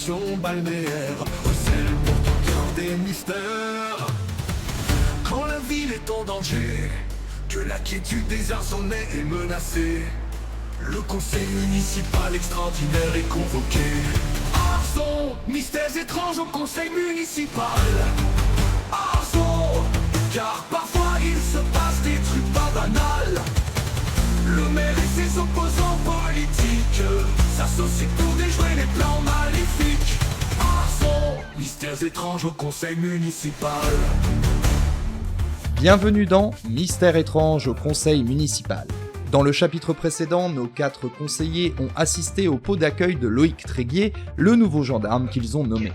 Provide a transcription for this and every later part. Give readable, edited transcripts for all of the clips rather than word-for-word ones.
station balnéaire, recèle pourtant bien des mystères. Quand la ville est en danger, que la quiétude des arçonnais est menacée, le conseil municipal extraordinaire est convoqué. Arson, mystères étranges au conseil municipal. Arson, car parfois il se passe des trucs pas banals. Le maire et ses opposants politiques s'associent pour déjouer les plans maléfiques. Arson, mystères étranges au conseil municipal. Bienvenue dans Mystère étrange au conseil municipal. Dans le chapitre précédent, nos 4 conseillers ont assisté au pot d'accueil de Loïc Tréguier, le nouveau gendarme qu'ils ont nommé.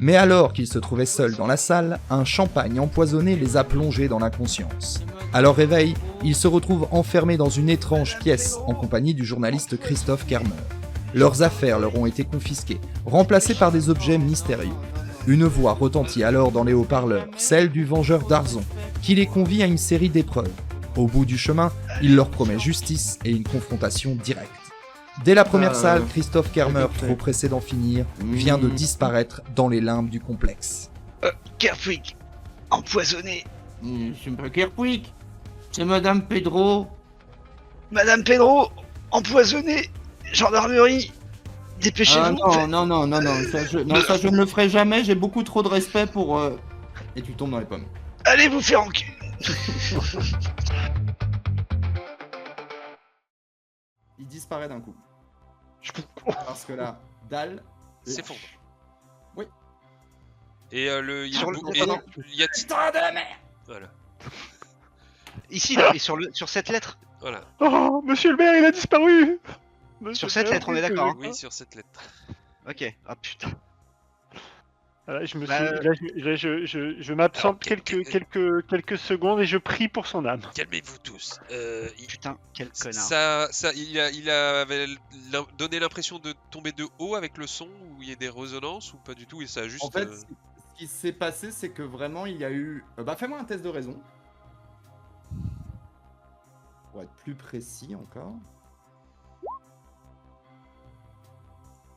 Mais alors qu'ils se trouvaient seuls dans la salle, un champagne empoisonné les a plongés dans l'inconscience. À leur réveil, ils se retrouvent enfermés dans une étrange pièce en compagnie du journaliste Christophe Kermer. Leurs affaires leur ont été confisquées, remplacées par des objets mystérieux. Une voix retentit alors dans les haut-parleurs, celle du vengeur d'Arzon, qui les convie à une série d'épreuves. Au bout du chemin, il leur promet justice et une confrontation directe. Dès la première salle, Christophe Kermer, trop pressé d'en finir, vient de disparaître dans les limbes du complexe. Kerpwick, empoisonné. C'est pas Kerpwick, c'est Madame Pedro. Madame Pedro, empoisonné. Gendarmerie, dépêchez-vous. Non, ça je ne le ferai jamais, j'ai beaucoup trop de respect pour... Et tu tombes dans les pommes. Allez vous faire enculer. Il disparaît d'un coup. Parce que là, dalle... s'effondre. Oui. Et il Sur y a Putain de merde. voilà. Ici, là, et sur cette lettre. Voilà. Oh, monsieur le maire, il a disparu. Sur cette lettre, on est d'accord, hein. Oui, sur cette lettre. Ok. Ah putain. Là, je me suis, Bah, là, je m'absente alors, quelques secondes et je prie pour son âme. Calmez-vous tous. Putain, quel connard. Il avait donné l'impression de tomber de haut avec le son, où il y a des résonances, ou pas du tout, et ça a juste... En fait, ce qui s'est passé, c'est que vraiment, il y a eu... fais-moi un test de raison. Pour être plus précis encore.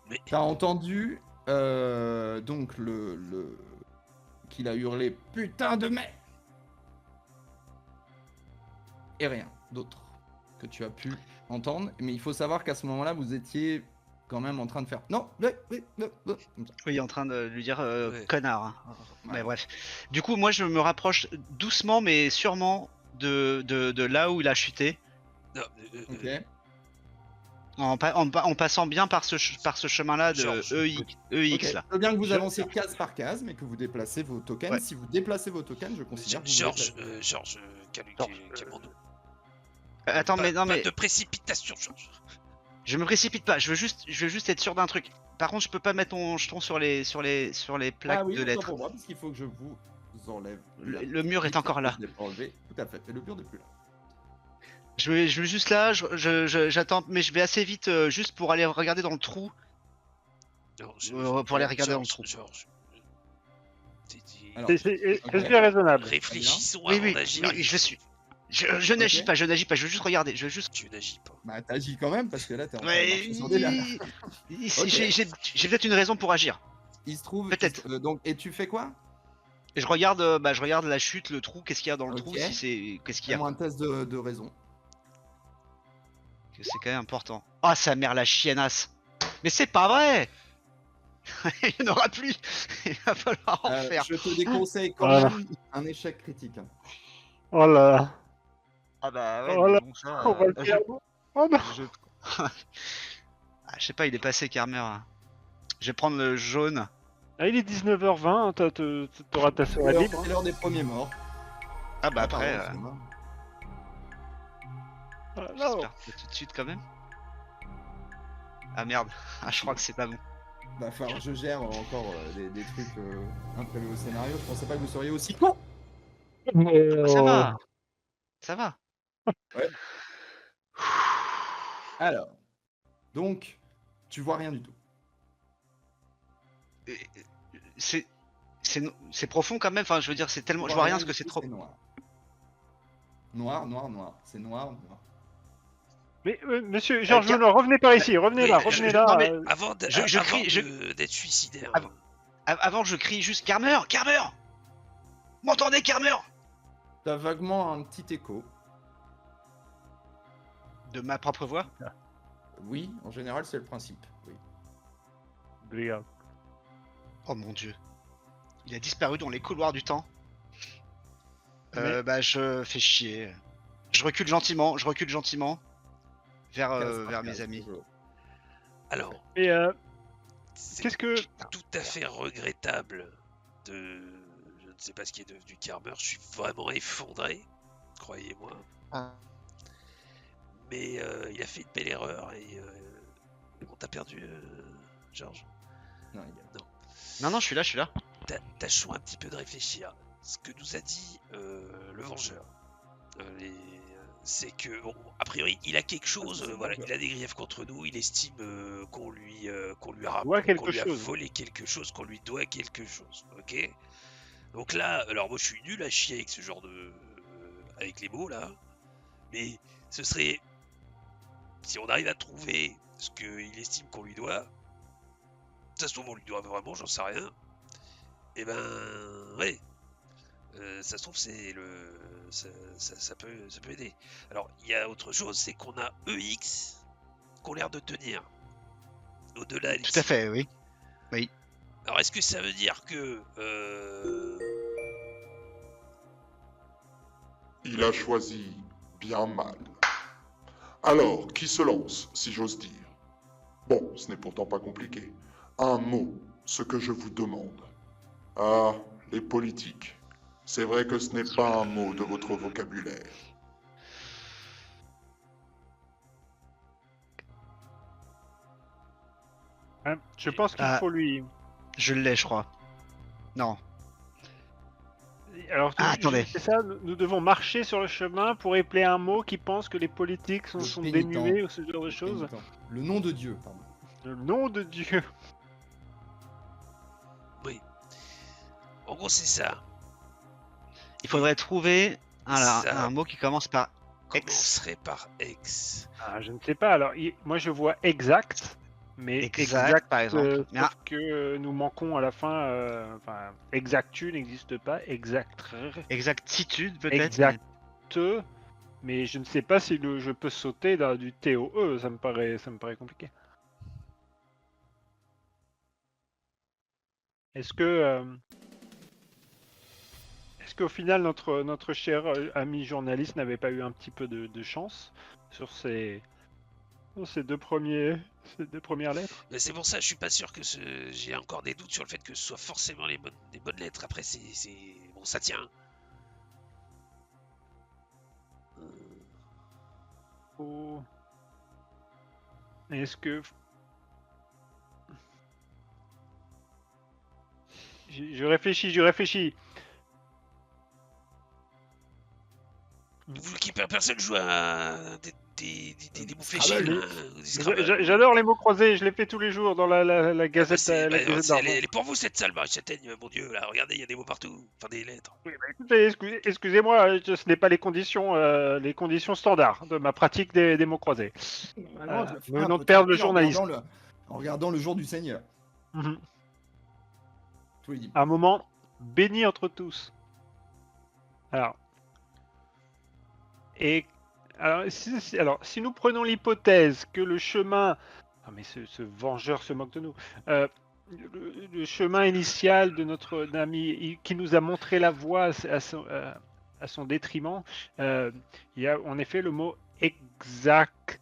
Mais... T'as entendu... donc qu'il a hurlé putain de merde et rien d'autre que tu as pu entendre, mais il faut savoir qu'à ce moment-là vous étiez quand même en train de faire non, comme ça. Oui, en train de lui dire Ouais. connard. Hein. Ouais. Mais bref. Du coup, moi, je me rapproche doucement, mais sûrement de là où il a chuté. Non, Ok. En passant bien par ce chemin-là de Georges. EX Ok. là. Je veux bien que vous avanciez case par case, mais que vous déplacez vos tokens. Ouais. Si vous déplacez vos tokens, je considère que vous Georges, déplacez. calmons-nous. Attends, mais non, Pas mais de précipitation, Georges. je me précipite pas. Je veux juste être sûr d'un truc. Par contre, je peux pas mettre mon jeton sur les plaques Ah oui, de autant lettres. pour moi, parce qu'il faut que je vous enlève. Le mur est encore là. Je l'ai pas enlevé. Tout à fait. Et le mur n'est plus là. Je vais juste là. J'attends, mais je vais assez vite juste pour aller regarder dans le trou. Pour aller regarder dans le trou. Georges. Alors, C'est raisonnable. Réfléchissons Oui, avant oui, d'agir. oui, je n'agis Ok. pas, je veux juste regarder, Tu n'agis pas. Bah t'agis quand même parce que là t'es en train de Ouais, marcher sur des lames. Ok. j'ai peut-être une raison pour agir. Il se trouve. Peut-être. Donc et tu fais quoi? Je regarde la chute, le trou, qu'est-ce qu'il y a dans le trou, Ok. si c'est, qu'est-ce qu'il y a. Fais-moi un test de raison. C'est quand même important. Ah, sa mère la chiennasse. Mais c'est pas vrai. Il n'y en aura plus. Il va falloir en faire. Je te déconseille quand Voilà. même un échec critique. Hein. Oh là là. Ah bah ouais, Oh mais là, bon, ça, on va le perdre. Oh non. je... Ah, je sais pas, il est passé Kermer. Je vais prendre le jaune. Ah, il est 19h20, t'auras ta soirée libre. C'est l'heure des premiers morts. Ah bah après, pardon, excuse-moi. Ah, non. j'espère que tout de suite quand même. Ah merde, ah, je crois que c'est pas bon. Bah falloir que je gère encore des trucs imprévus au scénario. Je pensais pas que vous seriez aussi con. Ça va. Ça va. Alors, donc, tu vois rien du tout. C'est profond quand même, enfin je veux dire c'est tellement... Je vois rien parce que c'est trop... Noir. Noir. C'est noir. Mais monsieur Georges Car- Venant, revenez par ici, revenez là, Mais, revenez je- là. non, mais- Avant Je crie, d'être suicidaire. Avant- Avant, je crie juste Carmer, Carmer. M'entendez, Carmer? T'as vaguement un petit écho. De ma propre voix. Oui, en général, c'est le principe. Oui. Regarde. Oh mon dieu. Il a disparu dans les couloirs du temps. Mais- Bah, je fais chier. Je recule gentiment vers mes amis. Alors, Et c'est qu'est-ce que... tout à fait regrettable de... Je ne sais pas ce qui est devenu Carmer, je suis vraiment effondré, croyez-moi. Ah. Mais il a fait une belle erreur et on t'a perdu, Georges. Non, il y a- Non, je suis là. Tâchons un petit peu de réfléchir. Ce que nous a dit le Vengeur, c'est que, bon, a priori, il a quelque chose, voilà, il a des griefs contre nous, il estime qu'on lui a Doit quelque qu'on lui a chose. volé quelque chose, qu'on lui doit quelque chose, ok? Donc là, alors moi je suis nul à chier avec ce genre de... avec les mots là, mais ce serait... Si on arrive à trouver ce qu'il estime qu'on lui doit, ça se trouve on lui doit vraiment, j'en sais rien, et ben, ouais, ça se trouve c'est le... ça peut aider. Alors il y a autre chose, c'est qu'on a EX qui ont l'air de tenir au-delà. Tout à fait, oui. Alors est-ce que ça veut dire que Il a choisi bien mal. Alors, qui se lance, si j'ose dire? Bon, ce n'est pourtant pas compliqué. Un mot, ce que je vous demande. Ah, les politiques. C'est vrai que ce n'est pas un mot de votre vocabulaire. hein, je pense qu'il Ah. faut lui... Je l'ai, je crois. Non. Alors, Ah, attendez. c'est ça, nous devons marcher sur le chemin pour épeler un mot qui pense que les politiques sont, Le sont pénitent. dénués ou ce genre de choses. Le nom de Dieu, pardon. Le nom de Dieu. en gros c'est ça. Il faudrait trouver Ça. un mot qui commence par X. Commencerait par X. Ah, je ne sais pas. Alors, moi, je vois exact, mais Exact, par exemple. Mais sauf que nous manquons à la fin. Enfin, exactu n'existe pas. Exact. Exactitude, peut-être. Exact. Mais je ne sais pas si je peux sauter là, du T au E. Ça me paraît compliqué. Est-ce qu'au final notre cher ami journaliste n'avait pas eu un petit peu de chance sur ces deux premières lettres? Mais c'est pour ça, je suis pas sûr que j'ai encore des doutes sur le fait que ce soit forcément les bonnes lettres. Après, bon, ça tient. Oh. Est-ce que je réfléchis. Vous qui personne joue à des mots fléchés. Ah bah, hein, des Scrabble. J'adore les mots croisés, je les fais tous les jours dans la Ah bah, gazette. la gazette d'Armand. elle est pour vous cette salle, Marie-Châtaigne, mon dieu. Là, regardez, il y a des mots partout. Enfin, des lettres. Oui, bah, écoutez, excusez-moi, ce n'est pas les conditions standards de ma pratique des mots croisés. Nous venons de perdre le journaliste. En regardant le jour du Seigneur. Mhm. Tous les dimanches. Un moment béni entre tous. Alors, si nous prenons l'hypothèse que le chemin... Ah mais ce vengeur se moque de nous. Le chemin initial de notre ami qui nous a montré la voie à son détriment, il y a en effet le mot exact.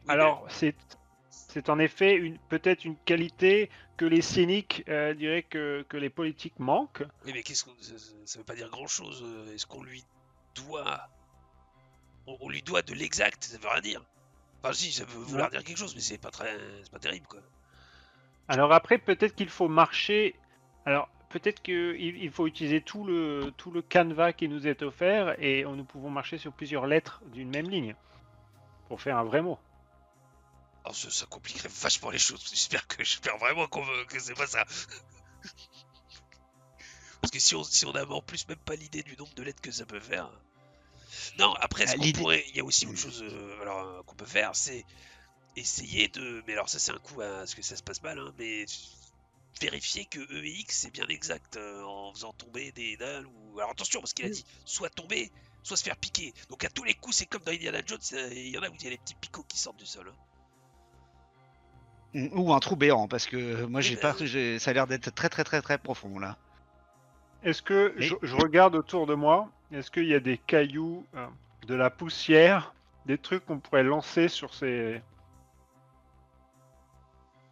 Alors, c'est en effet peut-être une qualité que les cyniques diraient que les politiques manquent. Oui, mais ça veut pas dire grand-chose. Est-ce qu'on lui doit... On lui doit de l'exact, ça veut rien dire. Enfin si, ça peut vouloir dire quelque chose, mais c'est pas terrible, quoi. Alors après, peut-être qu'il faut marcher... Alors, peut-être qu'il faut utiliser tout le canevas qui nous est offert et nous pouvons marcher sur plusieurs lettres d'une même ligne pour faire un vrai mot. Alors ça compliquerait vachement les choses. J'espère vraiment que c'est pas ça. Parce que si on avait en plus même pas l'idée du nombre de lettres que ça peut faire... Non, après, ce qu'on l'idée- pourrait, il y a aussi autre chose qu'on peut faire, c'est essayer de. Mais alors, ça, c'est un coup à ce que ça se passe mal, hein, mais vérifier que EX c'est bien exact en faisant tomber des dalles ou. Alors, attention, parce qu'il a dit soit tomber, soit se faire piquer. Donc, à tous les coups, c'est comme dans Indiana Jones, il y en a où il y a les petits picots qui sortent du sol. Hein. Ou un trou béant, parce que moi, Oui, j'ai bah, peur que ça a l'air d'être très très très très profond là. Est-ce que Mais- je regarde autour de moi? Est-ce qu'il y a des cailloux, de la poussière, des trucs qu'on pourrait lancer sur ces...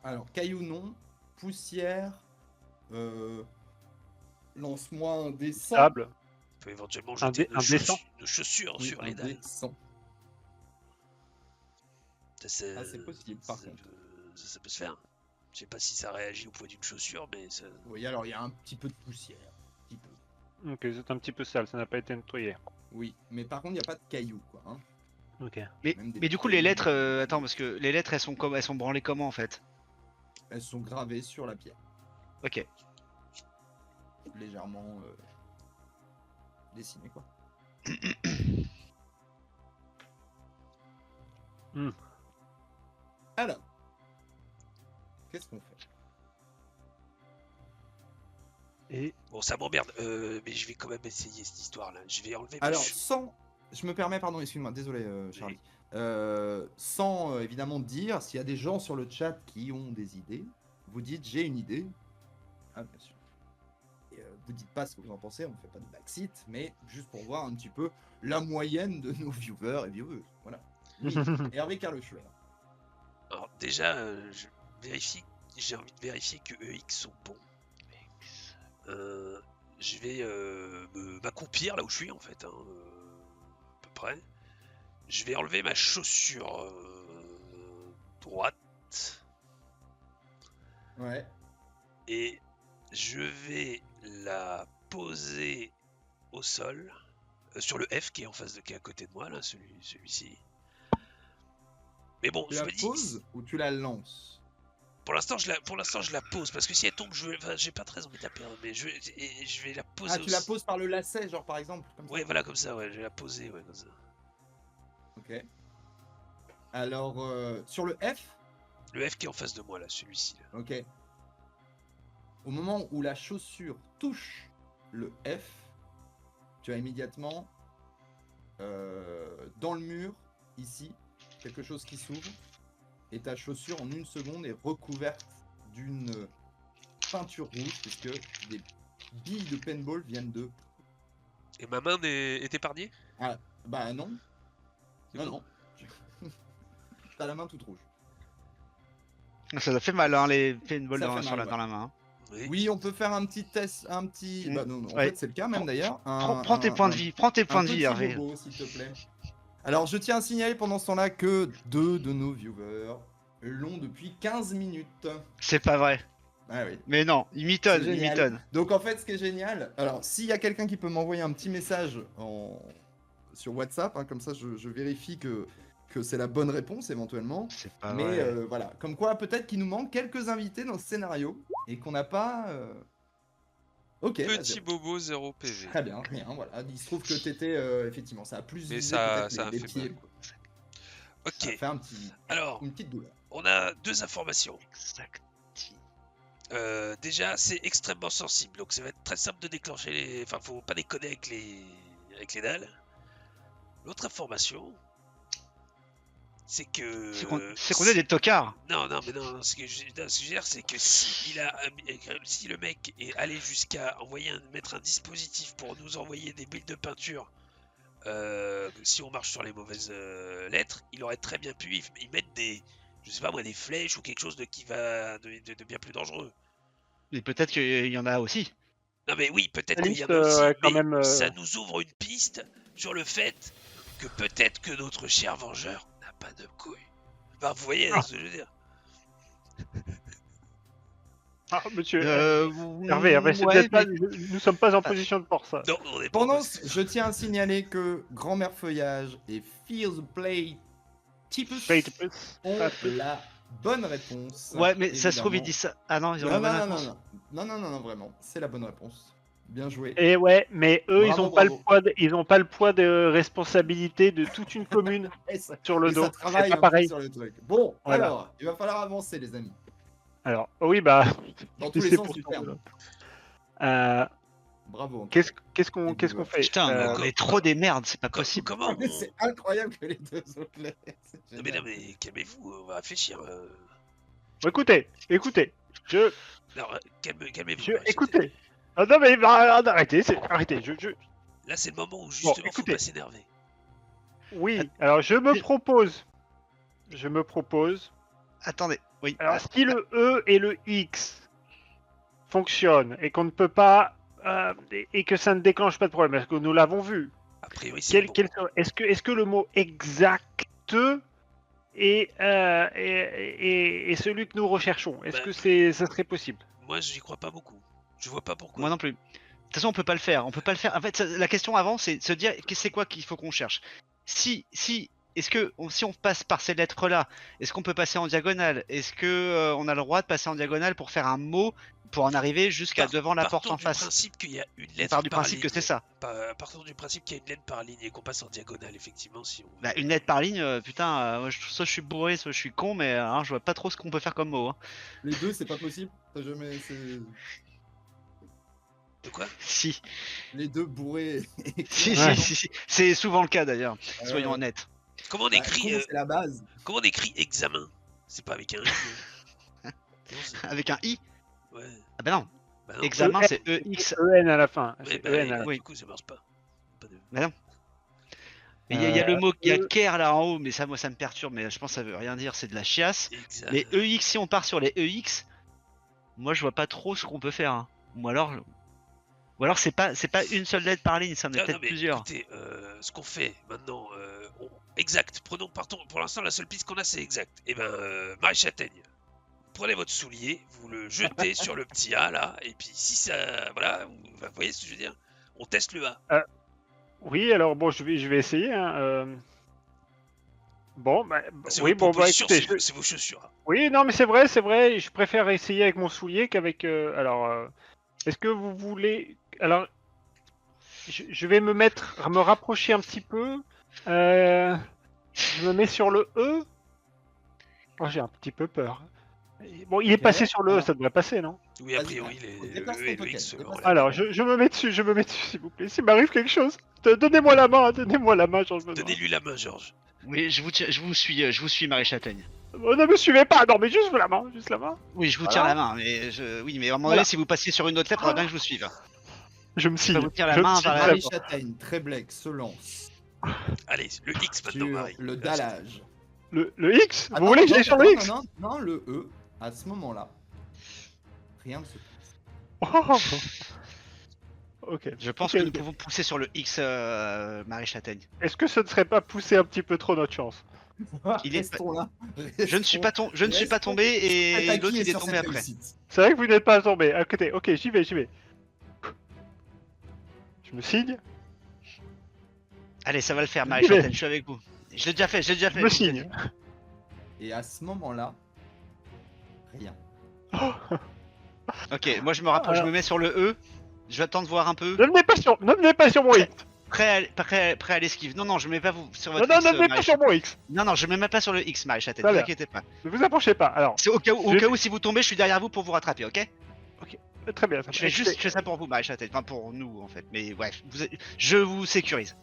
Alors, caillou non, poussière, lance-moi un dé 100. tables? On peut éventuellement Un jeter dé- un dé 100. nos chaussures Oui, sur un les dé dalles. 100. Ça, c'est Ah, c'est possible, par contre. ça peut se faire. Je sais pas si ça réagit au poids d'une chaussure, mais ça... Oui, alors il y a un petit peu de poussière. Un petit peu. Ok, c'est un petit peu sale, ça n'a pas été nettoyé. Oui, mais par contre, il n'y a pas de cailloux, quoi. Hein. Ok. Mais, Même des mais du coup, petits les lettres, cailloux. attends, parce que les lettres, elles sont branlées comment en fait? Elles sont gravées sur la pierre. Ok. Légèrement dessinées, quoi. Hmm. Alors, qu'est-ce qu'on fait? Et Bon, ça m'emmerde, mais je vais quand même essayer cette histoire-là. Je vais enlever ma Alors, ch- sans... Je me permets, pardon, excuse-moi, désolé, Charlie. Sans évidemment dire, s'il y a des gens sur le chat qui ont des idées, vous dites j'ai une idée. Ah, bien sûr. Et, vous dites pas ce que vous en pensez, on ne fait pas de backseat, mais juste pour voir un petit peu la moyenne de nos viewers et viewers. Voilà. Oui, Hervé Carleschler. Alors, déjà, j'ai envie de vérifier que EX sont bons. Je vais m'accroupir là où je suis en fait, hein, à peu près. Je vais enlever ma chaussure droite Ouais. et je vais la poser au sol sur le F qui est en face qui est à côté de moi là, celui-ci. Mais bon, Tu je la me dis, poses ou tu la lances? pour l'instant je la pose parce que si elle tombe, j'ai pas très envie de la perdre, mais je vais la poser. Ah, tu la poses par le lacet, genre par exemple comme ça. Ouais, voilà, comme ça, ouais, je vais la poser, ouais, comme ça. Ok. Alors, sur le F, Le F qui est en face de moi là, celui-ci. Là. ok. Au moment où la chaussure touche le F, tu as immédiatement dans le mur, ici, quelque chose qui s'ouvre. Et ta chaussure en une seconde est recouverte d'une peinture rouge, puisque des billes de paintball viennent de... Et ma main est épargnée? Bah non. C'est Non, bon. non. T'as la main toute rouge. Ça fait mal, hein, les paintballs Ça fait mal, dans la main. Oui. Oui, on peut faire un petit test, un petit... Mm. Bah non, en Ouais. fait c'est le cas même d'ailleurs. Prends tes points de vie, prends tes points de vie, petit Hervé. bobo, s'il te plaît. Alors, je tiens à signaler pendant ce temps-là que 2 de nos viewers l'ont depuis 15 minutes. C'est pas vrai. Ah oui. Mais non, il mitonne, C'est il génial. mitonne. Donc en fait, ce qui est génial, alors s'il y a quelqu'un qui peut m'envoyer un petit message sur WhatsApp, hein, comme ça je vérifie que c'est la bonne réponse éventuellement. C'est pas Mais vrai. voilà, comme quoi peut-être qu'il nous manque quelques invités dans ce scénario et qu'on n'a pas... Ok, bah, Petit bobo 0 PV. très bien, rien, voilà. Il se trouve que t'étais, effectivement, ça a plus Mais visé ça, peut-être ça a les fait pieds. mal, quoi. Ça a Ok, fait un petit, alors, une petite douleur. on a deux informations. Exact. Déjà, c'est extrêmement sensible, donc ça va être très simple de déclencher les... Enfin, faut pas déconner avec les dalles. L'autre information, c'est que... C'est qu'on est des tocards. Non, mais non, ce que je veux dire, c'est que si le mec est allé jusqu'à mettre un dispositif pour nous envoyer des billes de peinture, si on marche sur les mauvaises lettres, il aurait très bien pu y mettre des, je sais pas moi, des flèches ou quelque chose de bien plus dangereux. Mais peut-être qu'il y en a aussi. Non mais oui, peut-être La qu'il y en liste, a aussi, quand mais même, ça nous ouvre une piste sur le fait que peut-être que notre cher vengeur n'a pas de couilles. Enfin, vous voyez ce que je veux dire. Ah, monsieur Hervé, Hervé, c'est peut-être pas... nous sommes pas en position de force. Non, on est pas Pendant en- je tiens à signaler que Grand-mère Feuillage et Fear the Play Tipus ont la bonne réponse. Ouais, mais ça se trouve, il évidemment. dit ça. Ah non, ils ont Non, la bonne non, non, réponse. non, non, non, non, non, vraiment, c'est la bonne réponse. Bien joué. Et ouais, mais eux, Bravo, ils ont pas le poids de responsabilité de toute une commune Et ça, sur le et dos. ça travaille C'est un pas peu pareil. sur le truc. Bon, Voilà. alors, il va falloir avancer, les amis. Alors, oui, bah, Dans tous les c'est sens pour du ça. terme. Qu'est-ce Bravo. qu'on Et fait Putain, Euh, on est trop des merdes, c'est pas Co- possible. Comment Mais on- c'est incroyable que les deux autres l'aient. C'est Non mais, génial. calmez-vous, on va réfléchir. Écoutez, je, Non, calmez-vous. je, Marie-Châtaigne. écoutez. Ah non mais bah, arrêtez, arrêtez. Là, c'est le moment où justement, faut écoutez. pas s'énerver. Oui, alors je me propose. Attendez, oui. Alors si le E et le X fonctionnent et qu'on ne peut pas et que ça ne déclenche pas de problème, parce que nous l'avons vu. A priori, c'est bon. Est-ce que le mot exact est celui que nous recherchons? Est-ce Bah, que ça serait possible? Moi, j'y crois pas beaucoup. Je vois pas pourquoi. Moi non plus. De toute façon, on peut pas le faire. On peut pas le faire. En fait, la question avant, c'est de se dire c'est quoi qu'il faut qu'on cherche. Est-ce que si on passe par ces lettres-là, est-ce qu'on peut passer en diagonale? Est-ce que on a le droit de passer en diagonale pour faire un mot pour en arriver jusqu'à devant la porte en face? Partons du principe qu'il y a une On lettre part du par principe ligne. que c'est ça. Partons du principe qu'il y a une lettre par ligne et qu'on passe en diagonale, effectivement, si on... Bah, une lettre par ligne, putain, soit je suis bourré, soit je suis con, mais je vois pas trop ce qu'on peut faire comme mot. Hein. Les deux, c'est pas possible. T'as jamais. De quoi? Si. Les deux bourrés. Si. C'est souvent le cas d'ailleurs, soyons honnêtes. Comment on Bah, écrit c'est la base. comment on écrit examen? C'est pas avec un i. Non, Avec un i. ouais. Ah bah non. Bah non. Examen, c'est EX. EN à la fin. Ouais, C'est bah, EN à la oui. du coup, ça marche pas. Pas de... Mais non. Mais il y a le mot, il y a care là en haut, mais ça, moi, ça me perturbe, mais je pense que ça veut rien dire, c'est de la chiasse. Examen. Les EX, si on part sur les EX, moi, je vois pas trop ce qu'on peut faire. Hein. Ou alors c'est pas une seule lettre par ligne, ça en est Non, peut-être mais plusieurs. écoutez, ce qu'on fait maintenant, exact. Partons. Pour l'instant, la seule piste qu'on a, c'est exact. Et ben, Marie-Châtaigne, prenez votre soulier, vous le jetez sur le petit A là, et puis si ça, voilà, vous voyez ce que je veux dire? On teste le A. Oui, alors bon, je vais essayer. Hein, Bon, bah, C'est oui, vos bon, bah propositions, écoutez, c'est vos chaussures. oui, non, mais c'est vrai, je préfère essayer avec mon soulier qu'avec. Alors, est-ce que vous voulez. Alors, je vais me rapprocher un petit peu. Je me mets sur le E. Oh, j'ai un petit peu peur. Bon, il est Ok, passé sur le E, alors. ça devrait passer, non? Oui, a Vas-y, priori, déplace le E et ton le token, X. déplace ton Alors, je me mets dessus, s'il vous plaît. S'il m'arrive quelque chose, donnez-moi la main, j'en ai besoin. Donnez-lui la main, Georges. Oui, je vous suis, Marie-Châtaigne. Oh, ne me suivez pas, non, mais juste la main, Oui, je vous Voilà. tiens la main, mais oui, mais à un moment Voilà. donné, si vous passiez sur une autre lettre, il faudra bien que je vous suive. Je me signe. vous tire la Je me main signe vers la- très Marie fort. Châtaigne, Tréblec se lance Allez, le X maintenant, sur Marie. le dallage. Le X Ah Vous non, voulez que non, j'aille sur non, le X non, non, le E, à ce moment-là, rien ne se passe. Oh. Ok. Je pense Ok, que nous ok. pouvons pousser sur le X, Marie-Châtaigne. Est-ce que ce ne serait pas pousser un petit peu trop notre chance? Il est- Restons là. Je ne suis pas, tombé et l'autre il est tombé après. C'est vrai que vous n'êtes pas tombé. À côté. Ok, j'y vais. Je me signe. Allez, ça va le faire, Marie-Châtaigne, je suis avec vous. Je l'ai déjà fait, Je me signe. Et à ce moment-là, rien. Ok, moi je me rapproche, je me mets sur le E. Je vais attendre voir un peu. Ne venez pas sur mon X. Prêt à l'esquive. Non, je mets pas vous sur Non, votre non, X. ne venez pas sur mon X. Non, je me mets pas sur le X, Marie-Châtaigne, ne Très vous bien. inquiétez pas. Ne vous approchez pas. Alors, C'est au cas Je- où si vous tombez, je suis derrière vous pour vous rattraper, ok? très bien. Je fais ça pour vous, Marie-Châtaigne, enfin pour nous en fait. Mais bref, je vous sécurise.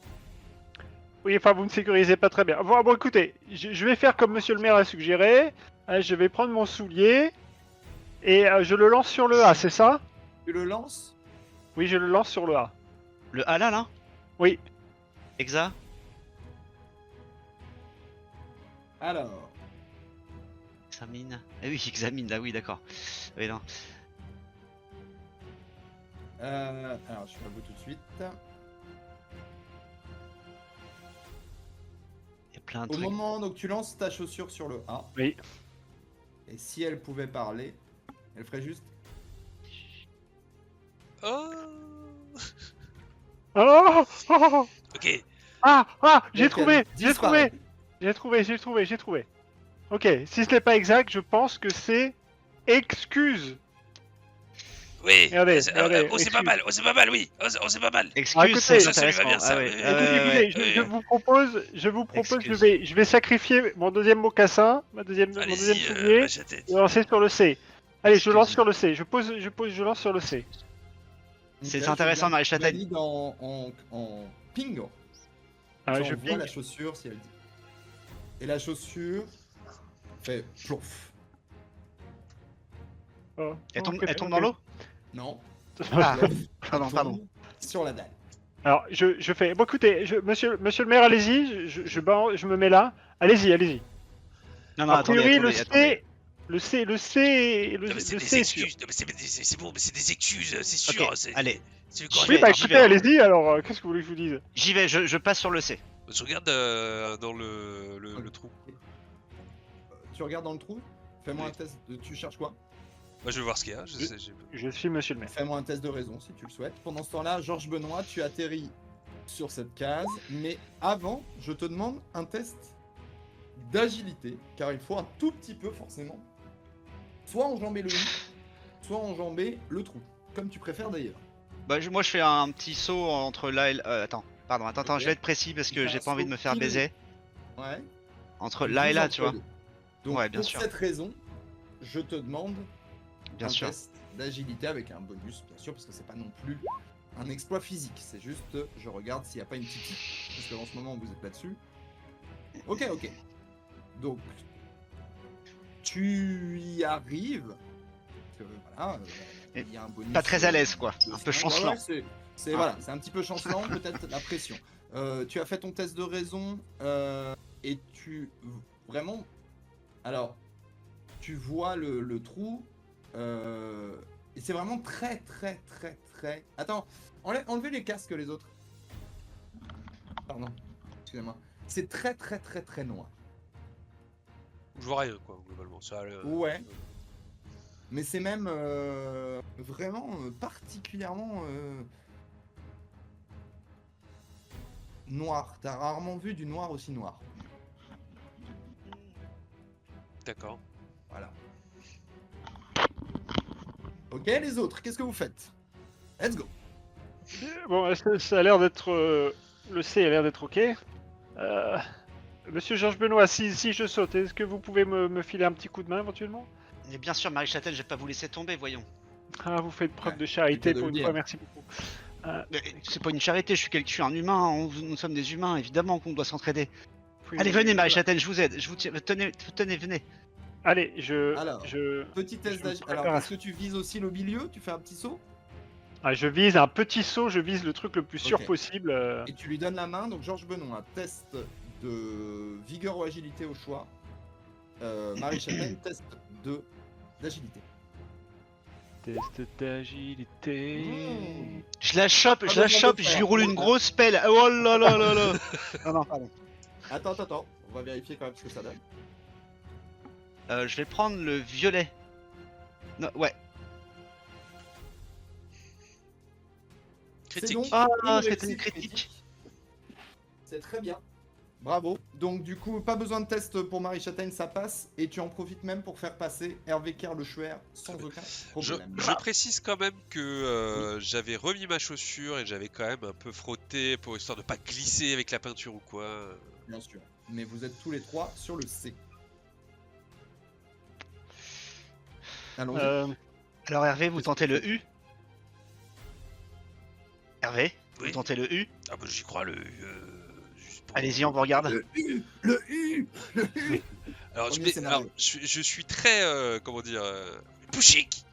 Oui, enfin, vous ne sécurisez pas très bien. Bon, écoutez, je vais faire comme Monsieur le maire a suggéré. Je vais prendre mon soulier et je le lance sur le A, c'est ça? Tu le lances? Oui, je le lance sur le A. Le A là? Oui. Exa? Alors, Examine. Eh oui, examine, là oui, d'accord. Oui, non. alors je suis à vous tout de suite. Il y a plein de Au trucs. moment donc tu lances ta chaussure sur le A. Oui. Et si elle pouvait parler, elle ferait juste. Oh. Oh, Ok. j'ai Donc, trouvé, elle disparaît. j'ai trouvé. Ok, si ce n'est pas exact, je pense que c'est excuse. Oui, Regardez, regardez, oh, c'est pas mal, oh, c'est pas mal, oui, oh, c'est pas mal. Excuse, écoutez, c'est ça lui va intéressant. bien, ça, Ah ouais, oui. Écoutez, ouais, je vous propose, Excuse. je vais sacrifier mon deuxième mocassin, mon deuxième Allez-y, soulier, lâche la tête. et lancer sur le C. Allez, je lance Excuse. sur le C. Je lance sur le C. C'est Ok, intéressant, je Marie Châtaigne. valide en ping. Ah, Genre, je on voit ping. la chaussure si elle dit. Et la chaussure fait plouf. Oh, Elle ok, tombe ok. dans l'eau? Non. Ah, Elle pardon, pardon. tombe sur la dalle. Alors, je fais. Bon, écoutez, monsieur le maire, allez-y. Je me mets là. Allez-y, allez-y. Non, non, A attendez, priori, attendez, attendez. le C, Non, mais c'est le des C est sûr. excuses, non, mais c'est bon, mais c'est des excuses, c'est sûr. Ok, allez. C'est J'y correct. Oui, vais, bah j'y écoutez, vais. allez-y. Alors, qu'est-ce que vous voulez que je vous dise? J'y vais, je passe sur le C. Je regarde dans le trou. Tu regardes dans le trou. Fais-moi Oui. un test. Tu cherches quoi? Moi, je vais voir ce qu'il y a. Je sais, Je suis monsieur le maire. Fais-moi un test de raison si tu le souhaites. Pendant ce temps-là, Georges Benoît, tu atterris sur cette case. Mais avant, je te demande un test d'agilité. Car il faut un tout petit peu, forcément, soit enjamber le lit, soit enjamber le trou. Comme tu préfères d'ailleurs. Bah, moi je fais un petit saut entre là et là. Attends, attends, Ok. je vais être précis parce que Tu fais j'ai un pas envie de saut me faire pile. baiser. Ouais. Entre Tu là et vises là, entre tu vois. les deux. Donc, Ouais, bien pour sûr. cette raison, je te demande Bien un sûr. test d'agilité avec un bonus, bien sûr, parce que c'est pas non plus un exploit physique. C'est juste, je regarde s'il n'y a pas une petite. Parce qu'en ce moment, vous êtes là-dessus. Ok, ok. Donc, tu y arrives. Voilà, Et il y a un bonus. Pas très à l'aise, quoi. de Un peu cinq. chancelant. Ouais, c'est voilà, c'est un petit peu chancelant, peut-être la pression. Tu as fait ton test de raison et tu vraiment. Alors, tu vois le trou et c'est vraiment très. Attends, enlevez les casques les autres. Pardon, excusez-moi. C'est très noir. je vois rien, quoi, globalement. Ça, Ouais. Mais c'est même vraiment particulièrement noir. T'as rarement vu du noir aussi noir. D'accord. Voilà. Ok, les autres, qu'est-ce que vous faites? Let's go. Bon, ça a l'air d'être. Le C a l'air d'être ok. Monsieur Georges Benoît, si je saute, est-ce que vous pouvez me filer un petit coup de main éventuellement? Mais bien sûr, Marie Châtaigne, je vais pas vous laisser tomber, voyons. Ah, vous faites preuve Ouais, de charité c'est le pour une dire. fois, merci beaucoup. Mais c'est pas une charité, je suis un humain, nous sommes des humains, évidemment qu'on doit s'entraider. Oui, Allez, oui, venez, Marie voilà. Châtaigne, je vous aide. Je vous tiens, tenez, venez. Allez, Alors, petit test je d'agilité. prépare Alors, à est-ce que tu vises aussi le milieu? Tu fais un petit saut? je vise un petit saut, je vise le truc le plus sûr Ok. possible. Et tu lui donnes la main. Donc, Georges Benoît, test de vigueur ou agilité au choix. Marie Châtaigne, test d'agilité. Test d'agilité. Mmh. Je la chope, Pas je la besoin de chope, le je lui faire. roule une grosse pelle. Oh là là là là. Non, non, pardon. Attends. On va vérifier quand même ce que ça donne. Je vais prendre le violet. Non, ouais. C'est Critique. donc Ah, une c'était une réussite critique. C'est très bien. Bravo. Donc du coup, pas besoin de test pour Marie Châtaigne, ça passe. Et tu en profites même pour faire passer Hervé Kerleschwer sans aucun Je problème. précise quand même que j'avais remis ma chaussure et j'avais quand même un peu frotté pour histoire de pas glisser avec la peinture ou quoi. Bien sûr. Mais vous êtes tous les trois sur le C. Allons-y. Alors Hervé, vous tentez le U. Hervé, Oui. vous tentez le U. Ah bah j'y crois juste pour- Allez-y, on vous regarde. Le U. Alors, Premier scénario. alors, je suis très comment dire pushik.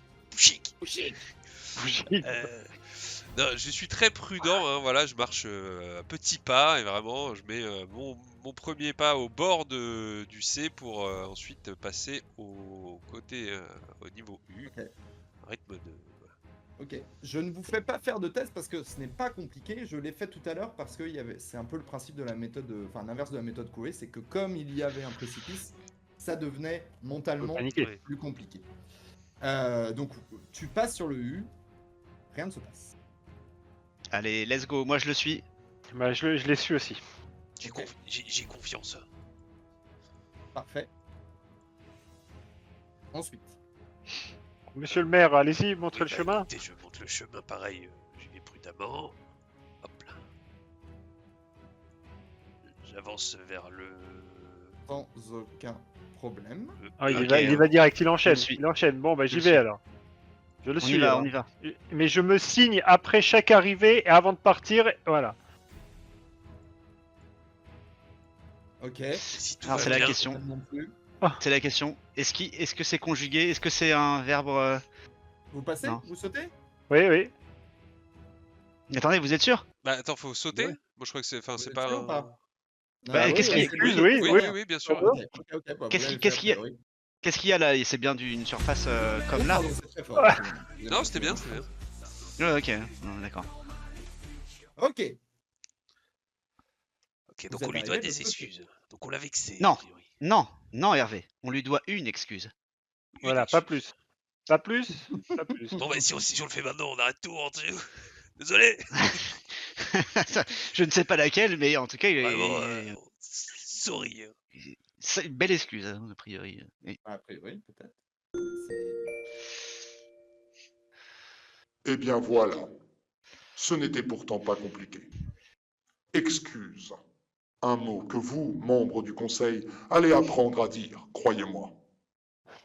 Non, je suis très prudent, hein, voilà, je marche à petits pas et vraiment je mets mon premier pas au bord du C pour ensuite passer au côté au niveau U. Ok. Rythme de Ok, je ne vous fais pas faire de test parce que ce n'est pas compliqué. Je l'ai fait tout à l'heure parce que c'est un peu le principe de la méthode, enfin l'inverse de la méthode Coué, c'est que comme il y avait un précipice, ça devenait mentalement paniquer. plus compliqué. Donc tu passes sur le U, rien ne se passe. Allez, let's go. Moi je le suis. Bah, je l'ai su aussi. j'ai Ok. j'ai confiance. Parfait. Ensuite, Monsieur le maire, allez-y, montrez le Bah, chemin. écoutez, je montre le chemin, pareil, j'y vais prudemment. Hop là. J'avance vers le... Sans aucun problème. Ah, il, Ok, y va, il y va direct, il enchaîne. je suis. Il enchaîne. Bon, bah Je j'y suis. vais alors. Je le On suis. y va, alors. on y va. Mais je me signe après chaque arrivée et avant de partir. Voilà. Ok. Si tout Alors va c'est la bien, question. Non plus. C'est la question. Est-ce que c'est conjugué? Est-ce que c'est un verbe Vous passez? Non. Vous sautez? Oui, oui. Attendez, vous êtes sûr? Bah attends, faut sauter. Ouais. Moi je crois que c'est, enfin Vous c'est êtes pas. sûr ou pas? Bah, qu'est-ce qu'il y a- Excuse, oui, Oui, oui. oui, oui, bien sûr. Ok, ok, bah, vous Qu'est-ce l'avez qu'est-ce fait, qu'il y a- a priori. Qu'est-ce qu'il y a là? C'est bien d'une surface comme Oh, là? pardon, c'est très fort. Ouais. Non, c'était bien, c'était bien. Ouais, ok, non, d'accord. Ok. Ok, donc Vous on lui êtes doit arrivé des de l'autre côté. excuses. Donc on l'a vexé, Non. a priori. Non, non Hervé, on lui doit une excuse. Une Voilà, pas excuse. plus. Pas plus. Pas plus. Bon bah si on le fait maintenant, on arrête tout entre nous. Désolé. Je ne sais pas laquelle, mais en tout cas, Vraiment, sorry. c'est une belle excuse, hein, a priori. Et- A priori, peut-être. C'est- Eh bien voilà. Ce n'était pourtant pas compliqué. Excuse. Un mot que vous, membres du Conseil, allez apprendre à dire, croyez-moi.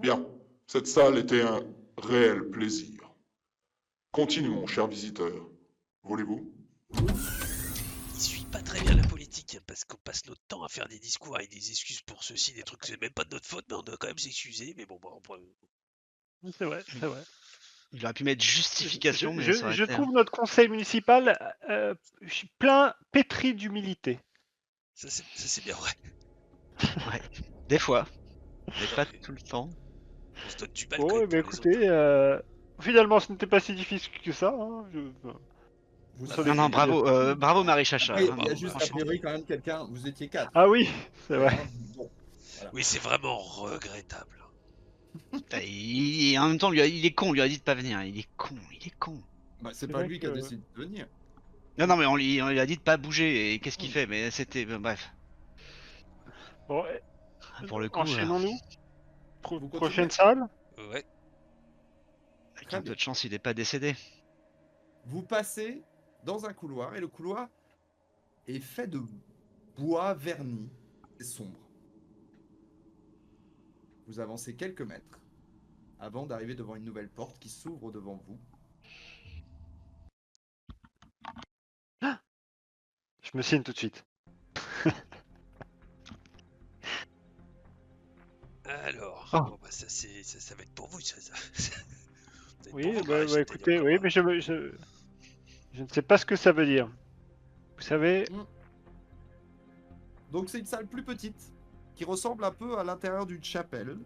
Bien, cette salle était un réel plaisir. Continuons, chers visiteurs. Voulez-vous? Il suit pas très bien la politique, hein, parce qu'on passe notre temps à faire des discours avec des excuses pour ceci, des trucs, c'est même pas de notre faute, mais on doit quand même s'excuser, mais bon, bah, C'est vrai, c'est vrai. Il aurait pu mettre justification, mais Je, ça aurait je été- trouve notre conseil municipal plein pétri d'humilité. ça c'est bien vrai. Des fois, mais pas tout le temps. On se donne du mal Bon, quand eh même ben, pour les écoutez, autres. finalement, ce n'était pas si difficile que ça. Hein. Vous Non, savez Non, non, que- bravo, bravo Marie Chacha. Après, il y bravo, a juste a franchement. priori quand même quelqu'un. Vous étiez 4. Ah oui, c'est vrai. Bon. Voilà. Oui, c'est vraiment regrettable. Putain, et en même temps, il est con, on lui a dit de pas venir. Il est con, il est con. Bah, c'est C'est pas vrai lui qui a que- décidé de venir. Non, non, mais on lui a dit de pas bouger. Et qu'est-ce qu'il fait? Mais c'était. Bref. Bon, Pour le coup, enchaînons-nous. Vous continuez Prochaine salle. Ouais. avec Très un bien. peu de chance, il est pas décédé. Vous passez dans un couloir et le couloir est fait de bois verni et sombre. Vous avancez quelques mètres avant d'arriver devant une nouvelle porte qui s'ouvre devant vous. Je me signe tout de suite. Alors, Ah. bon, bah, ça va être pour vous, ça. Ça va être Oui, pour vous, bah, Marie, c'est-à-dire écoutez, pas oui, moi. mais je ne sais pas ce que ça veut dire. Vous savez, Donc c'est une salle plus petite qui ressemble un peu à l'intérieur d'une chapelle.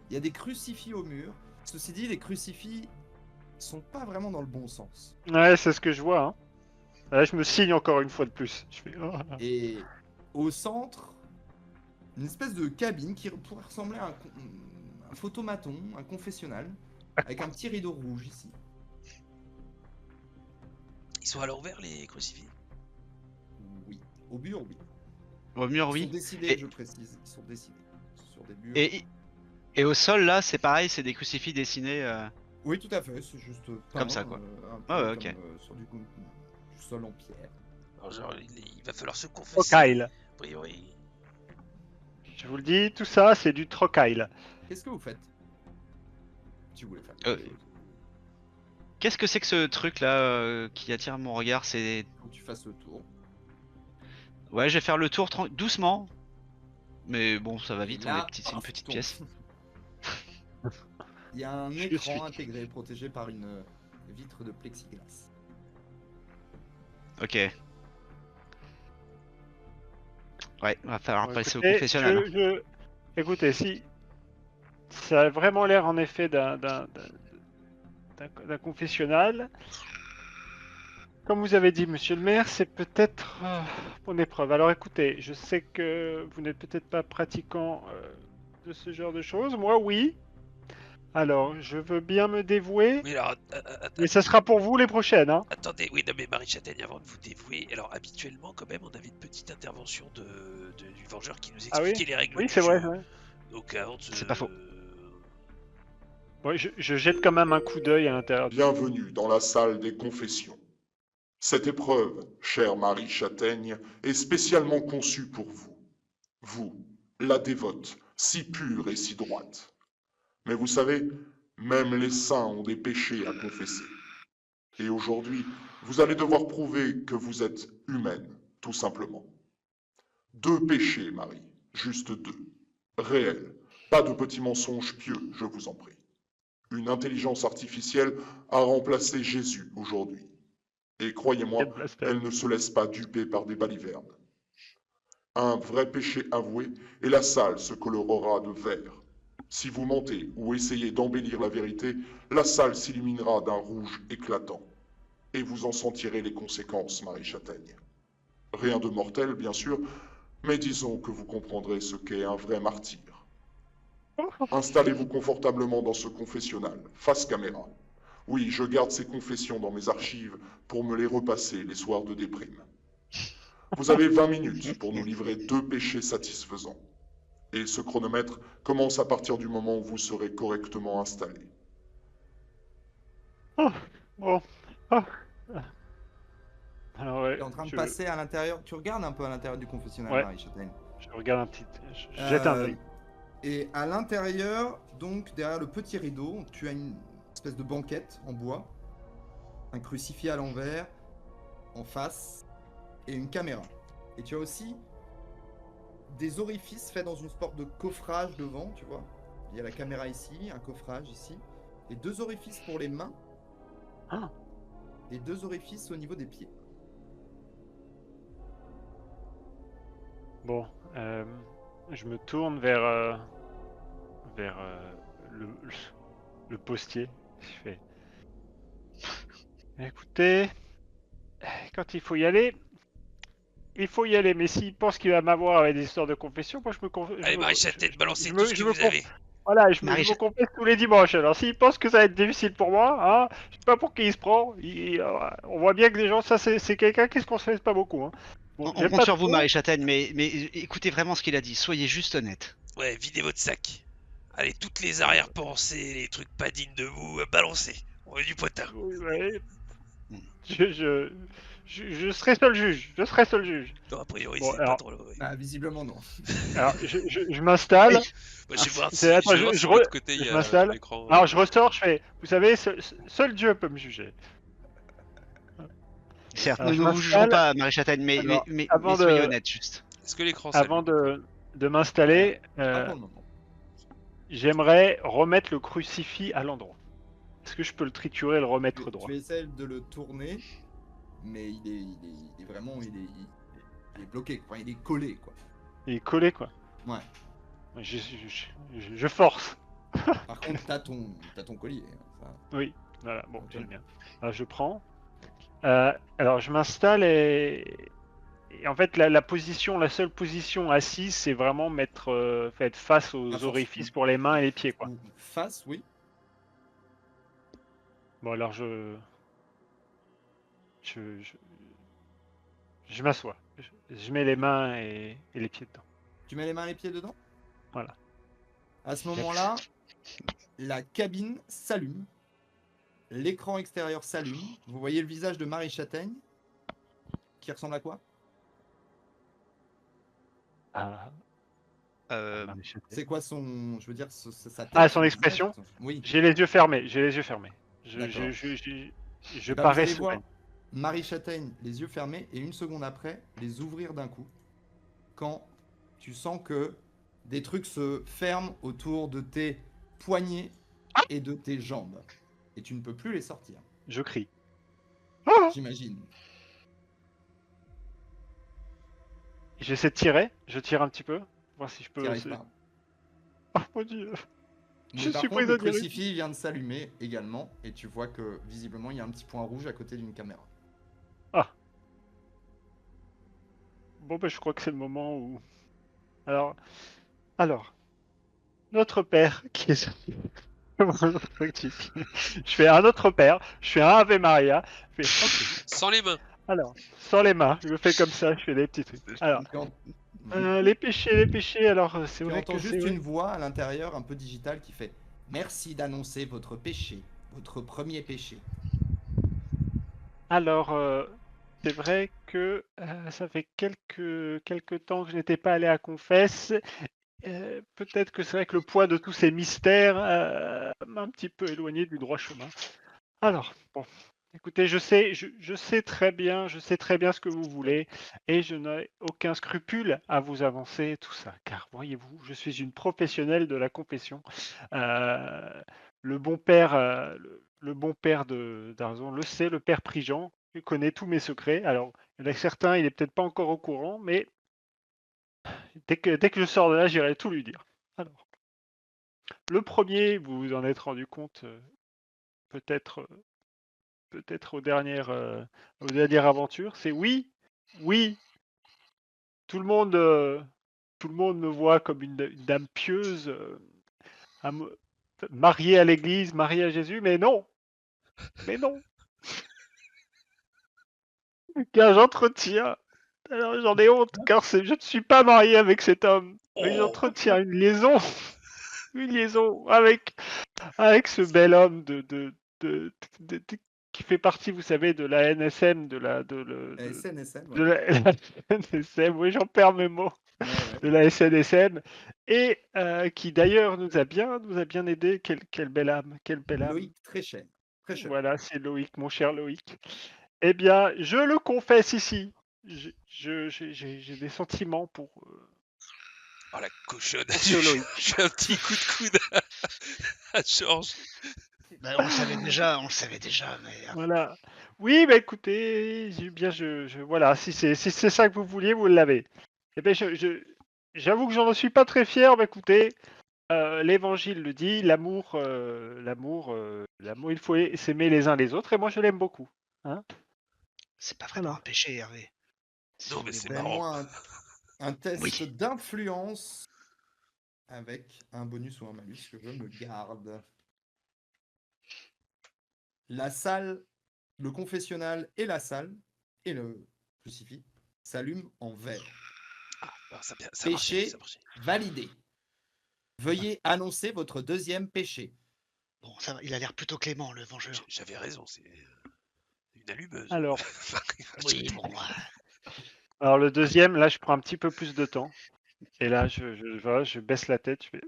Il y a des crucifix au mur. Ceci dit, les crucifix sont pas vraiment dans le bon sens. ouais, c'est ce que je vois. Hein. Là, je me signe encore une fois de plus. Je fais, oh. Et au centre, une espèce de cabine qui pourrait ressembler à un photomaton, un confessionnal, avec un petit rideau rouge ici. Ils sont à l'envers, les crucifix. Oui, au mur, oui. Au mur, Ils sont oui. dessinés, Et- je précise. Ils sont dessinés sur des murs. Et au sol, là, c'est pareil, c'est des crucifix dessinés. Oui, tout à fait. C'est juste peint, Comme ça, quoi. un peu Ah ouais, ok. comme, sur du sol en pierre. Alors, genre, il va falloir se Trocaille. confesser. A priori. Je vous le dis, tout ça, c'est du trocaille. Qu'est-ce que vous faites? Si vous voulez faire Euh, quelque chose. Qu'est-ce que c'est que ce truc là qui attire mon regard? C'est. Faut que tu fasses le tour. Ouais, je vais faire le tour doucement. Mais bon, ça va Et vite, là, c'est une paf, petite tombe. pièce. Il y a un Je écran suis. intégré protégé par une vitre de plexiglas. Ok. Ouais, va falloir Bon, passer au écoutez, confessionnal. Écoutez, si ça a vraiment l'air en effet d'un confessionnal, comme vous avez dit, monsieur le maire, c'est peut-être mon épreuve. Alors écoutez, je sais que vous n'êtes peut-être pas pratiquant de ce genre de choses. Moi, oui. Alors, je veux bien me dévouer, Oui, alors, mais ça sera pour vous les prochaines. Hein. attendez, oui, non, mais Marie Châtaigne, avant de vous dévouer, alors habituellement, quand même, on avait une petite intervention du Vengeur qui nous Ah oui expliquait les règles Oui, du c'est vrai. jeu. Ouais. Donc, avant de. C'est pas faux. Ouais, je jette quand même un coup d'œil à l'intérieur. Bienvenue dans la salle des confessions. Cette épreuve, chère Marie Châtaigne, est spécialement conçue pour vous. Vous, la dévote, si pure et si droite. Mais vous savez, même les saints ont des péchés à confesser. Et aujourd'hui, vous allez devoir prouver que vous êtes humaine, tout simplement. 2 péchés, Marie, juste 2. Réels, pas de petits mensonges pieux, je vous en prie. Une intelligence artificielle a remplacé Jésus aujourd'hui. Et croyez-moi, Quel blasphème. elle ne se laisse pas duper par des balivernes. Un vrai péché avoué, et la salle se colorera de vert. Si vous mentez ou essayez d'embellir la vérité, la salle s'illuminera d'un rouge éclatant. Et vous en sentirez les conséquences, Marie Châtaigne. Rien de mortel, bien sûr, mais disons que vous comprendrez ce qu'est un vrai martyr. Installez-vous confortablement dans ce confessionnal, face caméra. Oui, je garde ces confessions dans mes archives pour me les repasser les soirs de déprime. Vous avez 20 minutes pour nous livrer 2 péchés satisfaisants. Et ce chronomètre commence à partir du moment où vous serez correctement installé. Bon. Ah. Alors, ouais, Tu es en train de je, passer à l'intérieur. Tu regardes un peu à l'intérieur du confessionnal, Ouais. Marie Châtaigne. je regarde un petit. Je jette un œil. Et à l'intérieur, donc derrière le petit rideau, tu as une espèce de banquette en bois, un crucifix à l'envers, en face, et une caméra. Et tu as aussi des orifices faits dans une sorte de coffrage devant, tu vois. Il y a la caméra ici, un coffrage ici, et 2 orifices pour les mains, Ah. et 2 orifices au niveau des pieds. Bon, je me tourne vers le postier. Je fais. Écoutez, quand il faut y aller, mais s'il pense qu'il va m'avoir avec des histoires de confession, moi je me confesse. Allez, Marie Châtaigne, balancez je tout me- ce je que me vous conf- avez. Voilà, je me Marie-Cha- confesse tous les dimanches. Alors s'il pense que ça va être difficile pour moi, hein, je sais pas pour qui il se prend. On voit bien que des gens, ça c'est quelqu'un qui se confesse pas beaucoup. Hein. Bon, On j'aime compte pas sur vous, trop. Marie Châtaigne, mais écoutez vraiment ce qu'il a dit. Soyez juste honnête. Ouais, videz votre sac. Allez, toutes les arrière-pensées, les trucs pas dignes de vous, balancez. On veut du potin. Oui, ouais. Hmm. Je serai seul juge. Je serai seul juge. Non, a priori, Bon, c'est alors- pas trop. Ouais. Ah, visiblement non. Alors, je m'installe. Bah, je vais voir si, c'est- attends, Je vais voir je si de re- l'autre côté, il y je a m'installe. l'écran. Alors, je ressors, je fais. Vous savez, seul Dieu peut me juger. Certes, Alors, nous je ne vous jugerons m'installe. pas, Marie Châtaigne, mais, Alors, mais avant soyez de- honnête, juste. Est-ce que l'écran Avant s'allume de m'installer, Pas pour le moment. j'aimerais remettre le crucifix à l'endroit. Est-ce que je peux le triturer et le remettre droit? Tu essaies de le tourner, mais il est vraiment il est bloqué, quoi. Il est collé, quoi. Il est collé, quoi. Ouais. Je force. Par contre, t'as ton collier. hein, ça. Oui, voilà, bon, Ok. j'aime bien. Alors, je prends. Alors, je m'installe et en fait, la seule position assise, c'est vraiment être face aux force. orifices pour les mains et les pieds, quoi. Ou face, oui. Bon, alors je m'assois. Je mets les mains et les pieds dedans. Tu mets les mains et les pieds dedans. Voilà. À ce moment-là, la cabine s'allume. L'écran extérieur s'allume. Vous voyez le visage de Marie Châtaigne. Qui ressemble à quoi? Ah, C'est quoi son... Je veux dire, sa tête. Ah, son visage, expression? Oui. J'ai les yeux fermés. Je D'accord. je Bah, parais vous allez voir sereine. Marie Châtaigne, les yeux fermés, et une seconde après, les ouvrir d'un coup. Quand tu sens que des trucs se ferment autour de tes poignets et de tes jambes. Et tu ne peux plus les sortir, Je crie. j'imagine. J'essaie de tirer. Je tire un petit peu. Voir si je peux. T'y arrives pas. Oh mon dieu. Mais Je par suis contre, le prisonnier. crucifix vient de s'allumer également, et tu vois que visiblement il y a un petit point rouge à côté d'une caméra. Bon, ben, je crois que c'est le moment où. Alors, notre père qui est sorti. Je fais un autre père, je fais un Ave Maria, je fais ok. Sans les mains. Alors, sans les mains, je le fais comme ça, je fais des petits trucs. Alors, Tu en- les péchés, alors c'est tu vrai entends que juste c'est une voix à l'intérieur un peu digitale qui fait Merci d'annoncer votre péché, votre premier péché. Alors, c'est vrai que ça fait quelques temps que je n'étais pas allé à Confesse. Peut-être que c'est vrai que le poids de tous ces mystères m'a un petit peu éloigné du droit chemin. Alors, bon, écoutez, je sais très bien ce que vous voulez, et je n'ai aucun scrupule à vous avancer tout ça, car voyez-vous, je suis une professionnelle de la confession. Le bon père, le bon père d'Arzon le sait, le père Prigent, il connaît tous mes secrets. Alors, il y en a certains, il est peut-être pas encore au courant, mais dès que je sors de là, j'irai tout lui dire. Alors, le premier, vous vous en êtes rendu compte peut-être aux dernières aventures, c'est oui, tout le monde, tout le monde me voit comme une dame pieuse, mariée à l'Église, mariée à Jésus, mais non, car j'entretiens. Alors j'en ai honte, car je ne suis pas marié avec cet homme, mais Oh, j'entretiens une liaison, avec ce bel homme de- qui fait partie, vous savez, de la NSM, SNSM, de ouais. la SNSM, oui, j'en perds mes mots, Ouais, ouais. de la SNSM, et qui d'ailleurs nous a bien aidé. Quelle belle âme, quelle belle âme. Loïc, très cher. Très cher. Voilà, c'est Loïc, mon cher Loïc. Eh bien, je le confesse ici. J'ai des sentiments pour oh, la cochonne. ce Loïc. J'ai un petit coup de coude à Georges. Bah, on le savait déjà, mais Voilà. Oui, bah écoutez, voilà, si c'est ça que vous vouliez, vous l'avez. Eh bien, j'avoue que j'en suis pas très fier, mais écoutez, l'Évangile le dit, l'amour, il faut s'aimer les uns les autres, et moi je l'aime beaucoup. Hein. c'est pas vraiment Voilà. un péché, Hervé. Si Non, vous mais voulez c'est voir. marrant. Fais-moi un test Oui. d'influence avec un bonus ou un malus que je me garde. La salle, le confessionnal et la salle, et le crucifix, s'allument en vert. Ah, ça a marché, Péché ça a marché. validé. Veuillez annoncer votre deuxième péché. Bon, ça va, il a l'air plutôt clément, le vengeur. J'avais raison, c'est une allumeuse. Alors, Oui, bon, alors le deuxième, là, je prends un petit peu plus de temps. Et là, voilà, je baisse la tête, je fais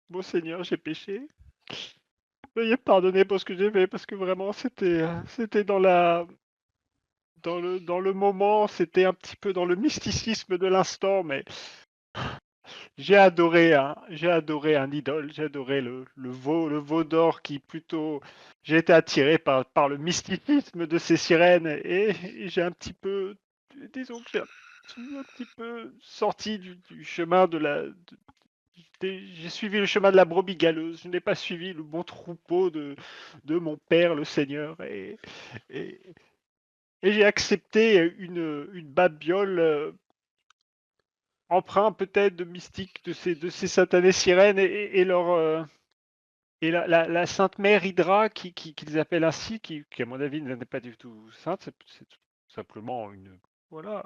Bon Seigneur, j'ai péché. Veuillez pardonner pour ce que j'ai fait, parce que vraiment, c'était dans le moment, c'était un petit peu dans le mysticisme de l'instant, mais j'ai adoré un idole, j'ai adoré le veau d'or qui plutôt, j'ai été attiré par le mysticisme de ces sirènes, et j'ai un petit peu, disons que j'ai un petit peu sorti du chemin j'ai suivi le chemin de la brebis galeuse, je n'ai pas suivi le bon troupeau de mon père, le Seigneur, et, et j'ai accepté une babiole empreinte peut-être de mystique de ces satanées sirènes, et et la Sainte Mère Hydra, qu'ils appellent ainsi, qui à mon avis n'est pas du tout sainte, c'est tout simplement voilà,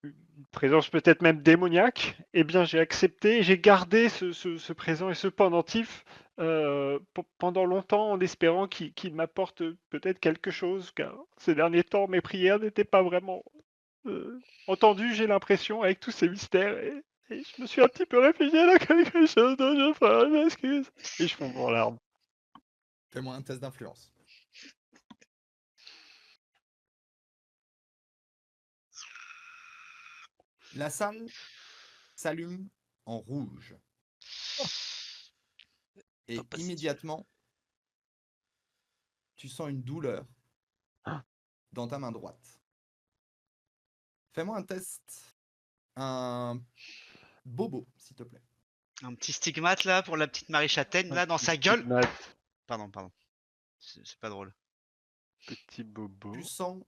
une présence peut-être même démoniaque. Eh bien, j'ai accepté, j'ai gardé ce présent et ce pendentif pendant longtemps, en espérant qu'il m'apporte peut-être quelque chose, car ces derniers temps, mes prières n'étaient pas vraiment entendues, j'ai l'impression, avec tous ces mystères. Et je me suis un petit peu réfugié dans quelque chose dont je ferai une excuse. Et je fonds en larmes. Fais-moi un test d'influence. La salle s'allume en rouge. Et Pas si immédiatement, tu sens une douleur dans ta main droite. Fais-moi un test, un bobo, s'il te plaît. un petit stigmate là pour la petite Marie Châtaigne là dans sa gueule. Pardon. C'est pas drôle. Petit bobo. Tu sens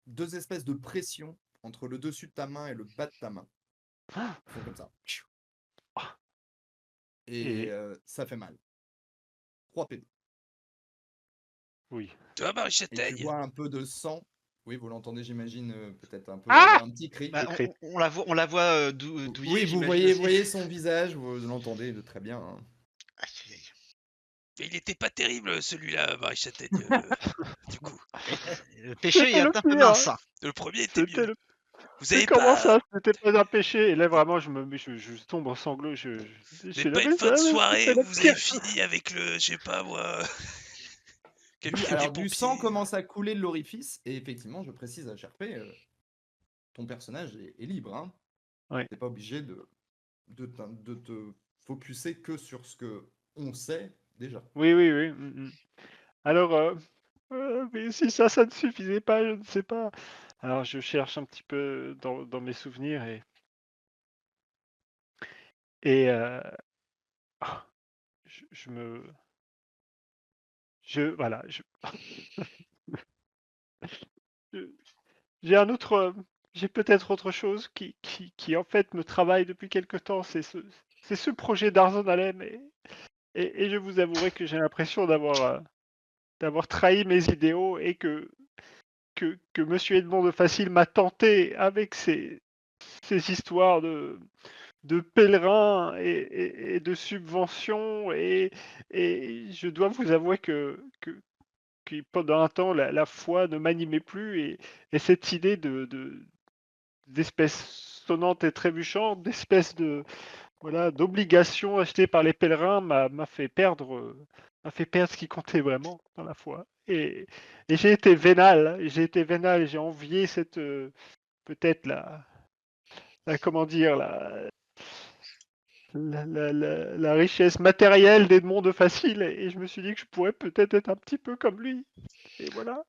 deux espèces de pression entre le dessus de ta main et le bas de ta main. Ils font comme ça. Et ça fait mal. 3 PV. Oui. Toi, Marie Et tu Châtaigne. vois un peu de sang Oui, vous l'entendez, j'imagine, peut-être un peu Ah un petit cri. Bah, Écrit. on la voit douiller, Oui, vous j'imagine voyez, aussi. voyez son visage, vous l'entendez très bien. Hein. Aïe, aïe, aïe. Mais il était pas terrible celui-là, Marie Châtaigne, du coup. Le péché C'était est le un peu pire. mince. Hein. Le premier était C'était mieux. le. Vous Mais avez comment pas, ça? C'était pas un péché. Et là, vraiment, je tombe en sanglots. vous Je avez pas l'avais une fin de ça, soirée c'était où la vous pire. avez fini avec le, je sais pas moi, quelqu'un des Alors, du sang pompiers. commence à couler de l'orifice, et effectivement, je précise à Sherpé, ton personnage est libre. Hein. Ouais. T'es pas obligé de te focuser que sur ce que on sait déjà. Oui, oui, oui. Alors, mais si ça ne suffisait pas, je ne sais pas. Alors, je cherche un petit peu dans mes souvenirs et ah, je me, voilà, je- j'ai un autre, j'ai peut-être autre chose qui en fait me travaille depuis quelque temps. C'est ce projet d'Arzon Alem et je vous avouerai que j'ai l'impression d'avoir trahi mes idéaux et que Monsieur Edmond de Facile m'a tenté avec ces histoires de pèlerins et de subventions et je dois vous avouer que pendant un temps la foi ne m'animait plus et cette idée d'espèce sonnante et trébuchante, d'espèce de voilà d'obligation achetée par les pèlerins m'a fait perdre ce qui comptait vraiment dans la foi et j'ai été vénal et j'ai envié cette peut-être la comment dire la richesse matérielle d'Edmond de Facile et je me suis dit que je pourrais peut-être être un petit peu comme lui. Et voilà.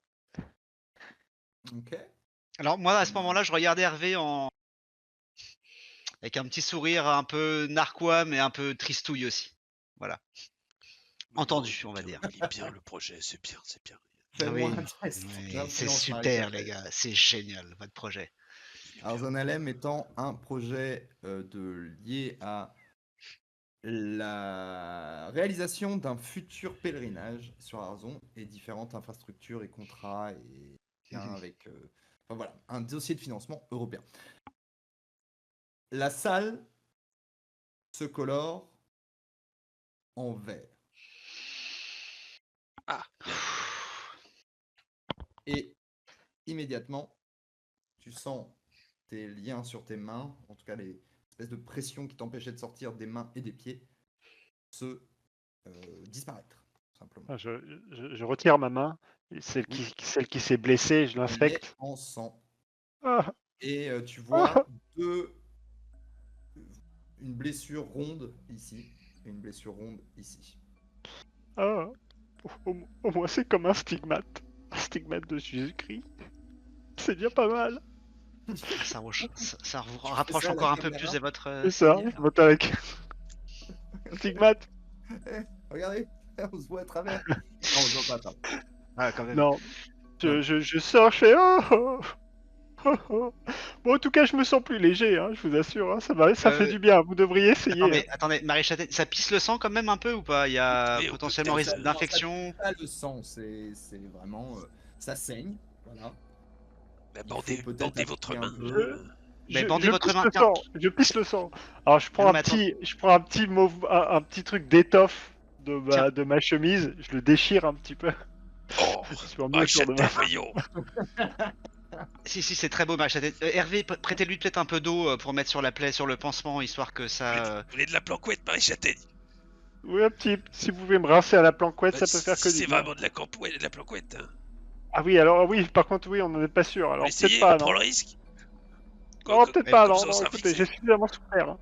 Ok. Alors moi, à ce moment-là, je regardais Hervé avec un petit sourire un peu narquois, mais un peu tristouille aussi. Voilà. Mais non, Entendu, il est on va bien, dire. Il est bien le projet, c'est bien, c'est bien. Fais-moi Oui, un test oui, c'est d'influence, super, Marie-Chapelle. les gars. C'est génial, votre projet. Il est bien. Arzon Alem étant un projet lié à la réalisation d'un futur pèlerinage sur Arzon et différentes infrastructures et contrats et liens avec enfin voilà, un dossier de financement européen. La salle se colore en vert Ah, bien. et immédiatement tu sens tes liens sur tes mains, en tout cas les espèces de pression qui t'empêchaient de sortir des mains et des pieds, se disparaître, simplement. Ah, je retire ma main, et celle qui s'est blessée, je Elle est l'inspecte. en sang. Ah, Et tu ah, vois une blessure ronde ici et une blessure ronde ici. ah. Au moins c'est comme un stigmate. Un stigmate de Jésus-Christ. C'est déjà pas mal. Ça vous Tu fais rapproche ça à la encore un peu caméra plus de votre C'est ça, Seigneur. je monte avec stigmate. Eh, regardez, on se voit à travers. Non, on se voit pas. Attends. Ah, quand même. Non, je sors, je fais oh, oh, oh, oh. Bon, en tout cas, je me sens plus léger, hein, je vous assure. Hein, ça fait du bien. Vous devriez essayer. Hein. Attendez, Marie Châtaigne, ça pisse le sang quand même un peu ou pas? Il y a Mais on peut potentiellement peut-être, risque d'infection. Pas le sang, c'est vraiment ça saigne, voilà. Bah, Il faut peut-être bandez votre appliquer un main. peu. Mais Je bandez votre pisse main. le Tiens. sang. Je pisse le sang. Alors je prends Non, un mais attends. un petit truc d'étoffe Tiens. de ma chemise. Je le déchire un petit peu. Oh, Sur Marie autour de Châtaigne, ma. voyons. Si, c'est très beau, Marie Châtaigne. Hervé, prêtez-lui peut-être un peu d'eau pour mettre sur la plaie, sur le pansement, histoire que ça. Vous voulez de la planquette, Marie Châtaigne? Oui, un petit. Si vous pouvez me rincer à la planquette, Bah, ça peut faire que si du c'est bien. vraiment de la planquette. Hein. Ah oui, alors oui. Par contre, oui, on n'en est pas sûr. Vous Alors peut-être l'essayez, pas, on prend non. le risque. Non, peut-être Mais pas. comme Non, ça, on non. sera Écoutez, fixé. j'ai suffisamment souffert. Hein.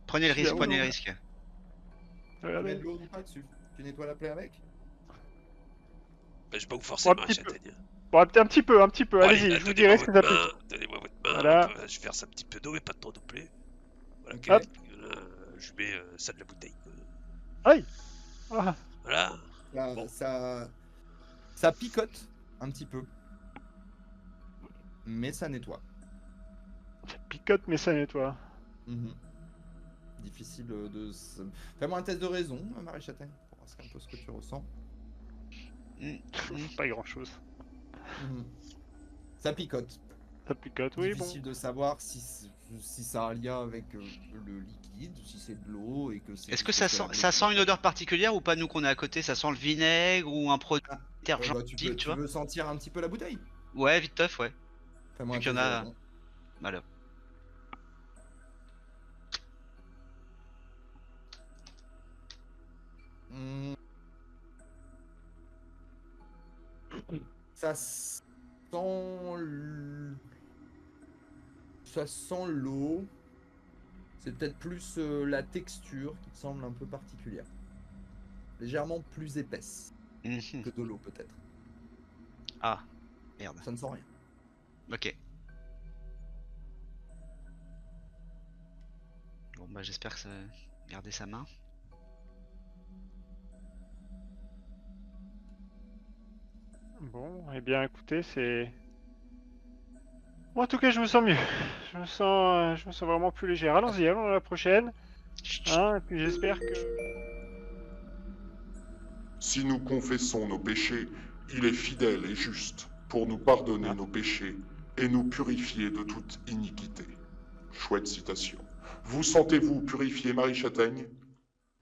Prenez le risque, Oui, prenez oui. le risque. Tu mets Regardez. de l'eau ou pas dessus. Tu nettoies la plaie avec. Bah, je vais pas vous forcer, Bon, un Marie petit peu. Châtaigne. Bon, un petit peu. Bon, allez, Allez-y, je vous donnez-moi dirai ce que votre ça pique. main. Donnez-moi votre main. Voilà. Je verse un petit peu d'eau, mais pas trop non plus. Voilà, Ok. Hop. je mets ça de la bouteille. Aïe. Ah. Voilà. Ça, Bon. ça picote un petit peu, mais ça nettoie. Ça picote, mais ça nettoie. Mhm. Difficile de. Fais-moi un test de raison, Marie Châtaigne, pour voir un peu ce que tu ressens. Pas grand chose. Mhm. Ça picote. Ça picote, oui, bon. Difficile de savoir si ça a un lien avec le liquide, si c'est de l'eau et que c'est. Est-ce que ça sent une odeur particulière ou pas, nous qu'on est à côté? Ça sent le vinaigre ou un produit détergent tu utile, tu vois? veux sentir un petit peu la bouteille? Ouais, vite teuf, ouais. Fais-moi Vu un qu'il y en jet de a- raison. Voilà. Hmm. Ça sent ça sent l'eau. C'est peut-être plus la texture qui te semble un peu particulière. Légèrement plus épaisse Mhm. que de l'eau peut-être. Ah, merde. Ça ne sent rien. Ok. Bon, bah j'espère que ça garder sa main. Bon, eh bien, écoutez, c'est... Bon, en tout cas, je me sens mieux. Je me sens vraiment plus léger. Allons-y, allons à la prochaine. Hein, et puis j'espère que... Si nous confessons nos péchés, il est fidèle et juste pour nous pardonner nos péchés et nous purifier de toute iniquité. Chouette citation. Vous sentez-vous purifié, Marie Châtaigne?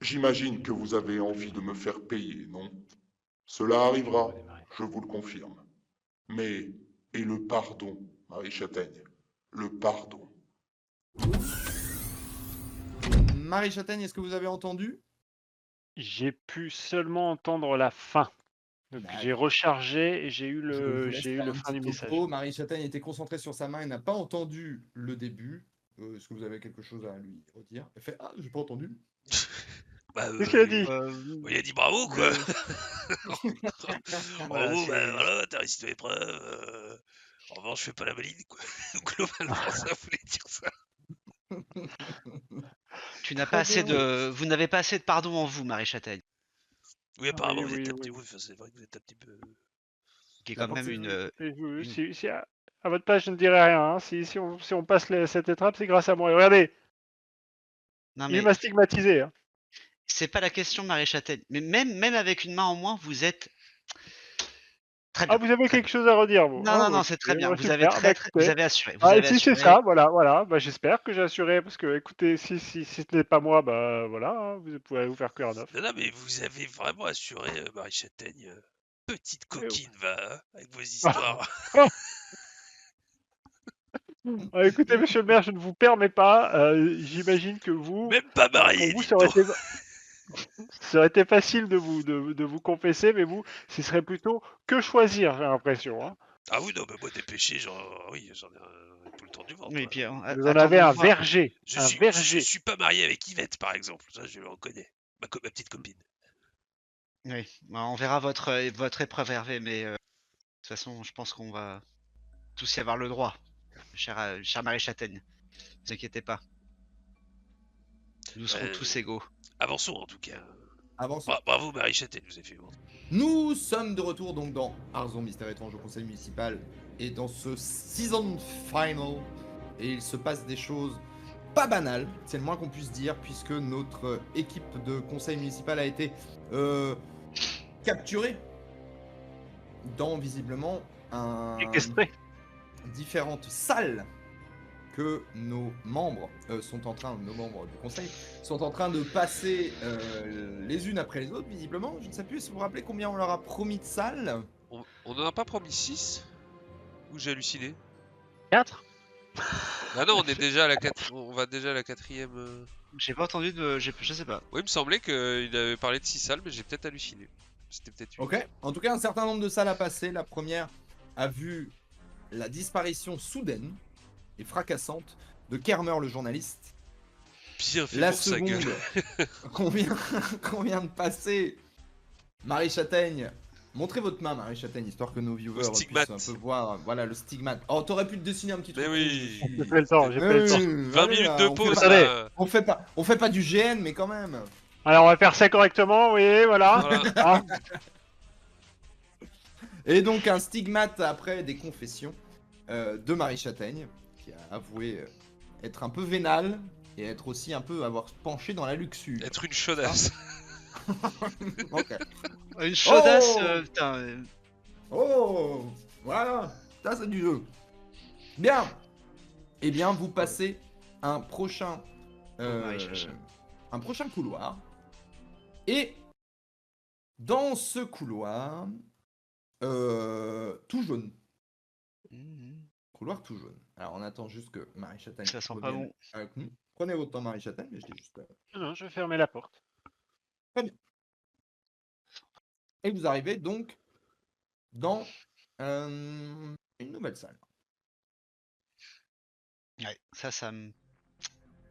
J'imagine que vous avez envie de me faire payer, non? Cela arrivera, je vous le confirme. Mais, et le pardon, Marie Châtaigne? Le pardon. Marie Châtaigne, est-ce que vous avez entendu? J'ai pu seulement entendre la fin. Donc Bah, j'ai rechargé et j'ai eu Je vous le, laisse j'ai eu faire le un fin du petit message. topo. Marie Châtaigne était concentrée sur sa main et n'a pas entendu le début. Est-ce que vous avez quelque chose à lui redire? Elle fait ah, j'ai pas entendu. Bah, Qu'est-ce qu'elle a dit? il a dit bravo, quoi. Voilà, Bravo, c'est- bah voilà, t'as réussi ton épreuve. En revanche, je fais pas la maline, quoi. Donc, globalement, ça voulait dire ça. Tu n'as Très pas assez bien. de. Vous n'avez pas assez de pardon en vous, Marie Châtaigne. Oui, apparemment, Oui, vous êtes oui, un petit oui. peu. C'est vrai que vous êtes un petit peu. Qui est La quand même partie- une. Si à votre place, je ne dirais rien. Hein. Si on passe cette étape, c'est grâce à moi. Et regardez, Non il mais m'a stigmatisé. Hein. c'est pas la question, Marie Châtaigne. Mais même avec une main en moins, vous êtes très Ah, bien. vous avez très quelque chose à redire, vous? bien. Ah, Non, non, bah, non, c'est très écoutez, bien. bah, Vous avez super. Bah, vous écoutez. avez assuré. Vous Ah, avez si c'est assuré. ça, voilà. Bah, j'espère que j'ai assuré, parce que, écoutez, si ce n'est pas moi, bah voilà, hein, vous pouvez vous faire cuire un œuf. Non, mais vous avez vraiment assuré, Marie Châtaigne. Petite Eh oui. coquine, va, hein, avec vos histoires. Ah, écoutez, monsieur le maire, je ne vous permets pas. J'imagine que vous, Même pas marié, pour vous, dites ça aurait donc. été, ça aurait été facile de vous confesser, mais vous, ce serait plutôt que choisir, j'ai l'impression. Hein. Ah oui, non, mais moi, des péchés, oui, j'en ai tout le temps du ventre. Oui, Hein. puis Vous en avez un verger. Je Un suis verger. pas marié avec Yvette, par exemple. Ça, je le reconnais. Ma petite copine. Oui, bah, on verra votre épreuve, Hervé, mais de toute façon, je pense qu'on va tous y avoir le droit, cher Marie Châtaigne. Ne vous inquiétez pas. Nous serons Euh, tous égaux. Avançons, en tout cas. Avançons. Bravo, Marie Châtaigne, vous avez fait bon. Nous sommes de retour donc dans Arzon Mystère Étrange au conseil municipal et dans ce season final. Et il se passe des choses pas banales, c'est le moins qu'on puisse dire, puisque notre équipe de conseil municipal a été capturée dans visiblement Équestré. différentes salles que nos membres nos membres du conseil sont en train de passer les unes après les autres, visiblement. Je ne sais plus si vous vous rappelez combien on leur a promis de salles. On en a pas promis 6? Ou j'ai halluciné? 4. Ah non, on va déjà à la 4ème. J'ai pas entendu je sais pas. Oui, il me semblait qu'il avait parlé de 6 salles, mais j'ai peut-être halluciné. C'était peut-être 8. Ok. En tout cas, un certain nombre de salles à passer. La première a vu la disparition soudaine et fracassante de Kermer le journaliste. Bien fait La pour sa gueule. seconde qu'on vient de passer, Marie Châtaigne. Montrez votre main, Marie Châtaigne, histoire que nos viewers puissent stigmate. un peu voir. Voilà le stigmate. Oh, t'aurais pu te dessiner un petit truc. Mais oui. J'ai fait le temps, j'ai fait le temps. 20 minutes de pause Allez. là. On fait pas du GN, mais quand même. Alors, on va faire ça correctement, oui, voilà. Voilà. Ah, Et donc un stigmate après des confessions de Marie Châtaigne, qui a avoué être un peu vénale et être aussi un peu avoir penché dans la luxure. Être une chaudasse. Ok. Une chaudasse, Oh putain. Oh, voilà. Ça, c'est du jeu. Bien. Eh bien, vous passez un prochain couloir. Et dans ce couloir, tout jaune. Couloir tout jaune. Alors, on attend juste que Marie-Châtaigne Ça sent pas revienne bon. avec nous. Prenez votre temps, Marie-Châtaigne, mais je dis juste... Non, je vais fermer la porte. Et vous arrivez donc dans une nouvelle salle. Ouais, ça me.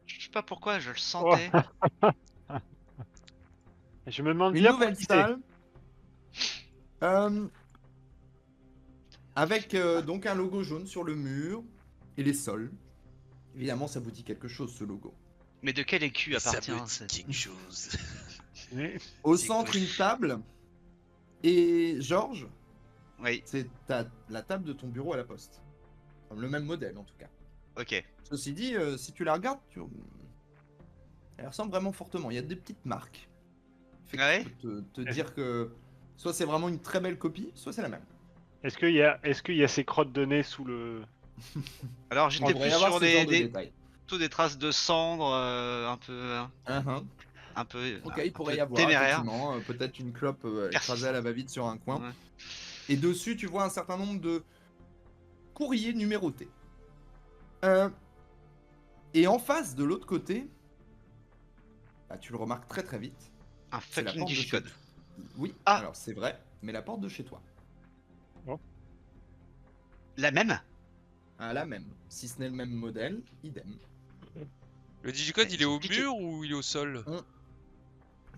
Je sais pas pourquoi, je le Oh. sentais. Je me demande Une bien nouvelle pour qui salle avec donc un logo jaune sur le mur et les sols. Évidemment, ça vous dit quelque chose, ce logo. Mais de quel écu Ça appartient me dit cette- quelque chose. c'est. Au C'est centre, quoi une table. Et Georges, Oui, c'est la table de ton bureau à la poste. Enfin, le même modèle, en tout cas. ok. Ceci dit, si tu la regardes, elle ressemble vraiment fortement. Il y a des petites marques. Fait que Ah ouais je peux te dire que soit c'est vraiment une très belle copie, soit c'est la même. Est-ce qu'il y a ces crottes de nez sous le. Alors Il j'étais devrait y plus avoir sur ce genre de des, détails. plutôt des traces de cendres, Uh-huh. un peu, Ok, un il pourrait peu y avoir téméraire. effectivement peut-être une clope écrasée à la va-vite sur un coin. Ouais. Et dessus, tu vois un certain nombre de courriers numérotés. Et en face, de l'autre côté, bah, tu le remarques très très vite. Un C'est la fucking porte de chez digicode. Oui, Ah. alors c'est vrai, mais la porte de chez toi. La même? Ah, la même. Si ce n'est le même modèle, idem. Le digicode, Mais il est ils ont au piqué. mur ou il est au sol?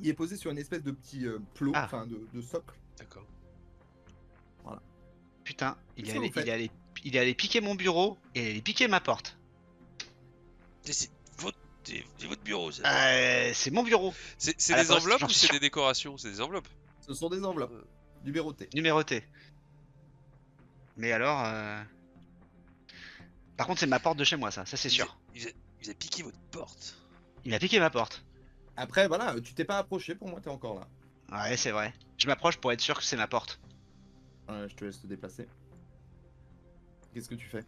Il est posé sur une espèce de petit plot, Ah. enfin de socle. D'accord. Putain, il Qu'est-ce est, que allé, vous faites il est allé piquer mon bureau et il est allé piquer ma porte. C'est votre bureau, ça. C'est mon bureau, C'est À la des poste, enveloppes j'en ou suis c'est sûr. des décorations? C'est des enveloppes. Ce sont des enveloppes numérotées. numéroté. Mais alors... Par contre c'est ma porte de chez moi ça c'est sûr. Il a piqué votre porte. Il a piqué ma porte. Après, voilà, tu t'es pas approché, pour moi, t'es encore là. Ouais c'est vrai. Je m'approche pour être sûr que c'est ma porte. Je te laisse te déplacer. Qu'est-ce que tu fais?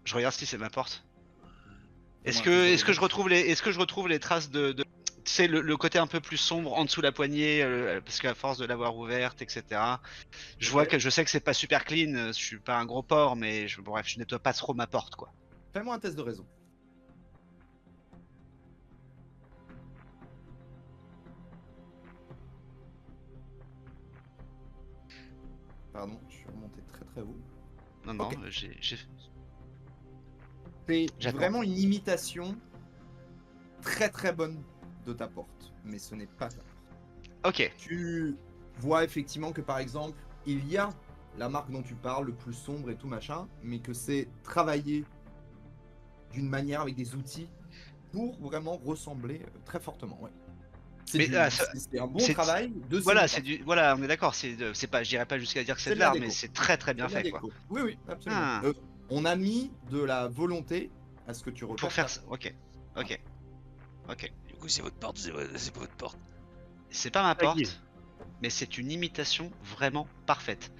Je regarde si c'est ma porte. Est-ce Fais-moi un que, test de est-ce que je retrouve les, est-ce que je retrouve les traces de... Tu sais, le côté un peu plus sombre en dessous de la poignée, parce qu'à force de l'avoir ouverte, etc. Je vois Ok. que je sais que c'est pas super clean, je suis pas un gros porc, mais bref, je nettoie pas trop ma porte, quoi. Fais-moi un test de raison. Pardon, je suis remonté très très haut. Non, non, Ok. j'ai... C'est J'attends. vraiment une imitation très très bonne de ta porte, mais ce n'est pas ta porte. Ok, Tu vois effectivement que par exemple, il y a la marque dont tu parles, le plus sombre et tout machin, mais que c'est travaillé d'une manière avec des outils pour vraiment ressembler très fortement. Ouais. Mais, C'est un bon c'est- travail de voilà, cinéma. voilà, on est d'accord, c'est pas, je dirais pas jusqu'à dire que c'est de de la l'art, déco. mais c'est très très bien C'est de la fait, quoi. déco. Oui, oui, absolument. Ah. On a mis de la volonté à ce que tu repères Pour faire ta ça, ok, ok, ok. Du coup, c'est votre porte ou c'est pas votre porte? C'est pas ma Tagué. porte, mais c'est une imitation vraiment parfaite.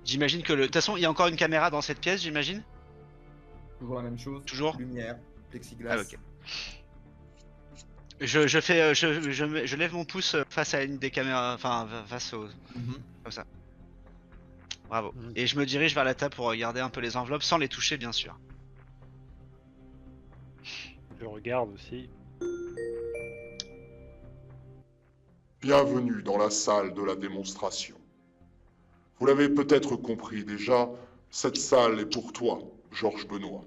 J'imagine que de toute façon, il y a encore une caméra dans cette pièce, j'imagine. Toujours la même chose. Toujours Lumière, plexiglas. Ah, ok. Je fais, je lève mon pouce face à une des caméras, enfin face au, Mhm. comme ça. Bravo. Mhm. Et je me dirige vers la table pour regarder un peu les enveloppes sans les toucher, bien sûr. Je regarde aussi. Bienvenue dans la salle de la démonstration. Vous l'avez peut-être compris déjà, cette salle est pour toi, Georges Benoît.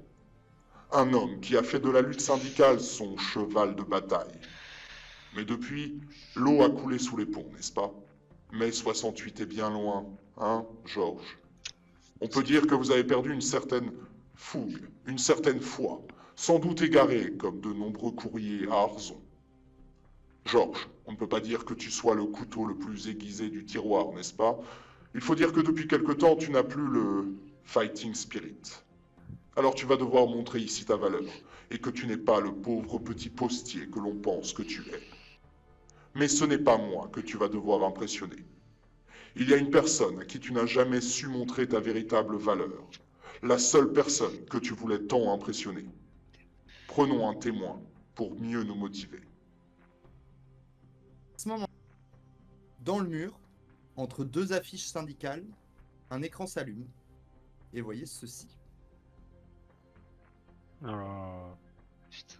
Un homme qui a fait de la lutte syndicale son cheval de bataille. Mais depuis, l'eau a coulé sous les ponts, n'est-ce pas? Mai 68 est bien loin, hein, Georges? On peut dire que vous avez perdu une certaine fougue, une certaine foi, sans doute égarée comme de nombreux courriers à Arzon. Georges, on ne peut pas dire que tu sois le couteau le plus aiguisé du tiroir, n'est-ce pas? Il faut dire que depuis quelque temps, tu n'as plus le fighting spirit. Alors tu vas devoir montrer ici ta valeur, et que tu n'es pas le pauvre petit postier que l'on pense que tu es. Mais ce n'est pas moi que tu vas devoir impressionner. Il y a une personne à qui tu n'as jamais su montrer ta véritable valeur. La seule personne que tu voulais tant impressionner. Prenons un témoin pour mieux nous motiver. À ce moment, dans le mur, entre deux affiches syndicales, un écran s'allume. Et voyez ceci. Oh, Putain.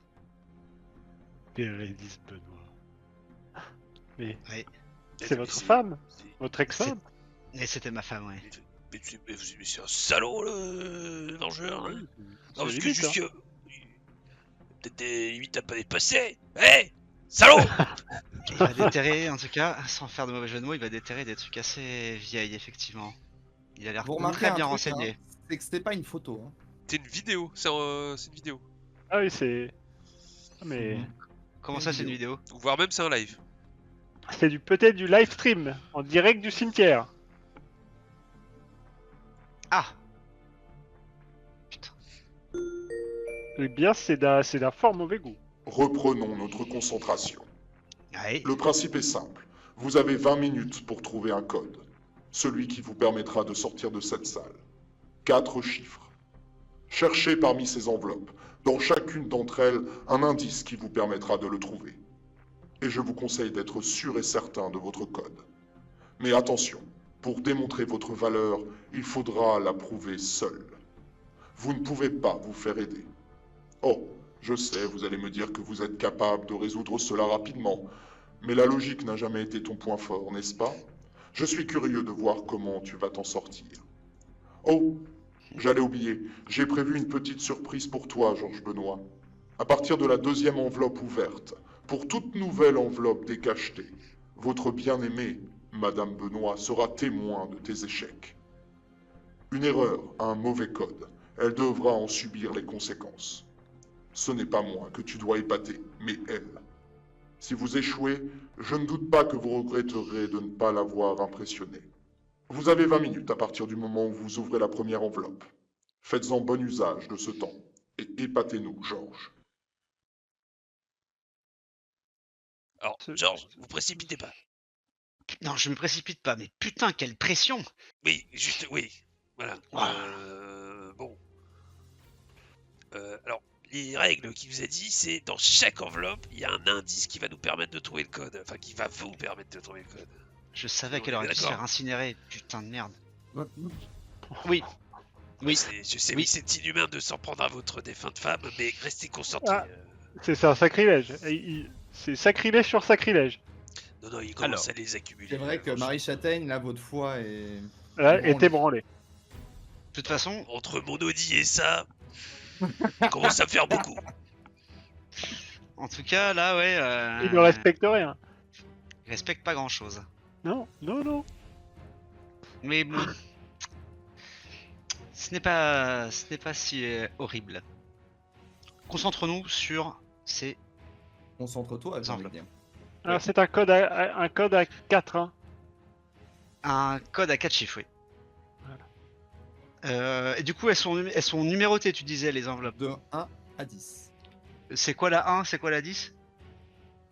Bérénice Benoît. Mais Ouais. c'est votre femme? c'est- Votre ex-femme? Et c'était ma femme, ouais. mais c'est un salaud, le vengeur. Hein. Non, parce que limite, juste hein. que... Peut-être des limites à pas dépasser. Hé salaud. Il va déterrer, en tout cas, sans faire de mauvais jeu de mots, il va déterrer des trucs assez vieilles, effectivement. Il a l'air Vous remarquez très un bien truc, renseigné. hein, c'est que c'était pas une photo. Hein. C'est une vidéo, c'est une vidéo. Ah oui, c'est. Ah, mais Comment ça, c'est une vidéo? Ou voire même c'est un live. c'est peut-être du live stream en direct du cimetière. Ah! Eh bien, c'est d'un fort mauvais goût. Reprenons notre concentration. Ouais. Le principe est simple. Vous avez 20 minutes pour trouver un code. Celui qui vous permettra de sortir de cette salle. 4 chiffres. Cherchez parmi ces enveloppes, dans chacune d'entre elles, un indice qui vous permettra de le trouver. Et je vous conseille d'être sûr et certain de votre code. Mais attention, pour démontrer votre valeur, il faudra la prouver seul. Vous ne pouvez pas vous faire aider. Oh, je sais, vous allez me dire que vous êtes capable de résoudre cela rapidement, mais la logique n'a jamais été ton point fort, n'est-ce pas? Je suis curieux de voir comment tu vas t'en sortir. Oh, j'allais oublier, j'ai prévu une petite surprise pour toi, Georges Benoît. À partir de la deuxième enveloppe ouverte, pour toute nouvelle enveloppe décachetée, votre bien-aimée, Madame Benoît, sera témoin de tes échecs. Une erreur, un mauvais code, elle devra en subir les conséquences. Ce n'est pas moi que tu dois épater, mais elle. Si vous échouez, je ne doute pas que vous regretterez de ne pas l'avoir impressionnée. Vous avez 20 minutes à partir du moment où vous ouvrez la première enveloppe. Faites-en bon usage de ce temps et épatez-nous, Georges. Alors, Ce- Georges, vous précipitez pas. Non, je me précipite pas, mais putain, quelle pression! Oui, juste, oui. Voilà. Ouah. Bon. Alors, les règles qu'il vous a dit, c'est dans chaque enveloppe, il y a un indice qui va nous permettre de trouver le code. Enfin, qui va vous permettre de trouver le code. Je savais On qu'elle est aurait dû se d'accord. faire incinérer, putain de merde. Oui, Je sais, Oui. oui, c'est inhumain de s'en prendre à votre défunte femme, mais restez concentrés. Ah. C'est un sacrilège. C'est sacrilège sur sacrilège. Non, non, il commence Alors, à les accumuler. C'est vrai que franchement. Marie Châtaigne, là, votre foi est. Là, Ébranlé. était branlé. de toute façon, Entre mon Audi et ça, il commence à me faire beaucoup. en tout cas, là, ouais, Il ne respecte rien. il respecte pas grand chose. Non, non, non. Mais bon, ce n'est pas si horrible. Concentrons-nous sur ces. Concentre-toi, j'ai envie de dire. Alors, c'est un code à 4. Hein. Un code à 4 chiffres, oui. Et du coup, elles sont numérotées, tu disais, les enveloppes. De 1 à 10. C'est quoi la 1, c'est quoi la 10?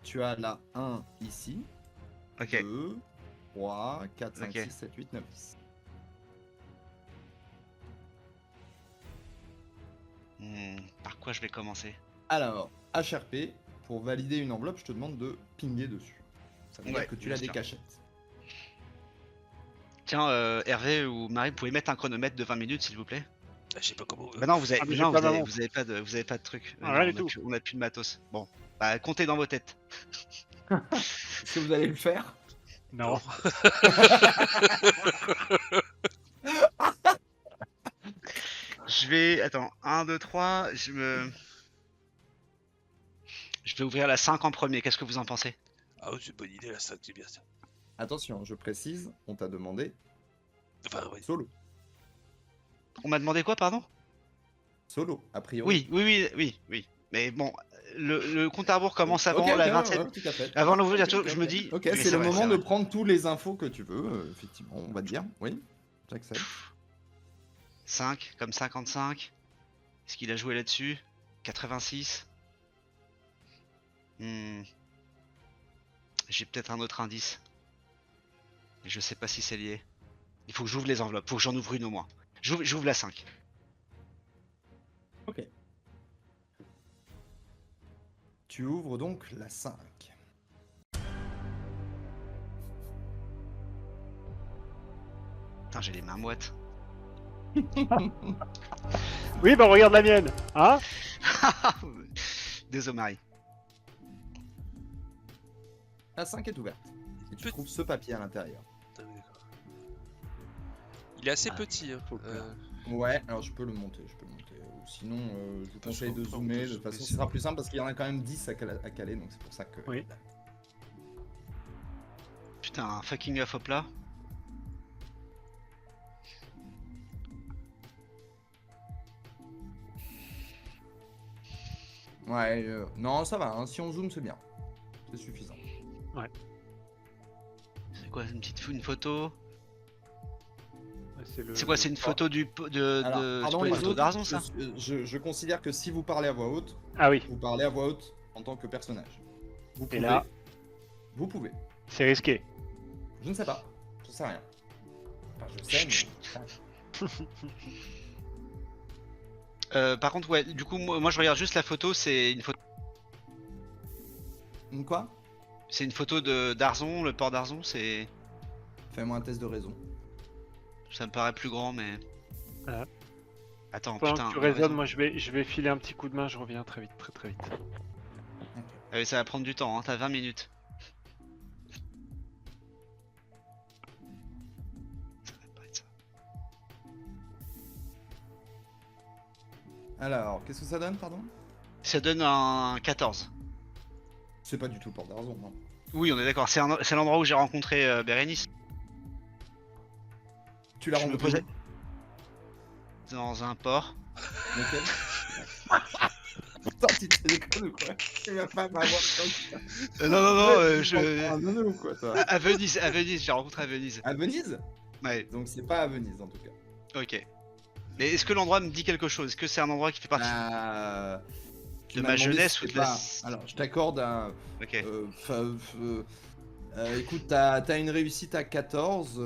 Tu as la 1 ici. Ok. 2, 3, 4, 5, Ok. 6, 7, 8, 9, 10. Par quoi je vais commencer? Alors, HRP, pour valider une enveloppe, je te demande de pinguer dessus. Ça veut Ouais, dire que tu la bien sûr. décachettes. Tiens, Hervé ou Marie, vous pouvez mettre un chronomètre de 20 minutes, s'il vous plaît? Ah, je sais pas comment. Bah non, vous avez, Ah, mais j'ai non, pas vous avez, maman. vous avez pas de truc. Ah, Non, rien du tout. on a plus de matos. Bon, bah comptez dans vos têtes. Est-ce que vous allez le faire? Non. Je vais, attends, 1, 2, 3, je vais ouvrir la 5 en premier, qu'est-ce que vous en pensez? Ah, c'est une bonne idée, là, ça, c'est bien ça. Attention, je précise, on t'a demandé Enfin, oui. solo. On m'a demandé quoi, pardon? Solo, a priori. Oui. Mais bon, le compte à rebours commence avant Ok, la ok, 27. ouais, tout à fait. Avant Ok, l'ouverture, ok, je me dis. Ok, mais c'est le vrai, moment c'est de vrai. prendre tous les infos que tu veux, effectivement, on va te dire. Oui, j'accepte. 5 comme 55. Est-ce qu'il a joué là-dessus? 86. J'ai peut-être un autre indice. Mais je sais pas si c'est lié. Il faut que j'ouvre les enveloppes, faut que j'en ouvre une au moins. J'ouvre la 5. Ok. Tu ouvres donc la 5. Putain, j'ai les mains moites. Oui, bah regarde la mienne. Hein? Désolé, Marie. La 5 est ouverte. Et tu trouves ce papier à l'intérieur. Ah oui, d'accord. Il est assez Ah, petit. Hein. faut que- Ouais, alors je peux le monter. Ou sinon, je vous conseille de on peut zoomer. De toute zoomer, façon, ce c'est sera bon. plus simple parce qu'il y en a quand même 10 à caler, donc c'est pour ça que. Oui. Putain, un fucking œuf hop là. Ouais, non, ça va. Hein, si on zoome, c'est bien. C'est suffisant. C'est quoi, une photo? le- C'est quoi, c'est une photo du Alors, c'est pardon pas une les photo autres, d'Arzon, ça? je considère que si vous parlez à voix haute, Ah oui, vous parlez à voix haute en tant que personnage. Vous pouvez. et là, Vous pouvez. c'est risqué. Je ne sais pas. Je sais rien. Enfin, je sais, Chut, mais... Par contre, ouais, du coup, moi je regarde juste la photo, c'est une photo. Quoi? C'est une photo de d'Arzon, le port d'Arzon, c'est. Fais-moi un test de raison. Ça me paraît plus grand, mais. Ah. Attends, Pendant putain. que tu on a raisonnes, raison. moi je vais filer un petit coup de main, je reviens très vite, très vite. Ah oui, ça va prendre du temps, hein, t'as 20 minutes. Ça va pas être ça. Alors, qu'est-ce que ça donne, pardon? Ça donne un 14. C'est pas du tout le port d'Arzon, non. Oui, on est d'accord, c'est l'endroit où j'ai rencontré Bérénice. Tu l'as Je me rencontré posais- Dans un port. où? Lequel? Putain, tu te déconnes ou quoi? Tu vas pas m'avoir comme ça. Non, Tu prends un nono ou quoi, toi? À Venise, j'ai rencontré à Venise. À Venise? Ouais, Donc c'est pas à Venise, en tout cas. ok. Mais est-ce que l'endroit me dit quelque chose? Est-ce que c'est un endroit qui fait partie Tu de m'as ma demandé jeunesse si ou de c'était la... pas- Alors, je t'accorde un... Ok. Écoute, t'as une réussite à 14.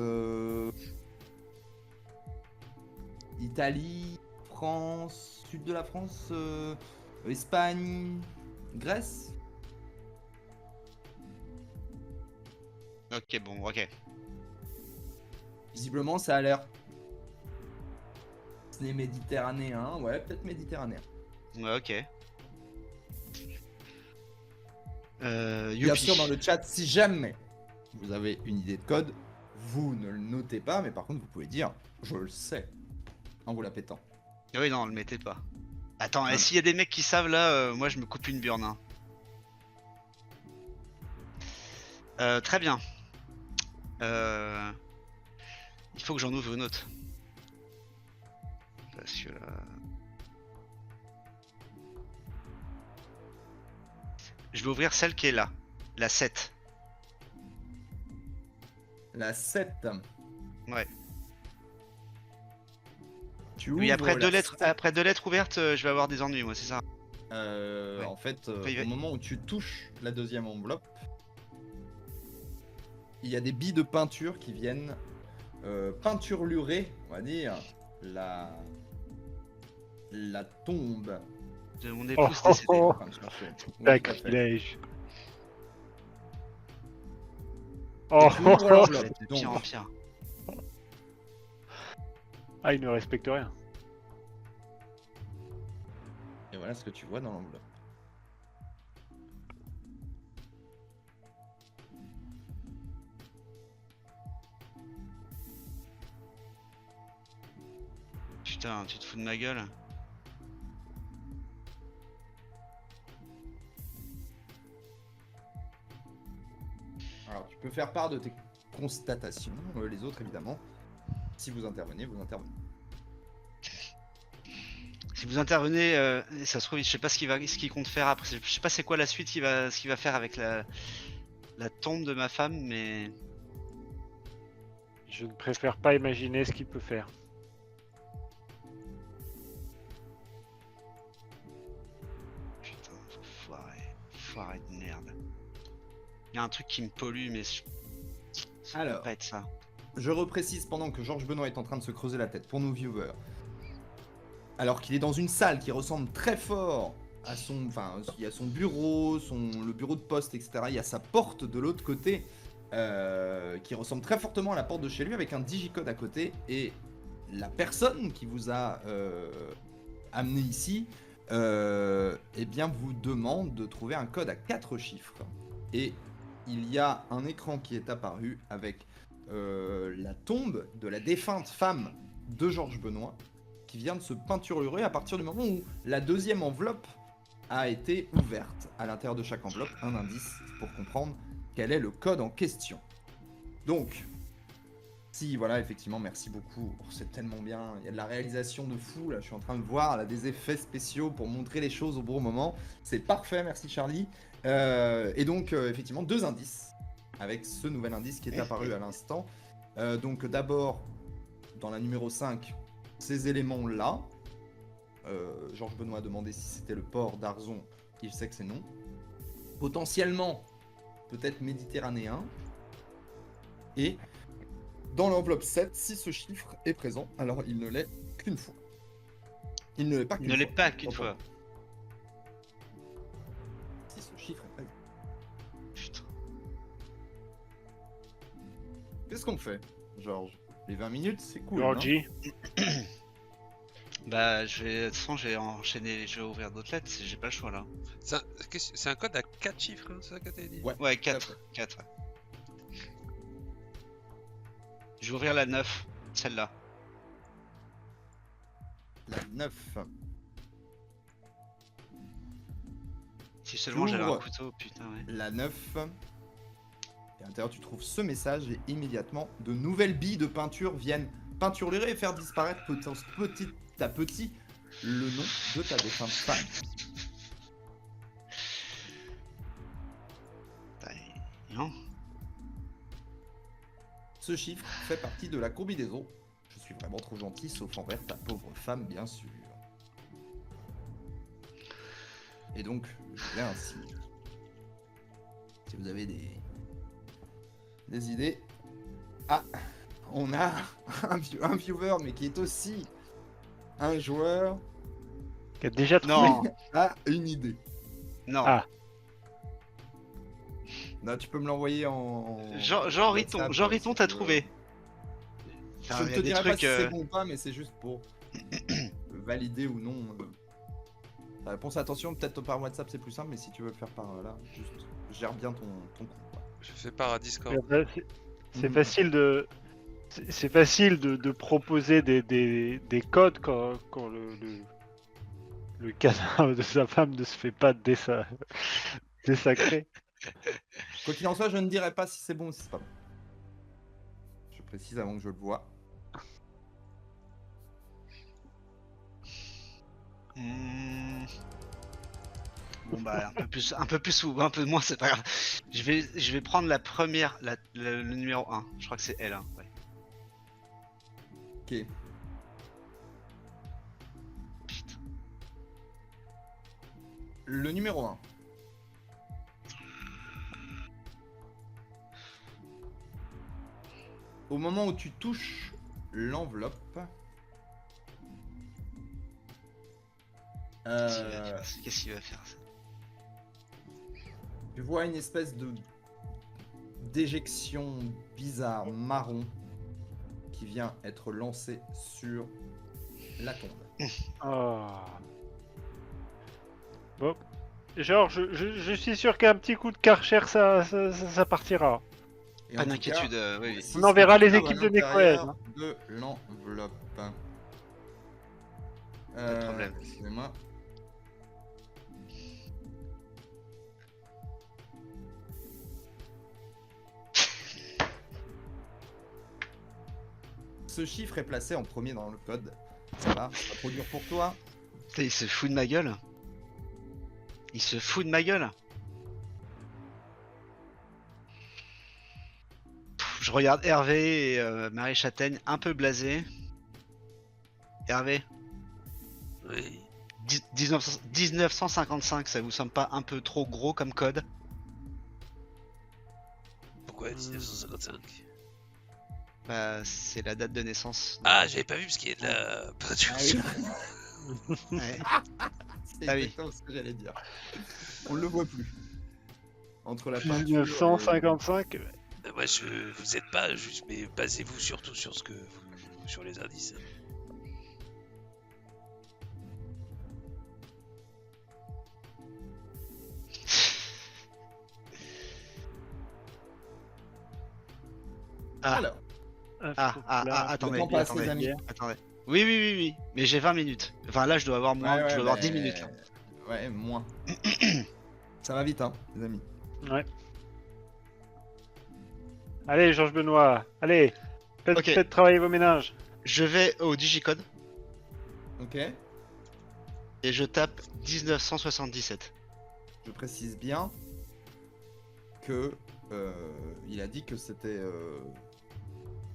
Italie, France, sud de la France, Espagne, Grèce. Ok, bon, ok. Visiblement, ça a l'air. Ce n'est méditerranéen, ouais, peut-être méditerranéen. Ouais, ok. Bien Youpi. sûr, dans le chat, si jamais vous avez une idée de code, vous ne le notez pas, mais par contre, vous pouvez dire je le sais en vous la pétant. Oui, non, le mettez pas. Attends, Ah. s'il y a des mecs qui savent là, moi je me coupe une burne. Hein. Très bien. Il faut que j'en ouvre une autre. Parce que là... Je vais ouvrir celle qui est là. La 7. La 7. Ouais. Tu Oui, ouvres après la deux lettres, 7. après 2 lettres ouvertes, je vais avoir des ennuis, moi, c'est ça. Ouais. En fait, Il va- au moment où tu touches la deuxième enveloppe, il y a des billes de peinture qui viennent peinturlurer, on va dire, la tombe. De mon Oh, épouse oh, décédée. oh. Enfin, je cherchais. Oui, tout à fait. Sacrilège. Et Oh, tu ouvres Ça va l'enveloppe. être de pire en Donc, pire. Ah, il ne respecte rien. et voilà ce que tu vois dans l'enveloppe. Putain, tu te fous de ma gueule. Alors, tu peux faire part de tes constatations, les autres évidemment. Si vous intervenez, vous intervenez. Si vous intervenez, ça se trouve, je sais pas ce qu'il compte faire après. Je sais pas c'est quoi la suite ce qu'il va faire avec la tombe de ma femme, mais Je ne préfère pas imaginer ce qu'il peut faire. putain, foiré de merde. Il y a un truc qui me pollue, mais Ça Alors. peut pas être ça. Je reprécise pendant que Georges Benoît est en train de se creuser la tête pour nos viewers. Alors qu'il est dans une salle qui ressemble très fort à son... Enfin, il y a son bureau, le bureau de poste, etc. Il y a sa porte de l'autre côté qui ressemble très fortement à la porte de chez lui avec un digicode à côté. Et la personne qui vous a amené ici, eh bien, vous demande de trouver un code à 4 chiffres. Et il y a un écran qui est apparu avec la tombe de la défunte femme de Georges Benoît qui vient de se peinturer à partir du moment où la deuxième enveloppe a été ouverte. À l'intérieur de chaque enveloppe, un indice pour comprendre quel est le code en question. Donc, si, voilà, effectivement, merci beaucoup. Oh, c'est tellement bien. Il y a de la réalisation de fou, là. Je suis en train de voir, là, des effets spéciaux pour montrer les choses au bon moment. C'est parfait, merci Charlie. Et donc, effectivement, 2 indices avec ce nouvel indice qui est apparu à l'instant. Donc, d'abord, dans la numéro 5, ces éléments-là. Georges Benoît a demandé si c'était le port d'Arzon. Il sait que c'est non. Potentiellement, peut-être méditerranéen. Et dans l'enveloppe 7, si ce chiffre est présent, alors il ne l'est qu'une fois. Il ne l'est pas qu'une Il ne fois. l'est pas qu'une fois. Si ce chiffre est présent. Putain. Qu'est-ce qu'on fait, Georges? Les 20 minutes, c'est cool. non Georgie. Bah, de toute façon, j'ai enchaîné, je vais ouvrir d'autres lettres, j'ai pas le choix là. C'est un code à 4 chiffres, hein, c'est ça que t'as dit? Ouais. Ouais, tout à 4. 4. Je vais ouvrir la 9, celle-là. La 9. Si seulement j'avais un J'ouvre. couteau, putain, ouais. La 9. Et à l'intérieur, tu trouves ce message et immédiatement, de nouvelles billes de peinture viennent peinturer et faire disparaître petit à petit le nom de ta défunte femme. Putain, non. Ce chiffre fait partie de la combinaison. Je suis vraiment trop gentil, sauf envers ta pauvre femme, bien sûr. Et donc, je vais ainsi. Si vous avez des idées. Ah, on a un viewer, mais qui est aussi un joueur, Qui a déjà trouvé. Non, a une idée. non. Ah. Non, tu peux me l'envoyer en. Jean Riton, WhatsApp, Jean si Riton tu t'as veux. trouvé. Je Enfin, ne il y te a des dirai pas trucs, si c'est bon ou pas, mais c'est juste pour valider ou non. La réponse, attention, peut-être par WhatsApp c'est plus simple, mais si tu veux le faire par là, juste gère bien ton coup. quoi. Je fais part à Discord. C'est Mhm. facile de. C'est facile de proposer des codes quand le cadavre de sa femme ne se fait pas désacrer. Quoi qu'il en soit, je ne dirai pas si c'est bon ou si c'est pas bon. Je précise avant que je le vois. Hmm. Bon bah un peu plus ou un peu moins, c'est pas grave. Je vais prendre la première, le numéro 1. Je crois que c'est elle. Hein. Ouais. Ok. Putain. Le numéro 1. Au moment où tu touches l'enveloppe, Qu'est-ce qu'il va faire ça? tu vois une espèce de d'éjection bizarre marron qui vient être lancée sur la tombe. Oh. Bon. Genre, je suis sûr qu'un petit coup de Karcher, ça partira. Et Pas en tout d'inquiétude, cas, oui, oui. si On enverra c'est les bien équipes à de l'intérieur nettoyage, de l'enveloppe. Pas de problème. Excusez-moi. Ce chiffre est placé en premier dans le code. Ça va, c'est pas trop dur pour toi. Putain, il se fout de ma gueule. Il se fout de ma gueule. Je regarde Hervé et Marie Châtaigne un peu blasés. Hervé, Oui. 1955, ça vous semble pas un peu trop gros comme code? Pourquoi 1955? Bah, c'est la date de naissance. Ah, j'avais pas vu parce qu'il y a de la Ah peinture. Ouais. C'est Ah oui. exactement ce que j'allais dire. On le voit plus. Entre la peinture. 1955. Moi, vous êtes pas juste, mais basez-vous surtout sur ce que sur les indices. Ah, Alors, attendez, le temps passe, attendez, les amis. attendez. Oui, mais j'ai 20 minutes. Enfin, là, je dois avoir moins, je dois avoir 10 mais- minutes. Là. Ouais, moins. Ça va vite, hein, les amis. Ouais. Allez, Georges Benoît, allez, faites, Ok. faites travailler vos ménages. Je vais au Digicode Ok. et je tape 1977. Je précise bien que il a dit que c'était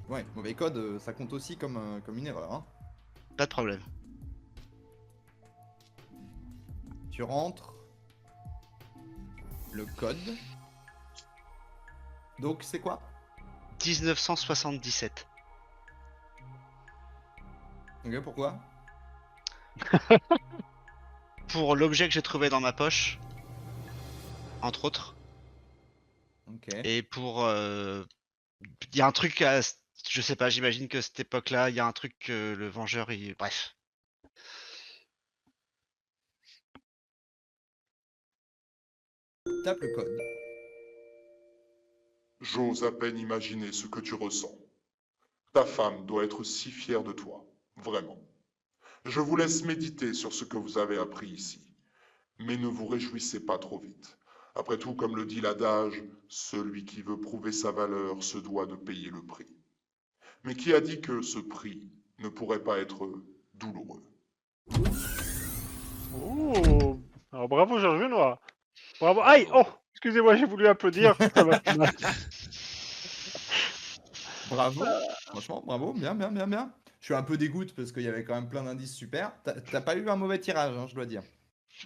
ouais, mauvais code, ça compte aussi comme une erreur. Hein. Pas de problème. Tu rentres le code. Donc c'est quoi? 1977. Ok, pourquoi? Pour l'objet que j'ai trouvé dans ma poche, entre autres. Ok. Et pour. Il y a un truc à. Je sais pas, j'imagine que cette époque-là, il y a un truc que le Vengeur. Bref. Tape le code. J'ose à peine imaginer ce que tu ressens. Ta femme doit être si fière de toi, vraiment. Je vous laisse méditer sur ce que vous avez appris ici. Mais ne vous réjouissez pas trop vite. Après tout, comme le dit l'adage, celui qui veut prouver sa valeur se doit de payer le prix. Mais qui a dit que ce prix ne pourrait pas être douloureux? Oh, alors bravo Georges Benoît. Bravo. Aïe, oh, excusez-moi, j'ai voulu applaudir. Ça m'a fait mal. Bravo. Franchement, bravo. Bien, bien, bien, bien. Je suis un peu dégoûté parce qu'il y avait quand même plein d'indices super. T'as pas eu un mauvais tirage, hein, je dois dire.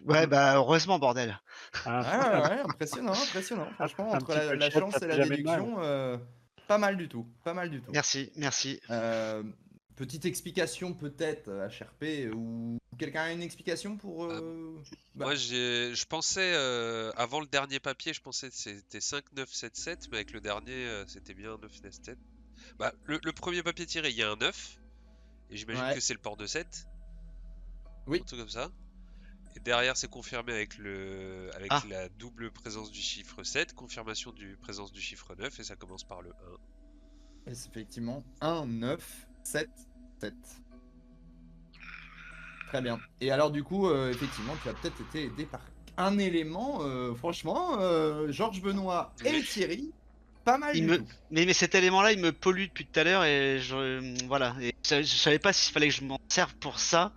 Ouais, bah, heureusement, bordel. Ah, Ouais, impressionnant, impressionnant. Franchement, Un entre petit peu de la chat, chance ça et fait la jamais de mal. déduction, pas mal du tout. Pas mal du tout. Merci, merci. Petite explication peut-être, HRP, ou quelqu'un a une explication pour... bah, Moi, je pensais, avant le dernier papier, je pensais que c'était 5977, mais avec le dernier, c'était bien 997. Bah, le premier papier tiré, il y a un 9, et j'imagine Ouais. que c'est le port de 7. Oui. Un truc comme ça. Et derrière, c'est confirmé avec Ah. la double présence du chiffre 7, confirmation du présence du chiffre 9, et ça commence par le 1. Et c'est effectivement 1, 9, 7, 7. Très bien. Et alors du coup, effectivement, tu as peut-être été aidé par un élément, franchement, Georges Benoît et Oui. Thierry, pas mal Il du me... tout. mais cet élément-là, il me pollue depuis tout à l'heure et voilà. Et je savais pas s'il fallait que je m'en serve pour ça.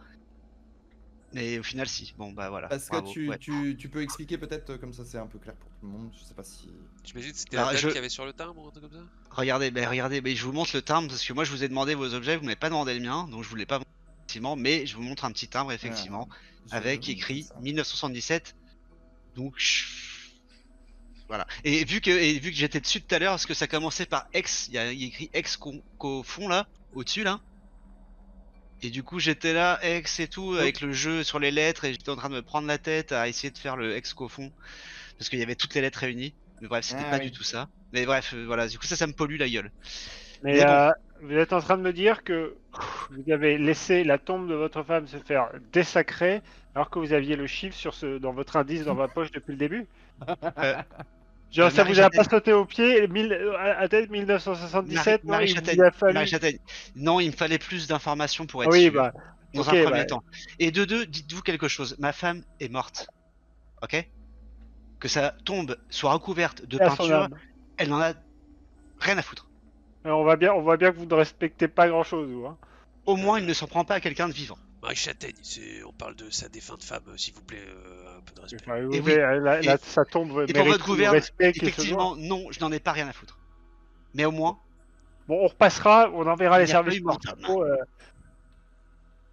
Mais au final, si. Bon, bah voilà. Parce que Bravo. Ouais. tu peux expliquer peut-être, comme ça c'est un peu clair pour tout le monde, je sais pas si... J'imagine que c'était Alors, la date qu'il y avait sur le timbre ou un truc comme ça. Regardez, mais je vous montre le timbre parce que moi je vous ai demandé vos objets, vous m'avez pas demandé le mien, donc je vous l'ai pas montré, effectivement, mais je vous montre un petit timbre effectivement, avec écrit 1977. Donc voilà. Et vu que j'étais dessus tout à l'heure, parce que ça commençait par X, il y a écrit X qu'au fond là, au-dessus là. Et du coup j'étais là, X et tout, avec le jeu sur les lettres, et j'étais en train de me prendre la tête à essayer de faire le X qu'au fond, parce qu'il y avait toutes les lettres réunies. Mais bref, c'était pas du tout ça. Mais bref, voilà, du coup ça me pollue la gueule. Mais Mais bon. vous êtes en train de me dire que vous avez laissé la tombe de votre femme se faire désacrer alors que vous aviez le chiffre dans votre indice dans votre poche depuis le début? Genre, ça vous a pas sauté aux pieds, à tête 1977, non, il vous a fallu... Marie-Châtaigne. Non, il me fallait plus d'informations pour être Oui, sûr, bah, dans ok, un premier bah, temps. Et de deux, dites-vous quelque chose, ma femme est morte, ok? Que sa tombe soit recouverte de à son peinture, âme. elle n'en a rien à foutre. Alors, on voit bien que vous ne respectez pas grand-chose, vous. Hein. Au moins, il ne s'en prend pas à quelqu'un de vivant. Marie-Châtaigne, on parle de sa défunte femme, s'il vous plaît, un peu de respect. Enfin, Et vous oui, avez- sa tombe Et pour mérite votre tout le gouverne, respect qui se doit. effectivement, non, je n'en ai pas rien à foutre. Mais au moins, Bon, on repassera, on enverra les il n'y a pas services eu mort d'homme. municipaux,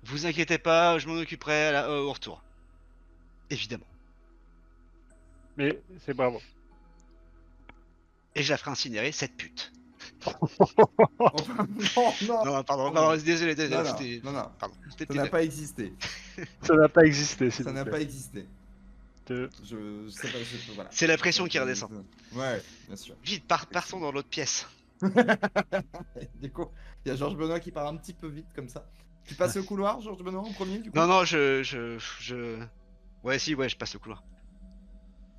Vous inquiétez pas, je m'en occuperai au retour. Évidemment. mais c'est bravo. Et je la ferai incinérer, cette pute. Enfin, non. Non, pardon, désolé, Non, c'était... non, non. Pardon, c'était Ça n'a petit. pas existé. Ça n'a pas existé, s'il Ça vous n'a plaît. pas existé. De- Je sais pas, voilà. C'est la pression qui redescend. Ouais, bien sûr. Vite, partons dans l'autre pièce. Du coup, il y a Georges Benoît qui part un petit peu vite comme ça. Tu passes au couloir, Georges Benoît, en premier, du coup? Non, Ouais, si, ouais, je passe le couloir.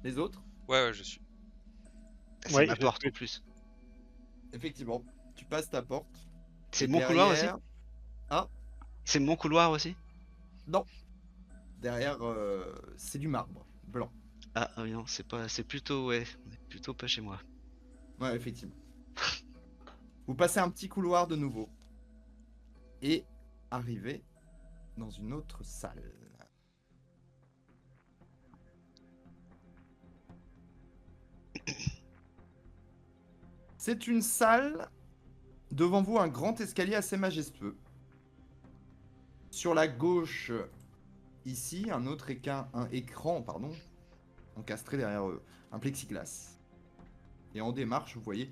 Les autres? Ouais, je suis. C'est Ouais, ma je- porte en plus. Effectivement, tu passes ta porte. C'est Et mon couloir aussi derrière- Ah, C'est mon couloir aussi non. Derrière, c'est du marbre blanc. Ah oui, non, c'est pas... C'est plutôt, ouais, on est plutôt pas chez moi. Ouais, effectivement. Vous passez un petit couloir de nouveau. Et arrivez dans une autre salle. C'est une salle. Devant vous, un grand escalier assez majestueux. Sur la gauche, ici, un autre écran, pardon, encastré derrière un plexiglas. Et en démarche, vous voyez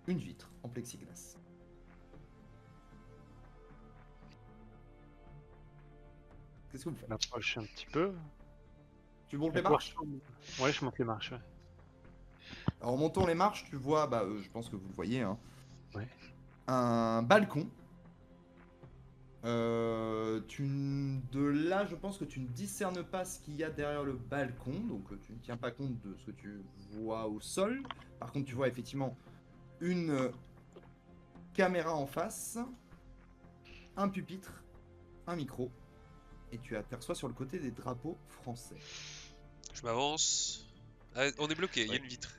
une vitre en plexiglas. Qu'est-ce que vous On faites? approche un petit peu. Tu montes On les peut marches? Ouais, je monte les marches. Ouais. Alors, en montant les marches, tu vois, je pense que vous le voyez, hein, Ouais. un balcon. De là, je pense que tu ne discernes pas ce qu'il y a derrière le balcon, donc tu ne tiens pas compte de ce que tu vois au sol. Par contre, tu vois effectivement une caméra en face, un pupitre, un micro, et tu aperçois sur le côté des drapeaux français. Je m'avance. Ah, on est bloqué, il y a Ouais. une vitre.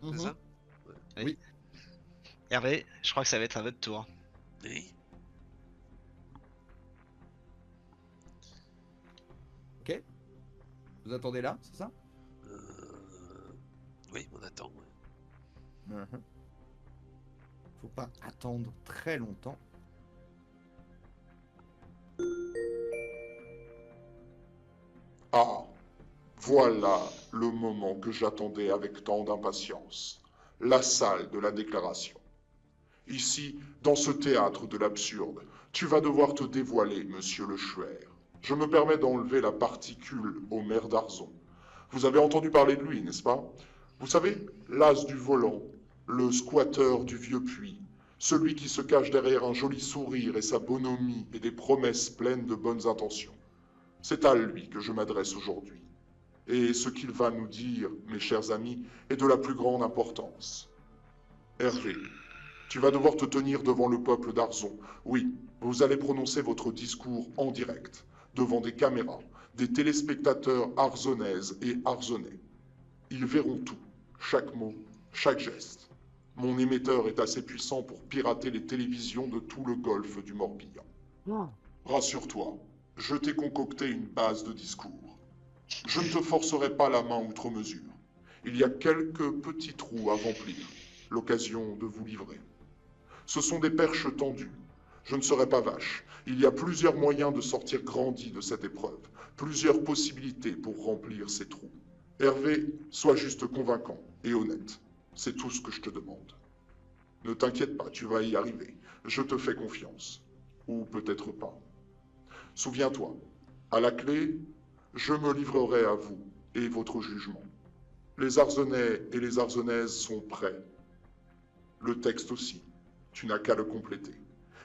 Mhm. C'est ça? Oui. Hervé, je crois que ça va être à votre tour. Oui. Ok. Vous attendez là, c'est ça? Oui, on attend. Ouais. Mhm. Faut pas attendre très longtemps. Ah, voilà le moment que j'attendais avec tant d'impatience. La salle de la déclaration. Ici, dans ce théâtre de l'absurde, tu vas devoir te dévoiler, monsieur le Chuer. Je me permets d'enlever la particule au maire d'Arzon. Vous avez entendu parler de lui, n'est-ce pas? Vous savez, l'as du volant, le squatteur du vieux puits, celui qui se cache derrière un joli sourire et sa bonhomie et des promesses pleines de bonnes intentions. C'est à lui que je m'adresse aujourd'hui. Et ce qu'il va nous dire, mes chers amis, est de la plus grande importance. Hervé, tu vas devoir te tenir devant le peuple d'Arzon. Oui, vous allez prononcer votre discours en direct, devant des caméras, des téléspectateurs arzonaises et arzonnais. Ils verront tout, chaque mot, chaque geste. Mon émetteur est assez puissant pour pirater les télévisions de tout le golfe du Morbihan. Non. Rassure-toi, je t'ai concocté une base de discours. Je ne te forcerai pas la main outre mesure. Il y a quelques petits trous à remplir, l'occasion de vous livrer. Ce sont des perches tendues. Je ne serai pas vache. Il y a plusieurs moyens de sortir grandi de cette épreuve, plusieurs possibilités pour remplir ces trous. Hervé, sois juste convaincant et honnête. C'est tout ce que je te demande. Ne t'inquiète pas, tu vas y arriver. Je te fais confiance. Ou peut-être pas. Souviens-toi, à la clé, je me livrerai à vous et votre jugement. Les Arzonnais et les Arzonnaises sont prêts. Le texte aussi. Tu n'as qu'à le compléter.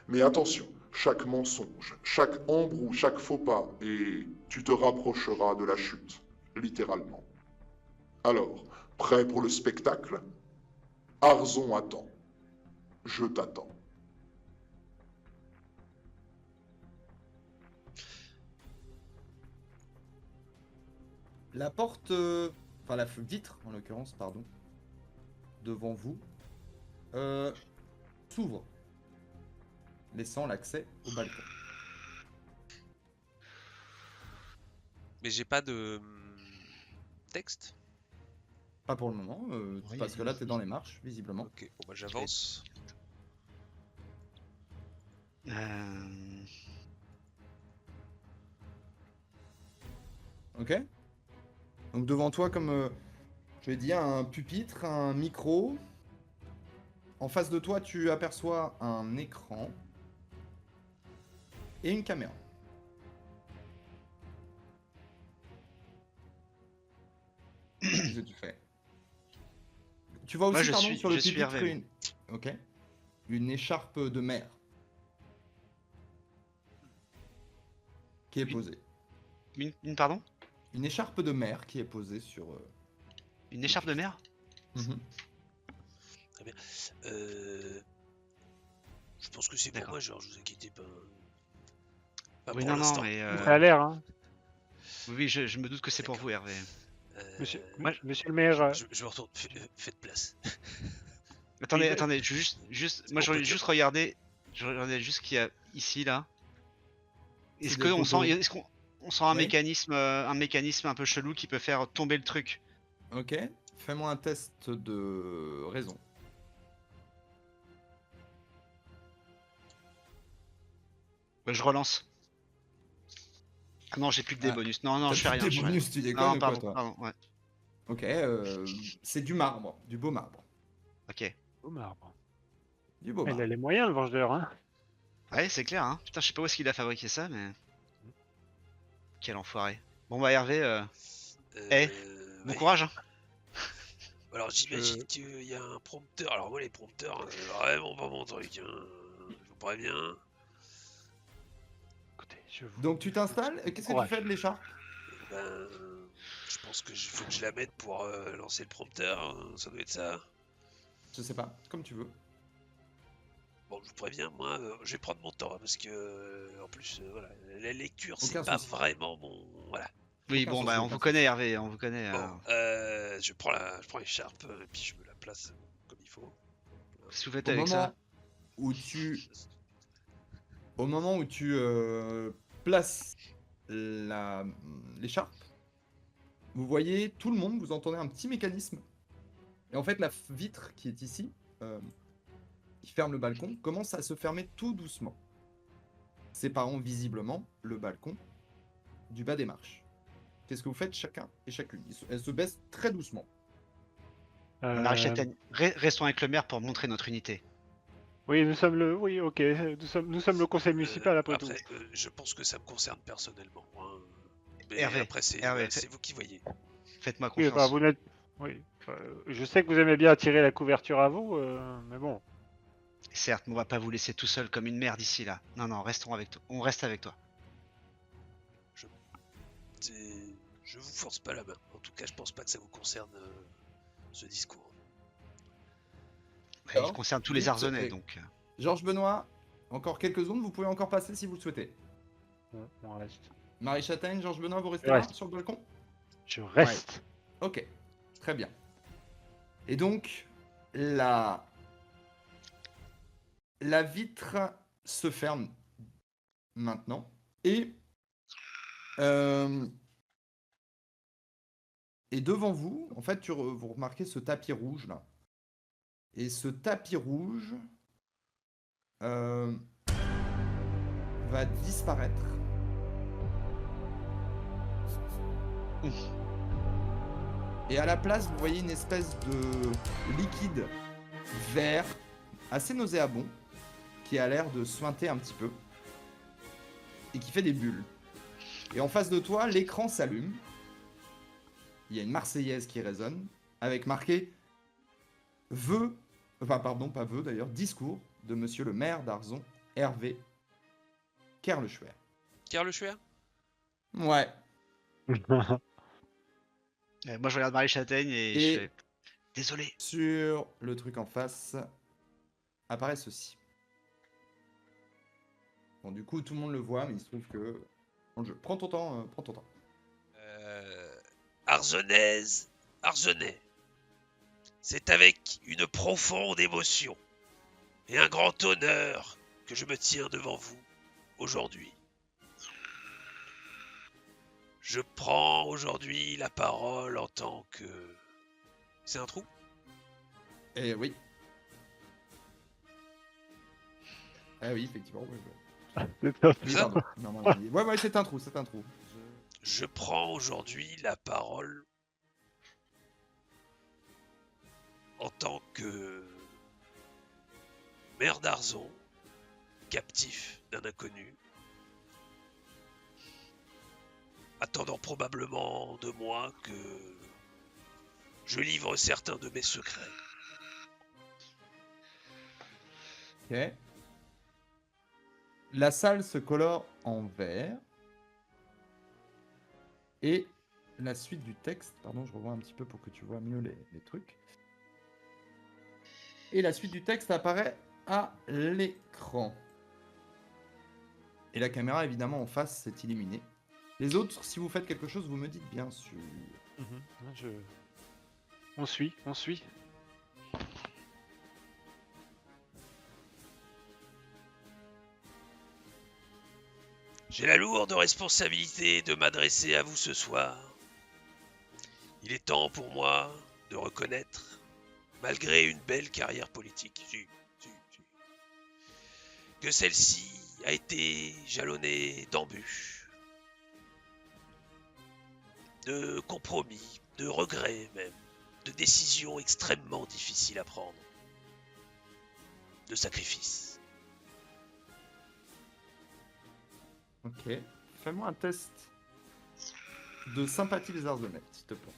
Mais attention, chaque mensonge, chaque embrouille, chaque faux pas, et tu te rapprocheras de la chute, littéralement. Alors, prêt pour le spectacle? Arzon attend. Je t'attends. La porte, enfin la vitre en l'occurrence, pardon, devant vous, s'ouvre, laissant l'accès au balcon. Mais j'ai pas de texte. Pas pour le moment, Oui, parce que là t'es dans les marches, visiblement. Ok, bon bah j'avance. Ok. Donc devant toi, comme je l'ai dit, un pupitre, un micro, En face de toi, tu aperçois un écran et une caméra. Qu'est-ce que tu fais? Tu vois Moi, aussi, pardon, sur le je suis pupitre, Hervé. une... Ok. Une écharpe de mer qui est Oui. posée. Pardon? Une écharpe de mer qui est posée sur... Une écharpe de mer? Mhm. Je pense que c'est pour D'accord. moi, genre, je vous inquiétez pas. Pas Oui, pour non, non, l'instant. mais Ça a l'air, hein. oui, je me doute que c'est pour vous, Hervé. Monsieur, Moi, monsieur le maire, Je me retourne. Faites place. Attendez, Oui, attendez, moi on j'aurais peut juste dire. regardé, je regardais juste ce qu'il y a ici là. Est-ce C'est des qu'on photos. sent, est-ce qu'on sent Oui. un mécanisme un peu chelou qui peut faire tomber le truc? Ok. Fais-moi un test de raison. Je relance. Ah non, j'ai plus que des Ah, bonus. Non, non, T'as je fais plus rien, des je fais rien. bonus, tu Non, déconnes ou quoi, pardon, toi? pardon, ouais. Ok, c'est du marbre, du beau marbre. Ok. au marbre. Du beau Il a marbre. les moyens, le vengeur, hein. Ouais, c'est clair, hein. Putain, je sais pas où est-ce qu'il a fabriqué ça, mais. Quel enfoiré. Bon bah Hervé, bon Ouais. courage, hein. Alors j'imagine qu'il y a un prompteur. Alors moi les prompteurs, vraiment pas mon truc. Hein. Je vous préviens. Écoutez, je vous... Donc tu t'installes, et qu'est-ce que tu Courage. fais de l'écharpe? Ben, je pense que faut que je la mette pour lancer le prompteur. Hein. Ça doit être ça. Je sais pas, comme tu veux. Bon, je vous préviens, moi, je vais prendre mon temps hein, parce que en plus, voilà, la lecture c'est Aucun pas souci. vraiment mon. Voilà. Oui, Aucun bon souci, bah on aucun vous connaît Hervé, on vous connaît. Bon, je prends l'écharpe et puis je me la place comme il faut. Qu'est-ce que vous faites Au avec ça? moment où tu places l'écharpe, vous voyez tout le monde, vous entendez un petit mécanisme. Et en fait, la vitre qui est ici, qui ferme le balcon, commence à se fermer tout doucement, séparant visiblement le balcon du bas des marches. Qu'est-ce que vous faites chacun et chacune? Elle se baisse très doucement. Marie Châtaigne, restons avec le maire pour montrer notre unité. Oui, nous sommes le... Oui, ok, nous sommes le conseil municipal, après tout. Après, je pense que ça me concerne personnellement. Hein. Mais Hervé, après, c'est Hervé, c'est vous qui voyez. Faites-moi Oui, confiance. vous n'êtes... Oui, je sais que vous aimez bien tirer la couverture à vous, mais bon. Certes, mais on va pas vous laisser tout seul comme une merde ici là. Non, non, restons avec toi. On reste avec toi. Je vous force pas la main. En tout cas, je pense pas que ça vous concerne ce discours. Ouais, il Alors, concerne tous les vite, Arzonnais, donc. Georges Benoît, encore quelques secondes, vous pouvez encore passer si vous le souhaitez. On reste. Marie Châtaigne, Georges Benoît, vous restez Je là, reste. sur le balcon? Je reste. Ok, très bien. Et donc, la vitre se ferme maintenant. Et devant vous, en fait, vous remarquez ce tapis rouge là. Et ce tapis rouge va disparaître. Et à la place, vous voyez une espèce de liquide vert, assez nauséabond, qui a l'air de suinter un petit peu, et qui fait des bulles. Et en face de toi, l'écran s'allume. Il y a une Marseillaise qui résonne, avec marqué vœu, enfin pardon, pas vœu d'ailleurs, discours de monsieur le maire d'Arzon, Hervé Kerleschwer. Kerleschwer ? Ouais. Moi je regarde Marie Châtaigne et je fais. Désolé. Sur le truc en face apparaît ceci. Bon, du coup, tout le monde le voit, mais il se trouve que dans le jeu. Prends ton temps, prends ton temps. Arzenaise, Arzonnais, c'est avec une profonde émotion et un grand honneur que je me tiens devant vous aujourd'hui. Je prends aujourd'hui la parole en tant que... C'est un trou ? Eh oui. Ah oui, effectivement. Ouais. Oui, pardon. Non, non, oui. Ouais, c'est un trou, c'est un trou. Je prends aujourd'hui la parole en tant que maire d'Arzon, captif d'un inconnu, attendant probablement de moi que je livre certains de mes secrets. Ok. La salle se colore en vert. Et la suite du texte, pardon, je revois un petit peu pour que tu vois mieux les trucs. Et la suite du texte apparaît à l'écran. Et la caméra, évidemment, en face, s'est illuminée. Les autres, si vous faites quelque chose, vous me dites bien sûr. On suit. J'ai la lourde responsabilité de m'adresser à vous ce soir. Il est temps pour moi de reconnaître, malgré une belle carrière politique, que celle-ci a été jalonnée d'embûches, de compromis, de regrets même, de décisions extrêmement difficiles à prendre, de sacrifices. Ok. Fais-moi un test de sympathie des Argonauts, s'il te plaît.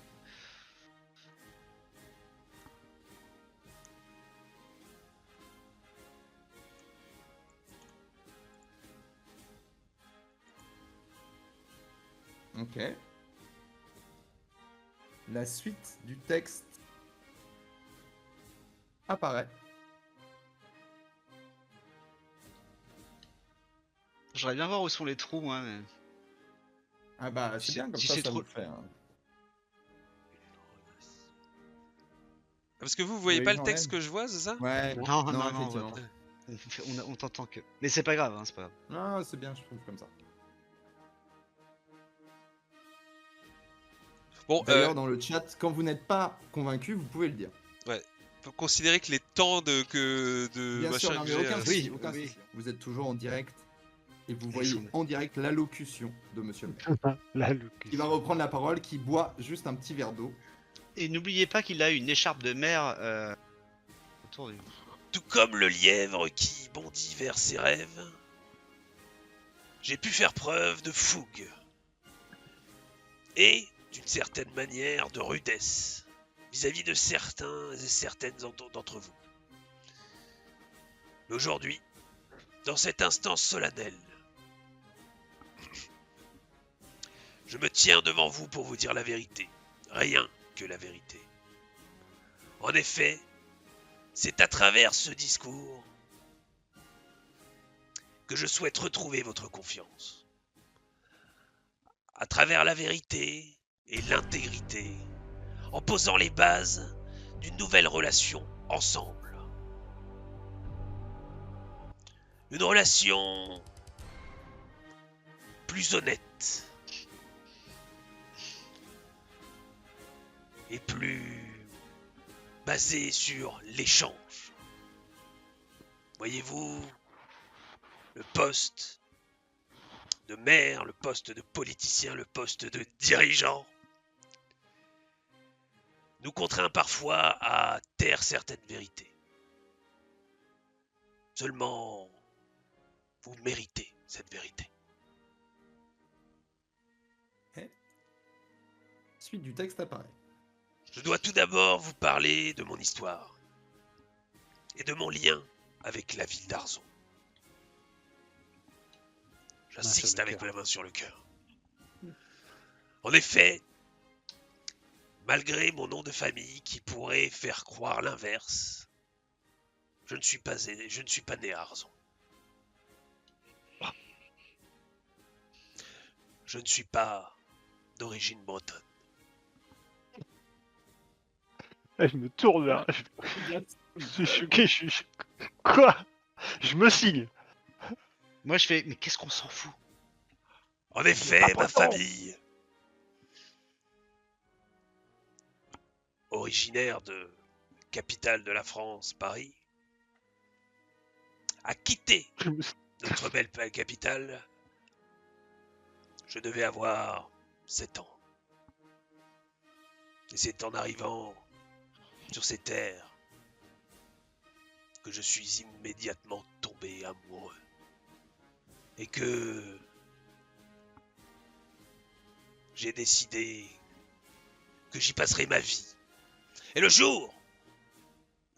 Ok. La suite du texte apparaît. J'aimerais bien voir où sont les trous, moi. Mais... Ah bah c'est Si- bien comme si ça, c'est ça trop- vous le fait. Hein. Parce que vous voyez Oui, pas le j'en texte ai. que je vois, c'est ça? Ouais, Non, non, effectivement. on t'entend que. Mais c'est pas grave, hein, c'est pas grave. Non, c'est bien, je trouve comme ça. Bon, D'ailleurs, dans le chat, quand vous n'êtes pas convaincu, vous pouvez le dire. faut considérer que les temps de Bien sûr, machin non, que mais j'ai, aucun oui, souci, aucun oui. souci. Vous êtes toujours en direct et vous Ils voyez sont- en direct l'allocution de Monsieur le maire. La Il va reprendre la parole, qui boit juste un petit verre d'eau. Et n'oubliez pas qu'il a une écharpe de mer autour du. Tout comme le lièvre qui bondit vers ses rêves, j'ai pu faire preuve de fougue et, d'une certaine manière, de rudesse vis-à-vis de certains et certaines d'entre vous. Mais aujourd'hui, dans cet instant solennel, je me tiens devant vous pour vous dire la vérité, rien que la vérité. En effet, c'est à travers ce discours que je souhaite retrouver votre confiance. À travers la vérité et l'intégrité, en posant les bases d'une nouvelle relation ensemble. Une relation plus honnête et plus basée sur l'échange. Voyez-vous, le poste de maire, le poste de politicien, le poste de dirigeant nous contraint parfois à taire certaines vérités. Seulement, vous méritez cette vérité. Suite du texte apparaît. Je dois tout d'abord vous parler de mon histoire et de mon lien avec la ville d'Arzon. J'insiste avec la main sur le cœur. En effet, malgré mon nom de famille qui pourrait faire croire l'inverse, je ne suis pas né à Arzon. Je ne suis pas d'origine bretonne. Je me tourne là. Je suis choqué. Quoi? Je me signe. Moi je fais, mais qu'est-ce qu'on s'en fout? En effet, ma famille, originaire de capitale de la France, Paris, a quitté notre belle capitale. Je devais avoir 7 ans. Et c'est en arrivant sur ces terres que je suis immédiatement tombé amoureux. Et que j'ai décidé que j'y passerai ma vie. Et le jour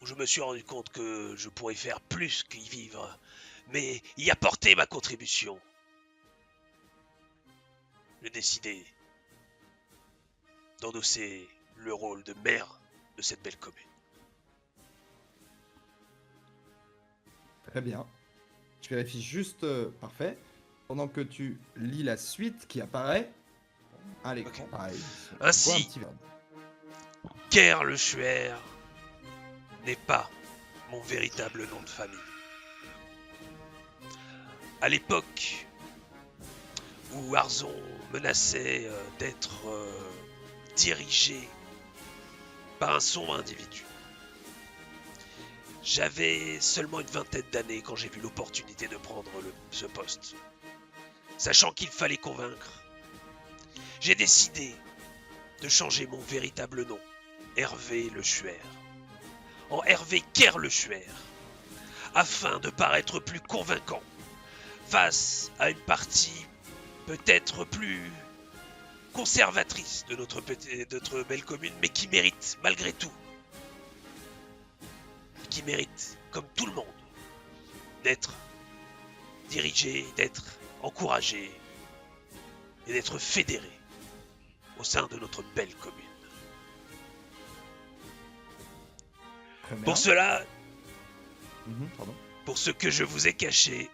où je me suis rendu compte que je pourrais faire plus qu'y vivre, mais y apporter ma contribution, j'ai décidé d'endosser le rôle de maire de cette belle commune. Très bien. Je vérifie juste, parfait. Pendant que tu lis la suite qui apparaît à l'écran, Ok. pareil. Ainsi. On voit un petit verbe. Ker Le Chuer n'est pas mon véritable nom de famille. À l'époque où Arzon menaçait d'être dirigé par un sombre individu, j'avais seulement une vingtaine d'années quand j'ai vu l'opportunité de prendre ce poste. Sachant qu'il fallait convaincre, j'ai décidé de changer mon véritable nom, Hervé Le Chuer, en Hervé Ker Le Chuer, afin de paraître plus convaincant face à une partie peut-être plus conservatrice de notre belle commune, mais qui mérite malgré tout, qui mérite, comme tout le monde, d'être dirigé, d'être encouragé et d'être fédéré au sein de notre belle commune. Très bien. Pour cela, Pardon. pour ce que je vous ai caché,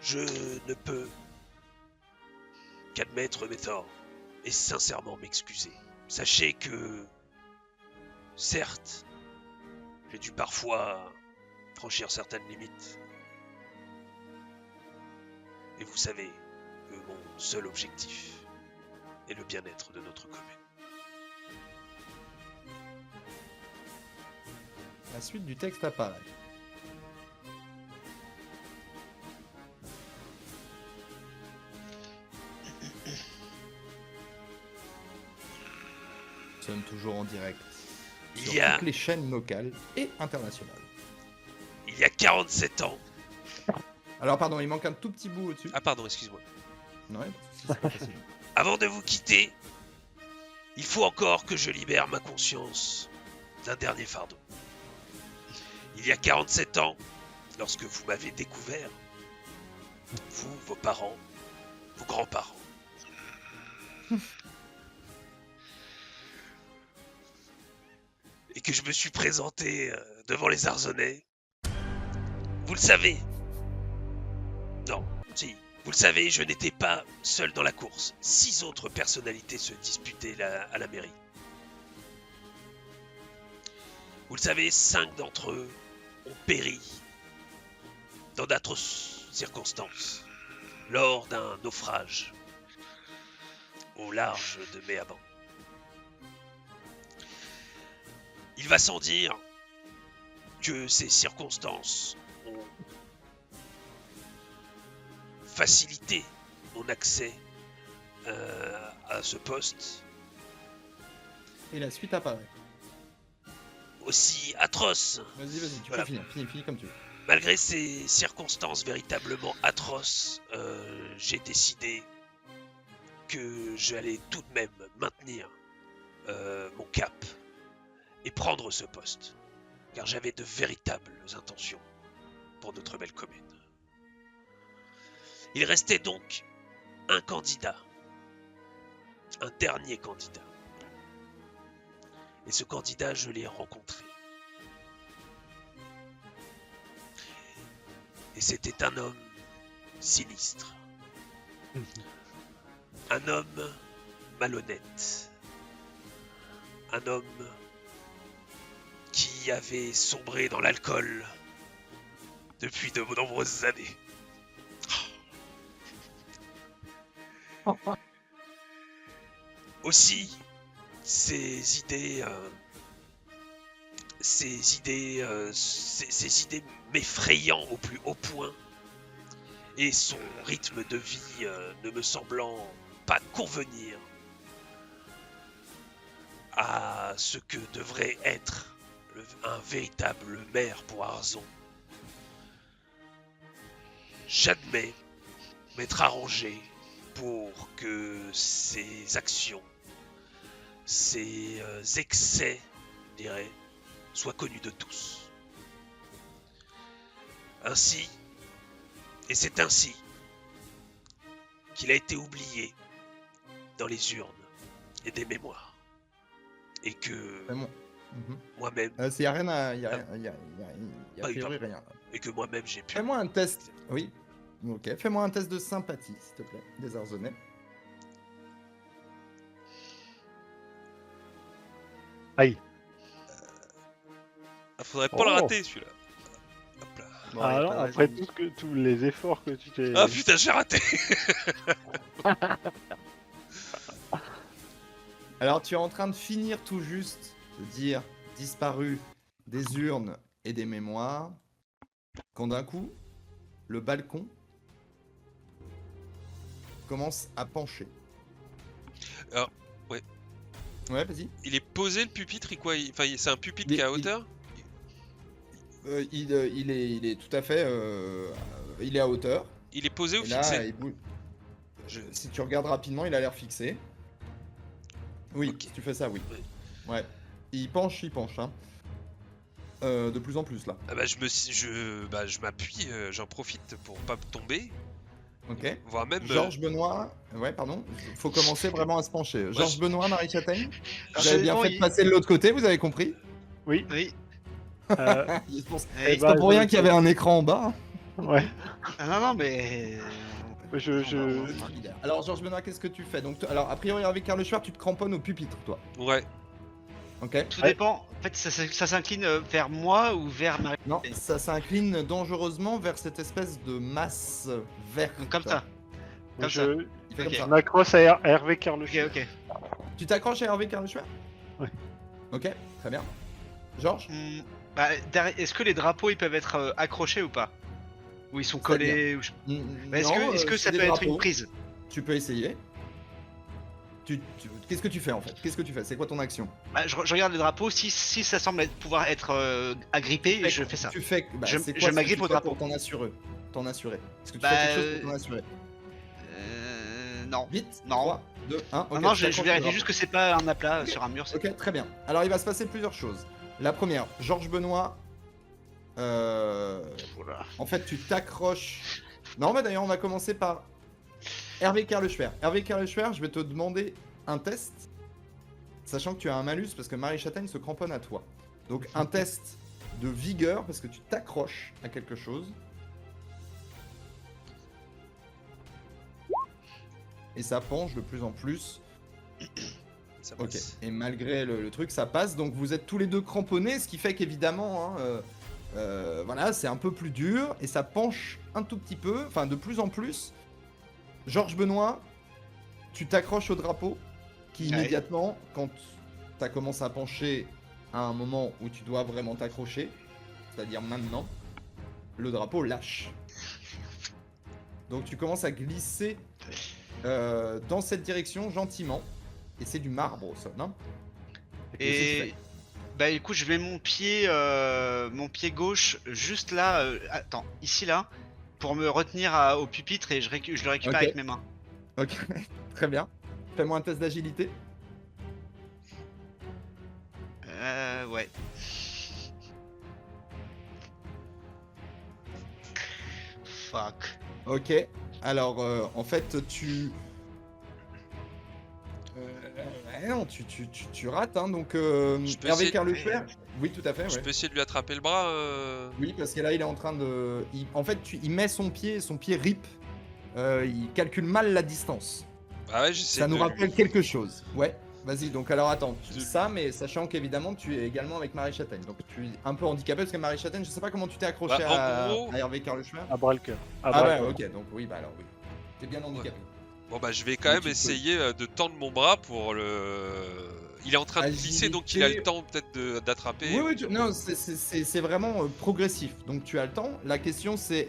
je ne peux qu'admettre mes torts et sincèrement m'excuser. Sachez que, certes, j'ai dû parfois franchir certaines limites. Et vous savez que mon seul objectif est le bien-être de notre commune. La suite du texte apparaît. Nous sommes toujours en direct Il sur y a toutes les chaînes locales et internationales. 47 ans. Alors pardon, il manque un tout petit bout au-dessus. Ah pardon, excuse-moi. Non, ouais, c'est pas facile. Avant de vous quitter, il faut encore que je libère ma conscience d'un dernier fardeau. Il y a 47 ans, lorsque vous m'avez découvert, vous, vos parents, vos grands-parents, et que je me suis présenté devant les Arzonnais, vous le savez. Non, si, vous le savez, je n'étais pas seul dans la course. 6 autres personnalités se disputaient à la mairie. Vous le savez, 5 d'entre eux ont péri dans d'atroces circonstances lors d'un naufrage au large de Méaban. Il va sans dire que ces circonstances ont facilité mon accès à ce poste. Et la suite apparaît. Aussi atroce. Vas-y, tu Voilà. peux finir. Finis comme tu veux. Malgré ces circonstances véritablement atroces, j'ai décidé que j'allais tout de même maintenir mon cap et prendre ce poste, car j'avais de véritables intentions pour notre belle commune. Il restait donc un candidat, un dernier candidat. Et ce candidat, je l'ai rencontré. Et c'était un homme sinistre. Un homme malhonnête. Un homme qui avait sombré dans l'alcool depuis de nombreuses années. Aussi, ces idées m'effrayant au plus haut point et son rythme de vie ne me semblant pas convenir à ce que devrait être un véritable maire pour Arzon, j'admets m'être arrangé pour que ces actions, ces excès, je dirais, soient connus de tous. Ainsi, et c'est ainsi qu'il a été oublié dans les urnes et des mémoires. Et que moi-même, Il y a rien à... Il y a, Ah. y a Ah, a oui, priori rien. et que moi-même j'ai pu. Fais-moi un test. Oui. Ok, fais-moi un test de sympathie, s'il te plaît, des Arzonnais. Faudrait pas le Oh. rater celui-là. Hop là. Bon, Ah y a non, pas de après raison. tous les efforts que tu t'es... Ah putain, j'ai raté. Alors, tu es en train de finir tout juste de dire disparu des urnes et des mémoires, quand d'un coup, le balcon commence à pencher. Alors, ouais. Ouais, vas-y. Il est posé le pupitre, enfin, c'est un pupitre Il- qui est à il- hauteur. Il est tout à fait... il est à hauteur. Il est posé ou Et là, fixé? il bouge. Si tu regardes rapidement, il a l'air fixé. Oui, Ok. si tu fais ça, oui. Oui. Ouais. Il penche, hein. De plus en plus, là. Ah bah, je m'appuie, j'en profite pour pas tomber, Ok. voire même. Georges Benoît, ouais, pardon, faut commencer vraiment à se pencher. Georges je- Benoît, Marie Châtaigne, Alors, vous avez bien bon, fait de passer de l'autre côté, vous avez compris? Oui. Oui. euh, Eh, C'est pas pour rien qu'il y avait un écran en bas. ouais. ah, non, mais. Je... Alors, Georges Benoît, qu'est-ce que tu fais? Donc, alors, a priori, avec Karl Schwer, tu te cramponnes au pupitre, toi. Ouais. Ok. Tout Ouais. dépend. En fait, ça s'incline vers moi ou vers Marie. Non, ça s'incline dangereusement vers cette espèce de masse verte. Donc, comme ça. Comme ça. je... Il fait Ok. comme ça. m'accroche à Hervé Carle. Ok, ok. Tu t'accroches à Hervé Karl Schwer? Ouais. Ok, très bien. Georges? Bah, est-ce que les drapeaux ils peuvent être accrochés ou pas? Ou ils sont collés ou Bah, est-ce que ça peut être une prise? Tu peux essayer. Qu'est-ce que tu fais en fait? Qu'est-ce que tu fais? C'est quoi ton action? Bah, je regarde les drapeaux, si ça semble pouvoir être agrippé, je fais ça. Tu fais. Bah, Je- c'est quoi je ce que m'agrippe tu au fais drapeau. pour t'en assurer. Est-ce que tu Bah, fais quelque chose pour t'en assurer? Non. Vite. Non. 3, 2, 1. Non, non, je vérifie juste que c'est pas un aplat sur un mur. c'est- Ok, très bien. Alors il va se passer plusieurs choses. La première, Georges Benoît. Oula. En fait, tu t'accroches. Non, mais d'ailleurs, on va commencer par Hervé Karl Schwer. Hervé Karl Schwer, je vais te demander un test, sachant que tu as un malus parce que Marie Châtaigne se cramponne à toi. Donc, un test de vigueur parce que tu t'accroches à quelque chose. Et ça penche de plus en plus. Ça Ok. passe. Et malgré le truc, ça passe. Donc, vous êtes tous les deux cramponnés, ce qui fait qu'évidemment. Voilà, c'est un peu plus dur et ça penche un tout petit peu, enfin de plus en plus. Georges Benoît, tu t'accroches au drapeau qui Ouais. immédiatement, quand ça commence à pencher à un moment où tu dois vraiment t'accrocher, c'est-à-dire maintenant, le drapeau lâche. Donc tu commences à glisser dans cette direction gentiment et c'est du marbre au sol. Hein. Qu'est-ce que tu Et fais? bah écoute, je mets mon pied gauche juste là, attends, ici là, pour me retenir au pupitre et je le récupère Ok. avec mes mains. Ok, très bien. Fais-moi un test d'agilité. Ouais. Fuck. Ok. Alors, en fait, tu... non, tu rates, hein, donc... Je peux Hervé essayer- Karl Schwer. Oui, tout à fait, Je ouais. peux essayer de lui attraper le bras. Oui, parce que là, il est en train de... En fait, il met son pied rip. Il calcule mal la distance. Bah ouais, j'essaie Ça nous de- rappelle quelque chose. Ouais, vas-y, donc alors attends, De- ça, mais sachant qu'évidemment, tu es également avec Marie Châtaigne. Donc tu es un peu handicapé, parce que Marie Châtaigne, je sais pas comment tu t'es accroché Bah, en à... gros- à Hervé Karl Schwer. À bras le cœur. Ah ouais, ok, donc oui, bah alors oui. T'es bien handicapé. Bon bah je vais quand Mais même tu peux. essayer de tendre mon bras pour le... Il est en train de glisser donc il a le temps peut-être d'attraper. Oui, oui, non, c'est vraiment progressif. Donc tu as le temps. La question c'est,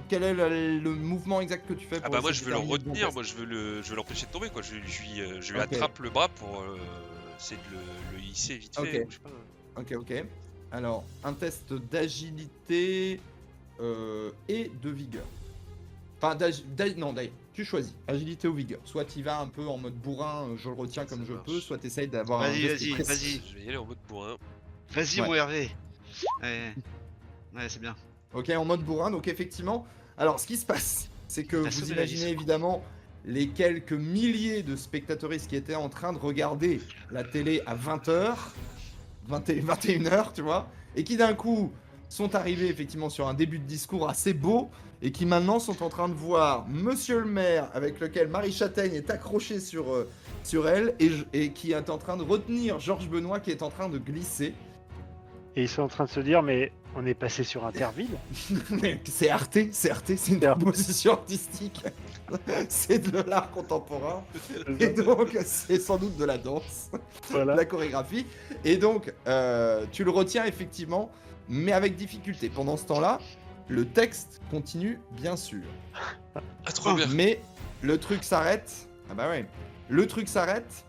quel est le mouvement exact que tu fais Ah pour bah moi essayer je de veux le terminer ton retenir, test? moi je veux l'empêcher de tomber quoi. Je lui Ok. attrape le bras pour essayer de le hisser vite fait. Ok. ou je sais pas. Ok. Alors, un test d'agilité et de vigueur. Enfin, non, d'ailleurs, tu choisis. Agilité ou vigueur. Soit tu vas un peu en mode bourrin, je le retiens comme Ça je marche. peux, soit tu essayes d'avoir un Vas-y, geste vas-y, précis. vas-y. Je vais y aller en mode bourrin. Vas-y, Ouais. mon Hervé. Ouais, c'est bien. Ok, en mode bourrin, donc effectivement. Alors, ce qui se passe, c'est que T'as vous sauvé la imaginez vie, évidemment les quelques milliers de spectateuristes qui étaient en train de regarder la télé à 20h, 21h, tu vois, et qui d'un coup sont arrivés effectivement sur un début de discours assez beau, et qui maintenant sont en train de voir Monsieur le maire, avec lequel Marie Châtaigne est accrochée sur elle, et qui est en train de retenir Georges Benoît qui est en train de glisser. Et ils sont en train de se dire, mais on est passé sur Interville. C'est Arte, c'est une proposition artistique. C'est de l'art contemporain. Et donc, c'est sans doute de la danse, de Voilà. la chorégraphie. Et donc, tu le retiens effectivement, mais avec difficulté. Pendant ce temps-là, le texte continue, bien sûr. Ah, trop bien. Mais le truc s'arrête. Ah bah ouais. Le truc s'arrête.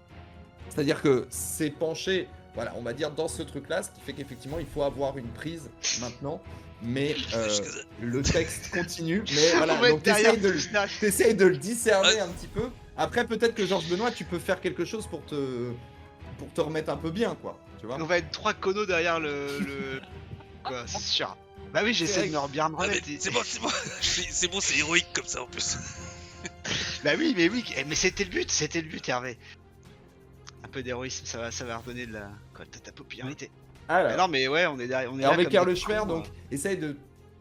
C'est-à-dire que c'est penché, voilà, on va dire dans ce truc-là, ce qui fait qu'effectivement, il faut avoir une prise maintenant. Mais le texte continue. Mais voilà, Faut mettre donc derrière t'essayes de, tout Snap. t'essayes de le discerner Ouais. un petit peu. Après, peut-être que Georges Benoît, tu peux faire quelque chose pour te remettre un peu bien, quoi. Tu vois. On va être 3 conos derrière le... Quoi, c'est sûr. Bah oui, j'essaie de me bien me Ah, mais remettre. c'est bon, c'est bon, c'est héroïque comme ça en plus. Bah oui, mais c'était le but, Hervé. Un peu d'héroïsme, ça va redonner de ta popularité. Alors, Bah non, mais ouais, on est derrière. On est Hervé là comme des Kerleschwer, cons, donc, essaye de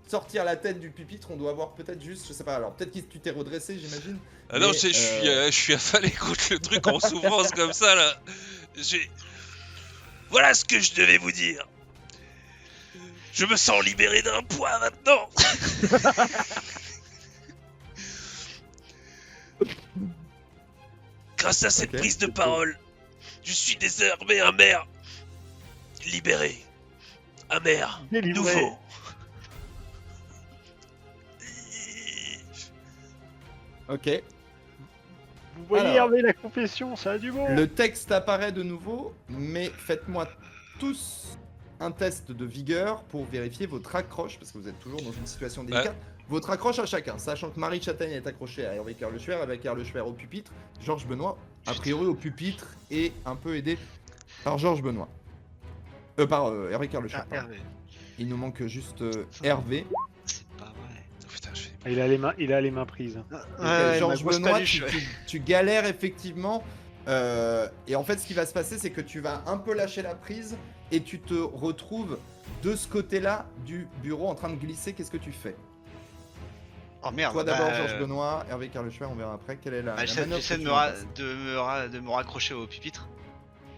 sortir la tête du pupitre. On doit avoir peut-être juste, je sais pas, alors peut-être que tu t'es redressé, j'imagine. Ah non, Mais, je suis affalé contre le truc en souffrance comme ça là. Voilà ce que je devais vous dire. Je me sens libéré d'un poids maintenant. Grâce à cette Ok, prise de c'est parole, je suis désormais un maire libéré. Un maire Délivré. nouveau. Ok. Vous voyez Alors. Hervé la confession, ça a du bon. Le texte apparaît de nouveau, mais faites-moi tous un test de vigueur pour vérifier votre accroche, parce que vous êtes toujours dans une situation délicate. Votre accroche à chacun, sachant que Marie Châtaigne est accrochée à Hervé Kerleschwer, avec Kerleschwer au pupitre, Georges Benoît, a priori au pupitre, et un peu aidé par Georges Benoît. Par Hervé Kerleschwer. Ah, pardon. Hervé. Il nous manque juste Hervé. C'est pas vrai. Oh, putain, je fais... Il a les mains prises. Georges ma grosse Benoît, paluche, tu galères effectivement. Et en fait, ce qui va se passer, c'est que tu vas un peu lâcher la prise et tu te retrouves de ce côté-là du bureau en train de glisser. Qu'est-ce que tu fais? Oh merde. Toi d'abord, bah, Georges Benoît, Hervé Kerleschwer, on verra après. Quelle est la, Bah, la j'essaie manœuvre j'essaie que de tu me, vas ra- passer de me raccrocher au pupitre.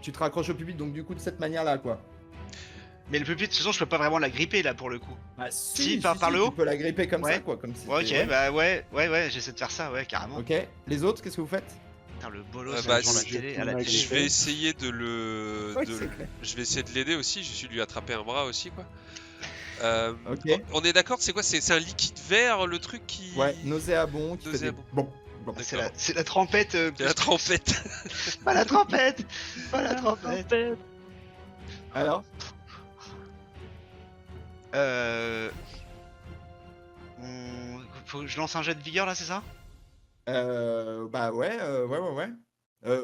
Tu te raccroches au pupitre, donc du coup de cette manière-là, quoi. Mais le pupitre, de toute façon, je peux pas vraiment la gripper là pour le coup. Bah, Si, par le haut. tu peux la gripper comme Ouais. ça, quoi. Comme si Ouais, ok, c'était- bah ouais, j'essaie de faire ça, ouais, carrément. Ok. Les autres, qu'est-ce que vous faites? Putain, le bolos bah, devant la si- télé, à je la vais télé. Je vais essayer de le... Ouais, de c'est le- clair. Je vais essayer de l'aider aussi, je vais lui attraper un bras aussi quoi. Ok. On est d'accord, c'est quoi? C'est un liquide vert le truc qui... Ouais, nauséabond. Qui fait des... Nauséabond. Bon. C'est la trompette. C'est la trompette. Pas la trompette. Pas la trompette. Alors, Faut que je lance un jet de vigueur là, c'est ça? bah ouais.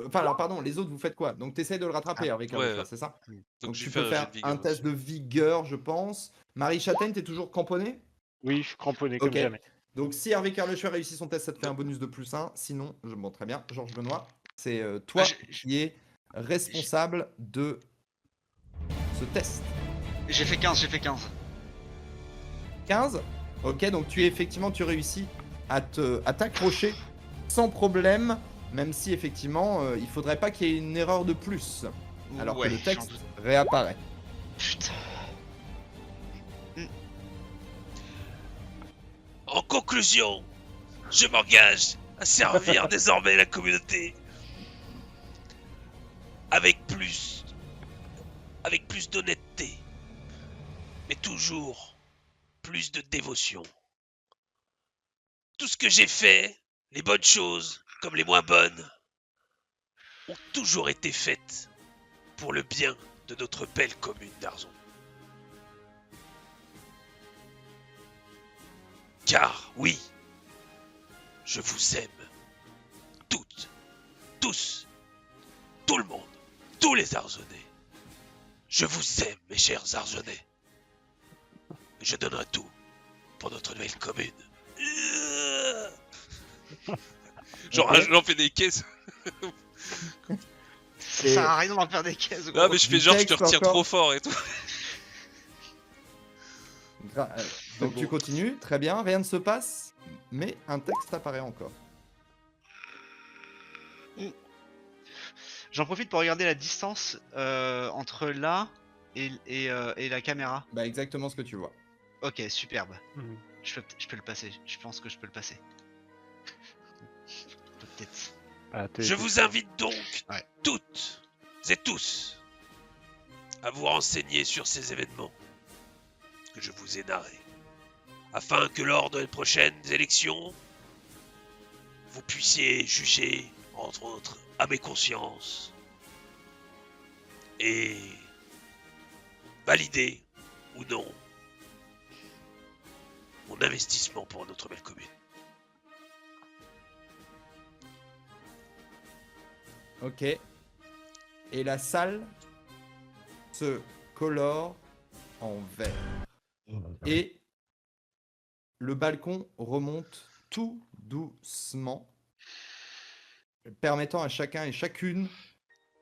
Enfin, alors pardon, les autres, vous faites quoi? Donc, t'essayes de le rattraper avec un ouais. c'est ça? Donc, je tu lui fais peux un faire jet de vigueur un test aussi. de vigueur, je pense. Marie Châtaigne, t'es toujours cramponné? Oui, je suis cramponné Ok. comme jamais. Donc, si Hervé Kerleschwer réussit son test, ça te fait un bonus de +1. Sinon, bon, très bien. Georges Benoît, c'est toi qui es responsable de ce test. J'ai fait 15. 15. Ok, donc tu réussis à t'accrocher sans problème, même si effectivement, il faudrait pas qu'il y ait une erreur de plus. Alors Ouais, que le texte j'en doute. réapparaît. Putain. En conclusion, je m'engage à servir désormais la communauté avec plus d'honnêteté, mais toujours plus de dévotion. Tout ce que j'ai fait, les bonnes choses comme les moins bonnes, ont toujours été faites pour le bien de notre belle commune d'Arzon. Car, oui, je vous aime. Toutes, tous, tout le monde, tous les Arzonnais. Je vous aime, mes chers Arzonnais. Je donnerai tout pour notre nouvelle commune. Genre, Ok. j'en fais des caisses. Ça sert à rien d'en faire des caisses. Non, mais je fais Du genre, je te texte retire encore. trop fort et tout. Donc bon. tu continues, très bien, rien ne se passe, mais un texte apparaît encore. J'en profite pour regarder la distance entre là et la caméra. Bah exactement ce que tu vois. Ok, superbe. Mhm. Je peux le passer. Je pense que je peux le passer. Peut-être. Ah, Je vous invite donc, Ouais. toutes et tous, à vous renseigner sur ces événements que je vous ai narrés, afin que lors des prochaines élections, vous puissiez juger, entre autres, à mes consciences et valider ou non mon investissement pour notre belle commune. Ok. Et la salle se colore en vert. Et le balcon remonte tout doucement, permettant à chacun et chacune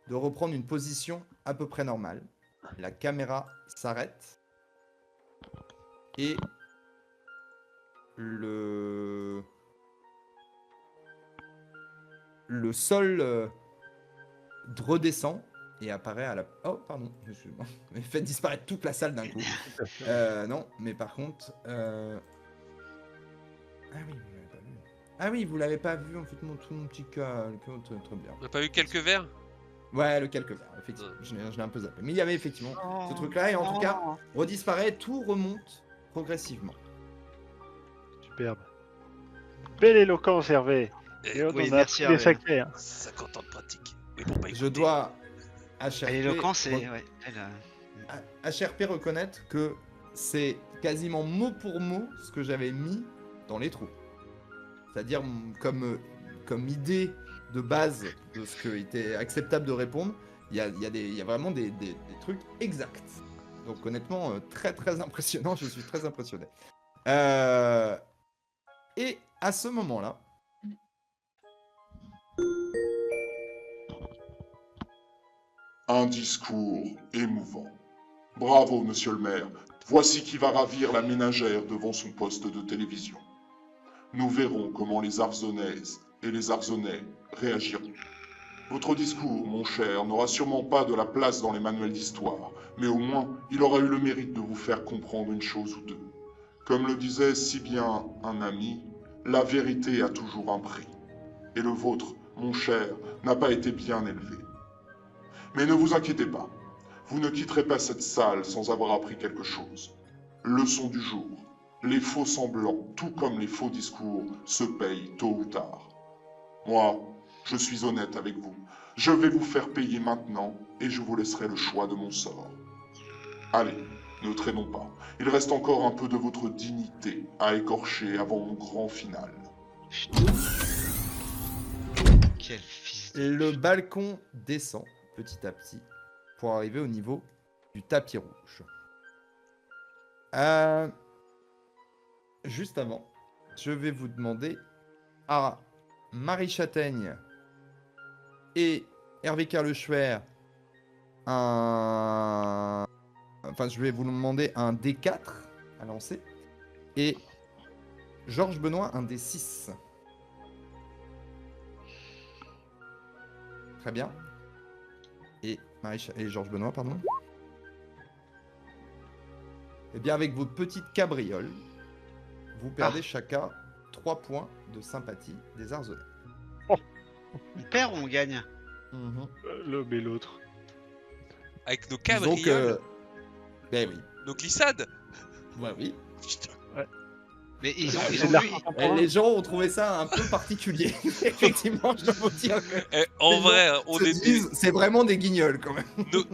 de reprendre une position à peu près normale. La caméra s'arrête. Et le sol redescend et apparaît à la... Oh, pardon, excuse-moi. Mais fait disparaître toute la salle d'un coup. Non, mais par contre... Ah oui, vous l'avez pas vu. Ah oui, vous l'avez pas vu, en fait, tout mon petit calque. Très, très bien. On n'a pas eu quelques verres? Ouais, le calque vert, effectivement. Je l'ai un peu zappé. Mais il y avait effectivement ce truc-là, et en tout cas, redisparaît, tout remonte progressivement. Superbe. Belle éloquence, Hervé. Et on Oui, en a merci, tous les Hervé. sacrés. Hein. 50 ans de pratique. Oui, pour pas Je écouter. dois, HRP, L'éloquence, c'est. re- Ouais, HRP reconnaître que c'est quasiment mot pour mot ce que j'avais mis dans les trous. C'est-à-dire comme idée de base de ce qui était acceptable de répondre, il y a vraiment des trucs exacts. Donc honnêtement, très très impressionnant, je suis très impressionné. Et à ce moment-là, Un discours émouvant. Bravo, monsieur le maire. Voici qui va ravir la ménagère devant son poste de télévision. Nous verrons comment les Arzonnaises et les Arzonnais réagiront. Votre discours, mon cher, n'aura sûrement pas de la place dans les manuels d'histoire, mais au moins, il aura eu le mérite de vous faire comprendre une chose ou deux. Comme le disait si bien un ami, la vérité a toujours un prix. Et le vôtre, mon cher, n'a pas été bien élevé. Mais ne vous inquiétez pas, vous ne quitterez pas cette salle sans avoir appris quelque chose. Leçon du jour, les faux semblants, tout comme les faux discours, se payent tôt ou tard. Moi, je suis honnête avec vous. Je vais vous faire payer maintenant et je vous laisserai le choix de mon sort. Allez, ne traînons pas. Il reste encore un peu de votre dignité à écorcher avant mon grand final. Quel fils de. le balcon descend petit à petit pour arriver au niveau du tapis rouge. Juste avant, je vais vous demander à Marie Châtaigne et Hervé Carleschwer un... Enfin, je vais vous demander un D4 à lancer et Georges Benoît un D6. Très bien. Et Georges Benoît, pardon. Et bien, avec vos petites cabrioles, vous perdez chacun 3 points de sympathie des Arzonnais. On perd ou on gagne? L'homme et l'autre. Avec nos Disons cabrioles, que... Ben oui. nos glissades. Ouais, oui. Putain. Mais ils C'est ont de l'art vu. contemporain. Les gens ont trouvé ça un peu particulier. Effectivement, je dois vous dire que En Les gens vrai, on se est disent, c'est vraiment des guignols quand même.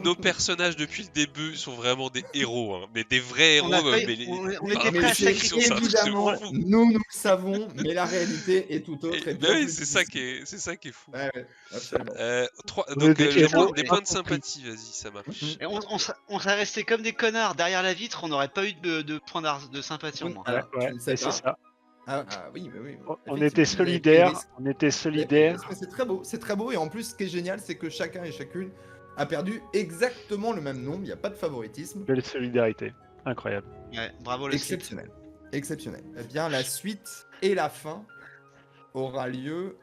nos personnages depuis le début sont vraiment des héros, hein. Mais des vrais héros. On a mais failli- on était par prêts à rapport c'est aux sacrifier c'est un truc de évidemment, fou. nous le savons, mais la réalité est tout autre. Et- Et bah bien oui, plus c'est ça difficile. c'est ça qui est fou. Ouais, absolument. On Donc est des les héros points, les pas points de compris. sympathie, vas-y, ça marche. Et on serait resté comme des connards derrière la vitre, on n'aurait pas eu de points de sympathie en moins. Alors, Ouais, je ne sais et c'est pas. ça. Oui, mais oui. On Effectivement, était vous avez pris des solidaires, risques. on était solidaires. Mais c'est très beau. Et en plus, ce qui est génial, c'est que chacun et chacune a perdu exactement le même nombre. Il n'y a pas de favoritisme. Belle solidarité, incroyable. Ouais, bravo le slip. Exceptionnel. Exceptionnel. Eh bien, la suite et la fin aura lieu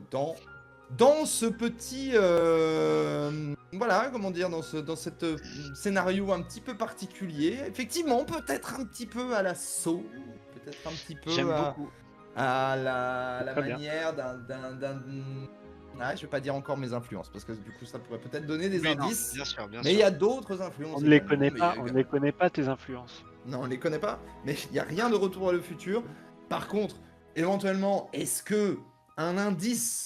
dans ce petit, voilà, comment dire, dans cette scénario un petit peu particulier. Effectivement, peut-être un petit peu à la Saw, peut-être un petit peu J'aime à, beaucoup. à la Très bien. manière d'un. Ah, je vais pas dire encore mes influences parce que du coup, ça pourrait peut-être donner des Oui, non, indices. bien sûr, bien Mais il sûr. y a d'autres influences. On ne les également, connaît mais pas, il y a on ne les connaît pas tes influences. Non, on les connaît pas, mais il n'y a rien de retour à le futur. Par contre, éventuellement, est-ce que un indice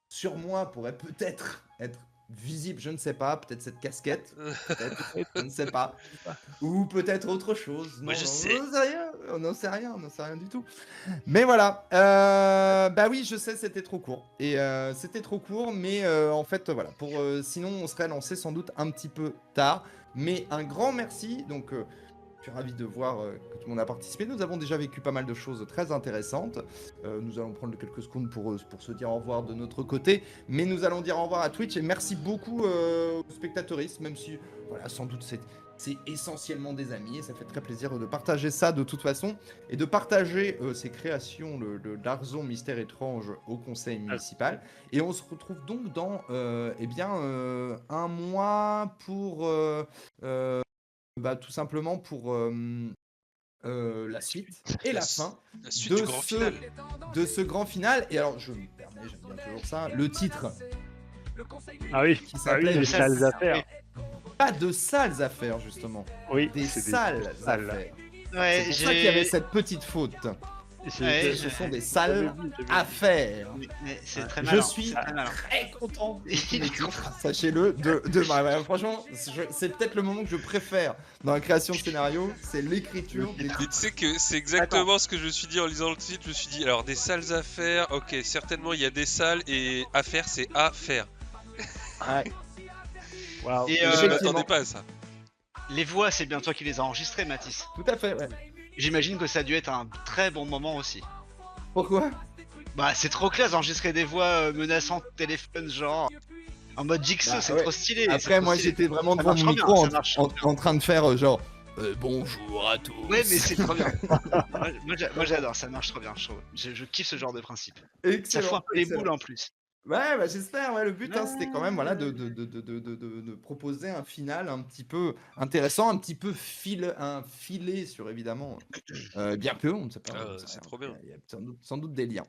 sur moi pourrait peut-être être visible? Je ne sais pas, peut-être cette casquette, peut-être, je ne sais pas. Ou peut-être autre chose. Moi, Non, je non, sais. on n'en sait rien, on n'en sait rien du tout. Mais voilà, bah oui, je sais, c'était trop court. Et c'était trop court, mais en fait, voilà. Sinon, on serait lancé sans doute un petit peu tard. Mais un grand merci, donc je suis ravi de voir que tout le monde a participé. Nous avons déjà vécu pas mal de choses très intéressantes. Nous allons prendre quelques secondes pour se dire au revoir de notre côté. Mais nous allons dire au revoir à Twitch. Et merci beaucoup aux spectateuristes, même si, voilà, sans doute c'est essentiellement des amis. Et ça fait très plaisir de partager ça de toute façon. Et de partager ces créations, le Darzon Mystère Étrange au conseil municipal. Et on se retrouve donc dans un mois pour... tout simplement pour la suite et la fin La suite du grand final. de ce grand final. Et alors, je me permets, j'aime bien toujours ça, le titre Ah oui, qui ah oui, s'appelait les sales affaires. Pas de sales affaires, justement. Oui, Des c'est sales sales. affaires. Ouais, C'est pour ça qu'il y avait cette petite faute. Ouais, Ce sont des J'avais sales vu, j'avais vu. affaires. Mais c'est très Je malin. suis c'est très malin. très content. Il est content. Sachez-le, franchement, c'est peut-être le moment que je préfère dans la création de scénario, c'est l'écriture des Mais tu sais que c'est exactement ce que je me suis dit en lisant le titre. Je me suis dit, alors des sales affaires, ok, certainement il y a des salles et affaires c'est à faire. Ouais. Waouh. Et Je effectivement. m'attendais pas à ça. Les voix, c'est bien toi qui les as enregistrées, Mathis. Tout à fait, ouais. J'imagine que ça a dû être un très bon moment aussi. Pourquoi? Bah, c'est trop classe d'enregistrer des voix menaçantes téléphone, genre. En mode Jigsaw, Bah, c'est ouais. trop stylé. c'est Après, trop moi, stylé. j'étais vraiment Ça devant marche mon bien, micro ça marche en train de faire genre bonjour à tous. Ouais, mais c'est trop bien. Moi, j'adore, ça marche trop bien, je trouve. Je kiffe ce genre de principe. Ça Excellent. fout un peu les excellent. boules en plus. Ouais, bah, j'espère. Ouais, le but, c'était quand même, voilà, de proposer un final un petit peu intéressant, un petit peu filé sur évidemment bien peu, on ne sait pas. Ah, on ne sait c'est pas. trop bien. Il y a sans doute des liens.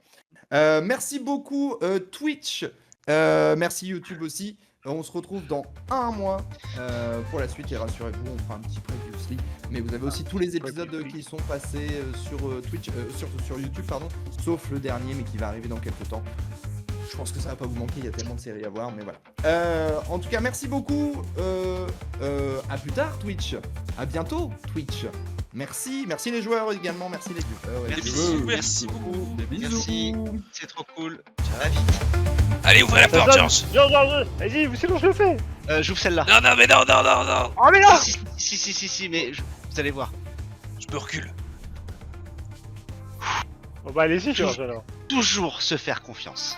Merci beaucoup Twitch. Merci YouTube aussi. On se retrouve dans un mois pour la suite et rassurez-vous, on fera un petit previously. Mais vous avez aussi tous les épisodes qui sont passés sur Twitch, sur YouTube, pardon, sauf le dernier, mais qui va arriver dans quelques temps. Je pense que ça va pas vous manquer, il y a tellement de séries à voir, mais voilà. En tout cas, merci beaucoup. À plus tard Twitch. À bientôt Twitch. Merci les joueurs également, merci les viewers. Des bisous, merci beaucoup. Des bisous. Merci, c'est trop cool. Ça va vite. Allez, ouvrez la porte, Georges. Georges, vas-y, sinon je le fais. J'ouvre celle-là. Non, non, mais non, non, non, non. Oh, mais non Si, mais vous allez voir. Je me recule. Bon bah allez-y, Georges alors. Toujours se faire confiance.